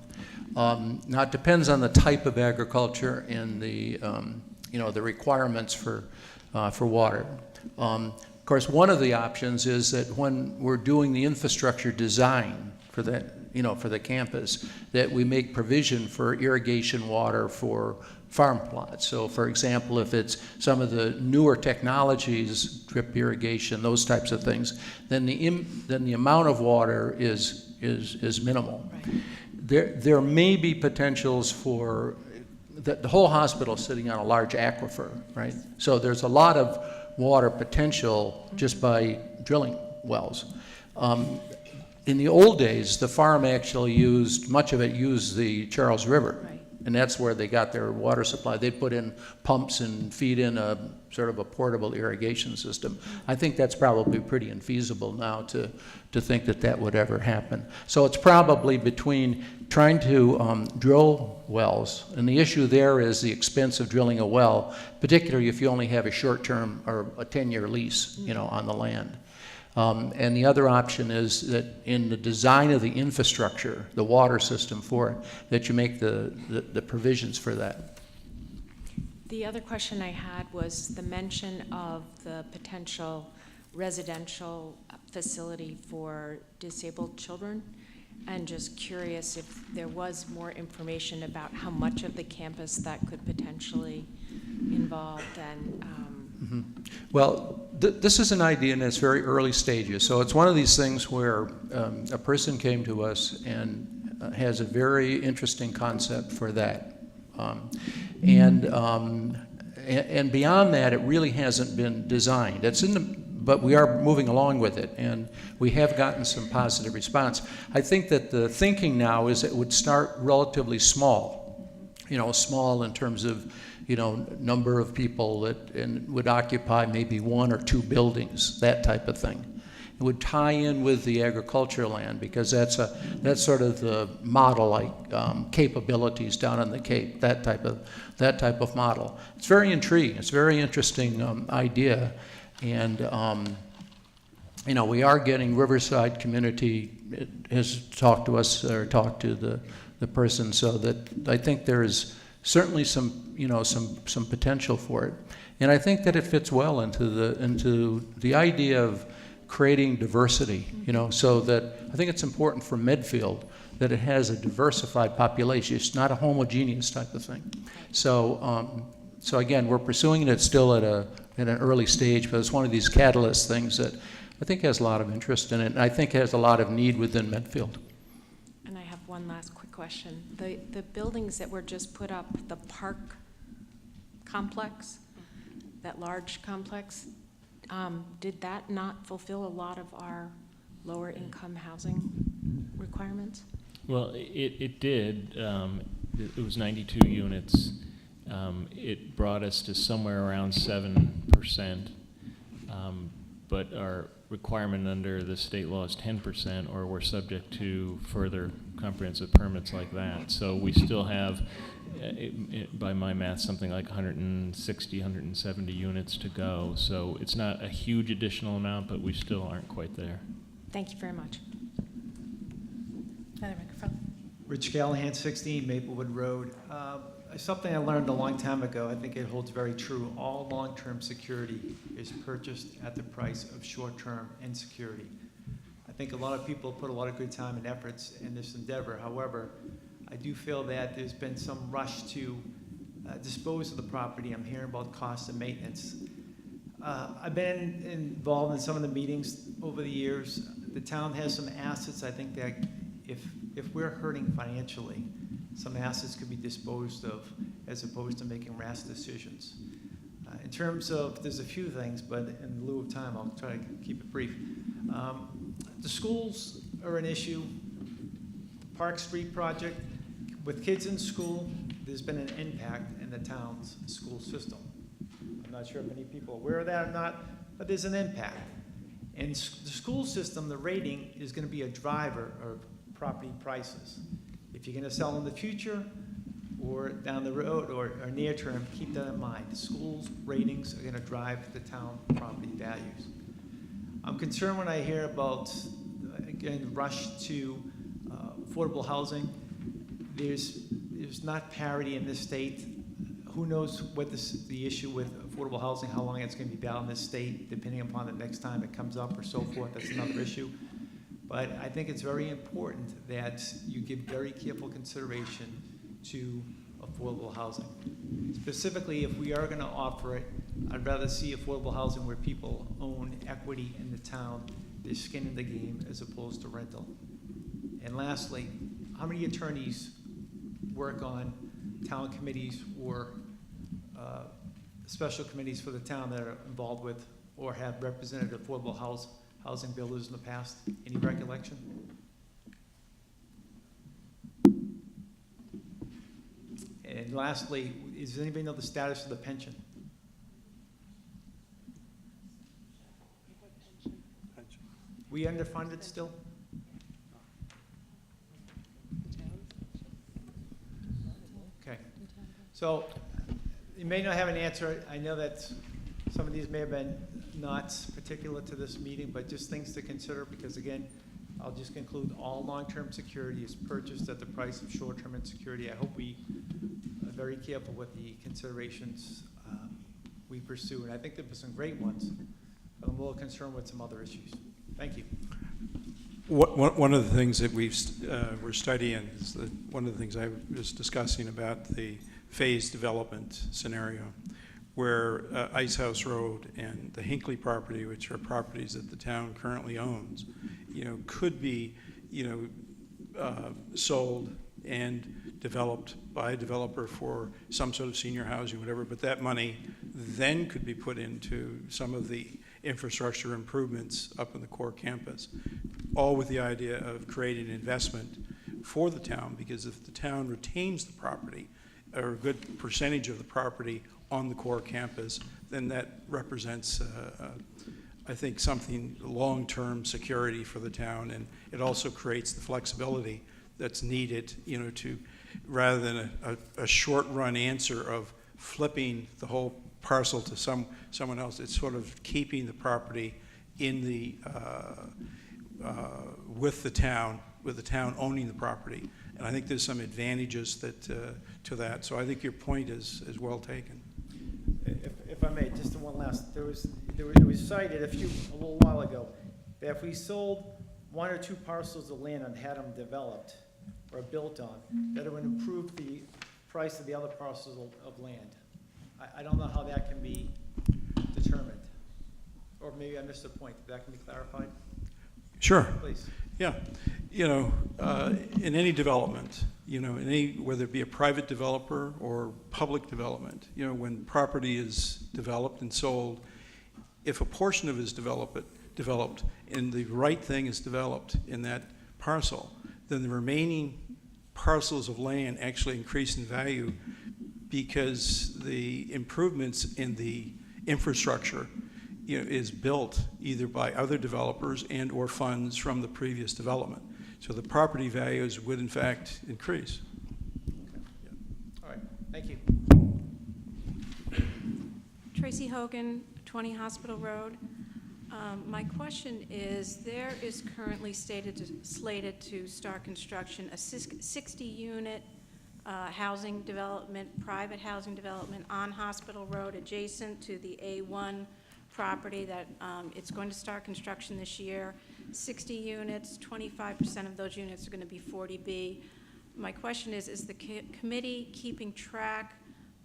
Speaker 8: Now it depends on the type of agriculture and the you know, the requirements for water. Of course, one of the options is that when we're doing the infrastructure design for that, you know, for the campus, that we make provision for irrigation water for farm plots. So, for example, if it's some of the newer technologies, drip irrigation, those types of things, then the amount of water is minimal. Right. There may be potentials for the whole hospital sitting on a large aquifer, right? So there's a lot of water potential just by drilling wells. In the old days, the farm actually used, much of it used the Charles River.
Speaker 5: Right.
Speaker 8: and that's where they got their water supply. They'd put in pumps and feed in a sort of a portable irrigation system. I think that's probably pretty infeasible now to think that that would ever happen. So it's probably between trying to drill wells, and the issue there is the expense of drilling a well, particularly if you only have a short-term or a 10-year lease, you know, on the land. And the other option is that in the design of the infrastructure, the water system for it, that you make the provisions for that.
Speaker 5: The other question I had was the mention of the potential residential facility for disabled children, and just curious if there was more information about how much of the campus that could potentially involve and
Speaker 8: Well, this is an idea in its very early stages. So it's one of these things where a person came to us and has a very interesting concept for that. And beyond that, it really hasn't been designed. It's in the, but we are moving along with it, and we have gotten some positive response. I think that the thinking now is it would start relatively small, you know, small in terms of, you know, number of people that would occupy maybe 1 or 2 buildings, that type of thing. It would tie in with the agricultural land because that's sort of the model, like capabilities down on the Cape, that type of model. It's very intriguing. It's a very interesting idea, and you know, we are getting Riverside community has talked to us or talked to the person, so that I think there is certainly some, you know, some potential for it. And I think that it fits well into the idea of creating diversity, you know, so that I think it's important for Medfield that it has a diversified population. It's not a homogeneous type of thing. So, so again, we're pursuing it still at an early stage, but it's one of these catalyst things that I think has a lot of interest in it, and I think has a lot of need within Medfield.
Speaker 5: And I have one last quick question. The buildings that were just put up, the park complex, that large complex, did that not fulfill a lot of our lower income housing requirements?
Speaker 1: Well, it did. It was 92 units. It brought us to somewhere around 7%, but our requirement under the state law is 10%, or we're subject to further comprehensive permits like that. So we still have, by my math, something like 160, 170 units to go. So it's not a huge additional amount, but we still aren't quite there.
Speaker 5: Thank you very much.
Speaker 10: Another microphone.
Speaker 3: Rich Callahan, 16 Maplewood Road. Something I learned a long time ago, I think it holds very true. All long-term security is purchased at the price of short-term insecurity. I think a lot of people put a lot of good time and efforts in this endeavor. However, I do feel that there's been some rush to dispose of the property. I'm hearing about costs and maintenance. I've been involved in some of the meetings over the years. The town has some assets. I think that if we're hurting financially, some assets could be disposed of as opposed to making rash decisions. In terms of, there's a few things, but in lieu of time, I'll try to keep it brief. The schools are an issue. The Park Street project, with kids in school, there's been an impact in the town's school system. I'm not sure if many people are aware of that or not, but there's an impact. And the school system, the rating is going to be a driver of property prices. If you're going to sell in the future or down the road or near term, keep that in mind. The schools' ratings are going to drive the town property values. I'm concerned when I hear about, again, rush to affordable housing. There's not parity in this state. Who knows what the issue with affordable housing, how long it's going to be valid in this state, depending upon the next time it comes up or so forth. That's another issue. But I think it's very important that you give very careful consideration to affordable housing. Specifically, if we are going to offer it, I'd rather see affordable housing where people own equity in the town, their skin in the game, as opposed to rental. And lastly, how many attorneys work on town committees or special committees for the town that are involved with or have represented affordable housing builders in the past? Any recollection? lastly, does anybody know the status of the pension? We underfunded still? Okay. So you may not have an answer. I know that some of these may have been not particular to this meeting, but just things to consider, because again, I'll just conclude, all long-term security is purchased at the price of short-term insecurity. I hope we are very careful with the considerations we pursue, and I think there were some great ones, but I'm a little concerned with some other issues. Thank you.
Speaker 9: One of the things that we're studying is that one of the things I was discussing about the phased development scenario, where Ice House Road and the Hinckley property, which are properties that the town currently owns, could be, sold and developed by a developer for some sort of senior housing, whatever. But that money then could be put into some of the infrastructure improvements up in the core campus, all with the idea of creating investment for the town, because if the town retains the property, or a good percentage of the property on the core campus, then that represents, I think, something long-term security for the town, and it also creates the flexibility that's needed, to, rather than a short-run answer of flipping the whole parcel to someone else. It's sort of keeping the property in the with the town owning the property, and I think there's some advantages that to that. So I think your point is well taken.
Speaker 3: If I may, just one last. There was cited a little while ago that if we sold one or two parcels of land and had them developed or built on, that it would improve the price of the other parcels of land. I don't know how that can be determined, or maybe I missed the point. That can be clarified.
Speaker 9: Sure.
Speaker 3: Please.
Speaker 9: Yeah. In any development, whether it be a private developer or public development, when property is developed and sold, if a portion of it is developed and the right thing is developed in that parcel, then the remaining parcels of land actually increase in value, because the improvements in the infrastructure is built either by other developers and or funds from the previous development. So the property values would in fact increase.
Speaker 3: Okay. Yeah. All right, thank you.
Speaker 5: Tracy Hogan, 20 Hospital Road. My question is, there is currently slated to start construction a 60-unit housing development, private housing development on Hospital Road adjacent to the A1 property that it's going to start construction this year. 60 units, 25% of those units are going to be 40B. My question is the committee keeping track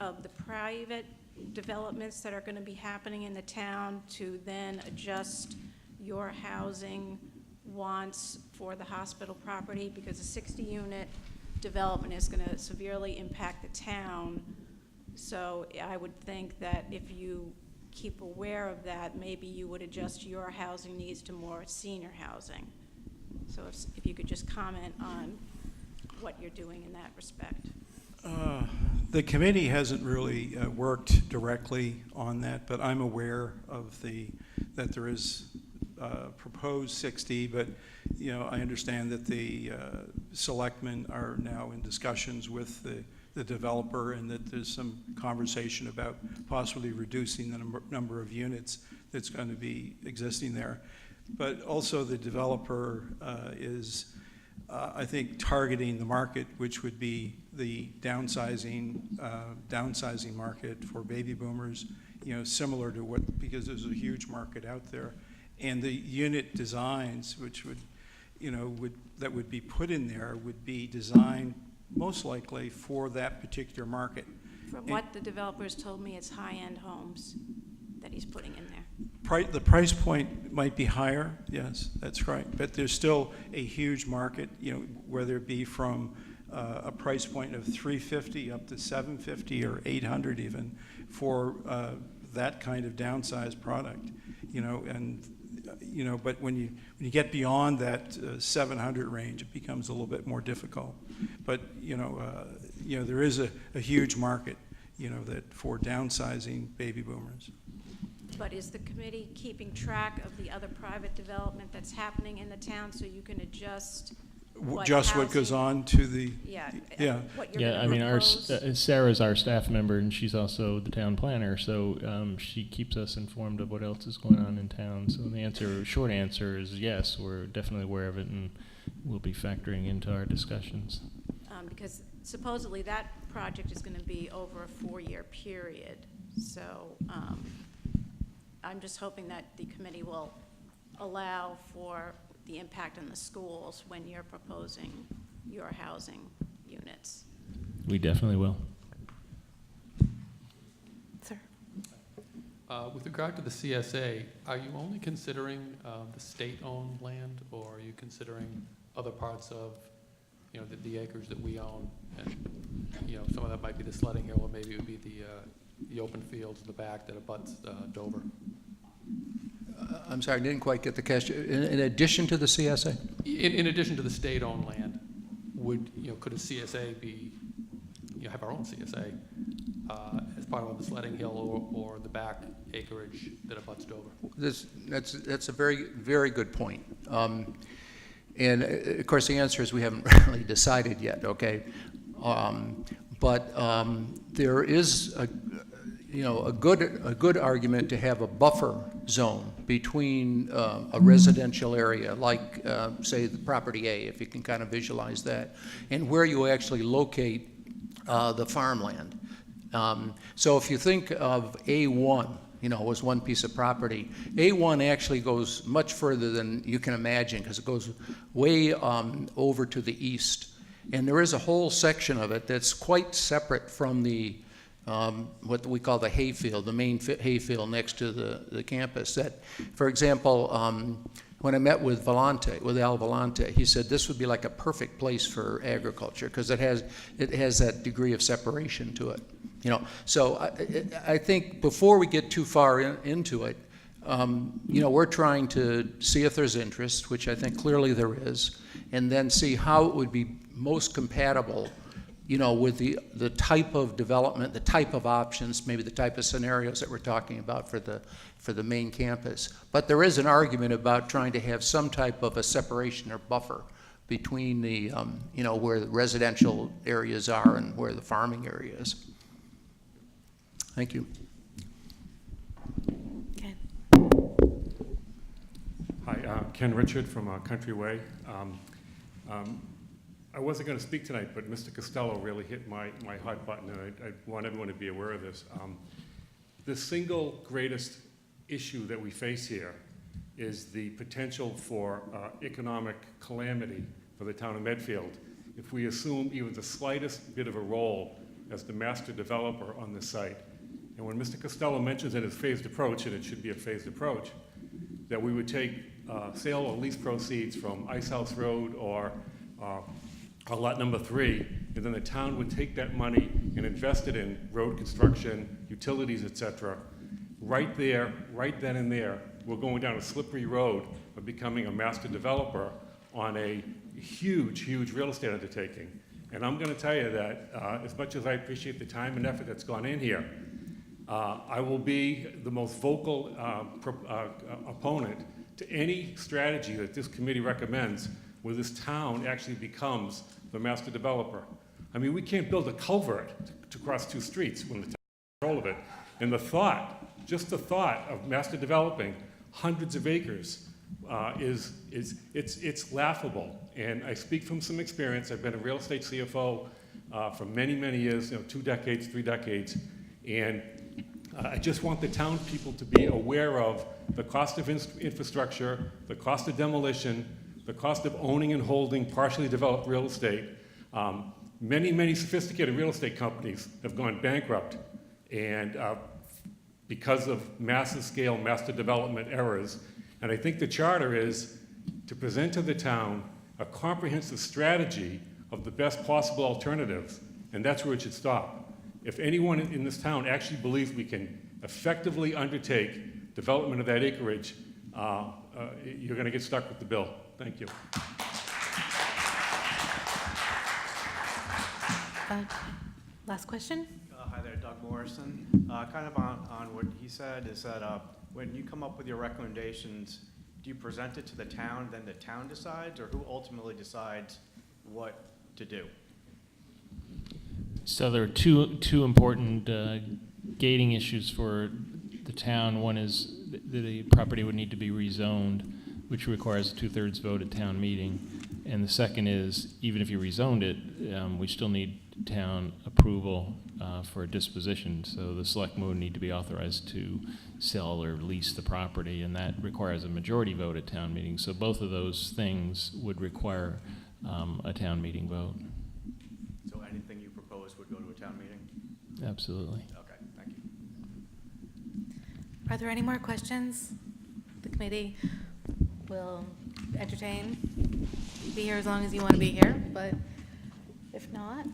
Speaker 5: of the private developments that are going to be happening in the town to then adjust your housing wants for the hospital property? Because a 60-unit development is going to severely impact the town. So I would think that if you keep aware of that, maybe you would adjust your housing needs to more senior housing. So if you could just comment on what you're doing in that respect.
Speaker 9: The committee hasn't really worked directly on that, but I'm aware of that there is proposed 60, but I understand that the selectmen are now in discussions with the developer, and that there's some conversation about possibly reducing the number of units that's going to be existing there. But also the developer is, I think, targeting the market, which would be the downsizing market for baby boomers, similar to because there's a huge market out there. And the unit designs, which that would be put in there, would be designed most likely for that particular market.
Speaker 5: From what the developers told me, it's high-end homes that he's putting in there.
Speaker 9: The price point might be higher, yes, that's right. But there's still a huge market, whether it be from a price point of $350 up to $750 or $800 even for that kind of downsized product. And you know, but when you get beyond that 700 range, it becomes a little bit more difficult. But, you know, there is a huge market, you know, that for downsizing baby boomers.
Speaker 5: But is the committee keeping track of the other private development that's happening in the town so you can adjust what
Speaker 9: Just what goes on to the,
Speaker 5: Yeah.
Speaker 9: yeah.
Speaker 5: What you're
Speaker 1: Yeah,
Speaker 5: gonna
Speaker 1: I mean,
Speaker 5: propose?
Speaker 1: Sarah's our staff member, and she's also the town planner, so she keeps us informed of what else is going on in town. So the short answer is yes, we're definitely aware of it, and we'll be factoring into our discussions.
Speaker 5: Because supposedly that project is going to be over a 4-year period. So I'm just hoping that the committee will allow for the impact on the schools when you're proposing your housing units.
Speaker 1: We definitely will.
Speaker 5: Sir.
Speaker 11: With regard to the CSA, are you only considering the state-owned land, or are you considering other parts of, you know, the acres that we own? And, you know, some of that might be the sledding hill, or maybe it would be the open fields in the back that abuts Dover.
Speaker 8: I'm sorry, I didn't quite get the question. In addition to the CSA?
Speaker 11: In addition to the state-owned land, could a CSA be, have our own CSA as part of the sledding hill or the back acreage that abuts Dover?
Speaker 8: That's a very, very good point. And of course, the answer is we haven't really decided yet, okay? But there is a good argument to have a buffer zone between a residential area, like say the property A, if you can kind of visualize that, and where you actually locate the farmland. So if you think of A1, was one piece of property. A1 actually goes much further than you can imagine, because it goes way over to the east. And there is a whole section of it that's quite separate from the what we call the hayfield, the main hayfield next to the campus. That, for example, when I met with Al Volante, he said this would be like a perfect place for agriculture because it has that degree of separation to it. So I think before we get too far into it, we're trying to see if there's interest, which I think clearly there is, and then see how it would be most compatible, with the type of development, the type of options, maybe the type of scenarios that we're talking about for the main campus. But there is an argument about trying to have some type of a separation or buffer between the, where the residential areas are and where the farming area is. Thank you.
Speaker 5: Ken.
Speaker 12: Hi, Ken Richard from Country Way. I wasn't going to speak tonight, but Mr. Costello really hit my hot button, and I want everyone to be aware of this. The single greatest issue that we face here is the potential for economic calamity for the town of Medfield if we assume even the slightest bit of a role as the master developer on this site. And when Mr. Costello mentions in his phased approach, and it should be a phased approach, that we would take sale or lease proceeds from Ice House Road or lot number 3, and then the town would take that money and invest it in road construction, utilities, etc. Right there, right then and there, we're going down a slippery road of becoming a master developer on a huge, huge real estate undertaking. And I'm going to tell you that as much as I appreciate the time and effort that's gone in here, I will be the most vocal opponent to any strategy that this committee recommends where this town actually becomes the master developer. I mean, we can't build a culvert to cross 2 streets when the town has control of it. And the thought, just the thought of master developing hundreds of acres it's laughable. And I speak from some experience. I've been a real estate CFO for many, many years, 2 decades, 3 decades. And I just want the town people to be aware of the cost of infrastructure, the cost of demolition, the cost of owning and holding partially developed real estate. Many, many sophisticated real estate companies have gone bankrupt and because of massive scale master development errors. And I think the charter is to present to the town a comprehensive strategy of the best possible alternatives, and that's where it should stop. If anyone in this town actually believes we can effectively undertake development of that acreage, you're going to get stuck with the bill. Thank you.
Speaker 10: Last question?
Speaker 13: Hi there, Doug Morrison. Kind of on what he said is that when you come up with your recommendations, do you present it to the town, then the town decides, or who ultimately decides what to do?
Speaker 1: So there are two important gating issues for the town. One is the property would need to be rezoned, which requires a 2/3 vote at town meeting. And the second is, even if you rezoned it, we still need town approval for a disposition. So the selectmen would need to be authorized to sell or lease the property, and that requires a majority vote at town meeting. So both of those things would require a town meeting vote.
Speaker 13: So anything you propose would go to a town meeting?
Speaker 1: Absolutely.
Speaker 13: Okay, thank you.
Speaker 10: Are there any more questions? The committee will entertain. Be here as long as you want to be here, but if not,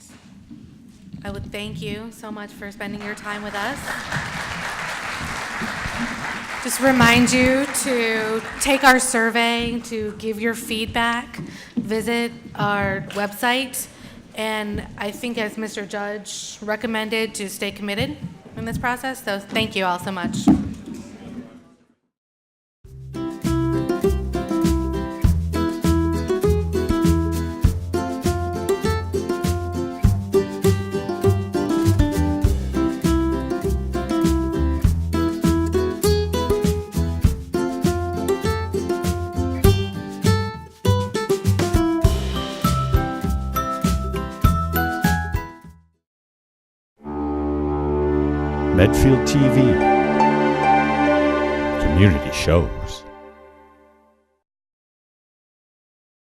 Speaker 10: I would thank you so much for spending your time with us. Just remind you to take our survey, to give your feedback, visit our website, and I think as Mr. Judge recommended, to stay committed in this process. So thank you all so much.
Speaker 14: Medfield TV. Community shows.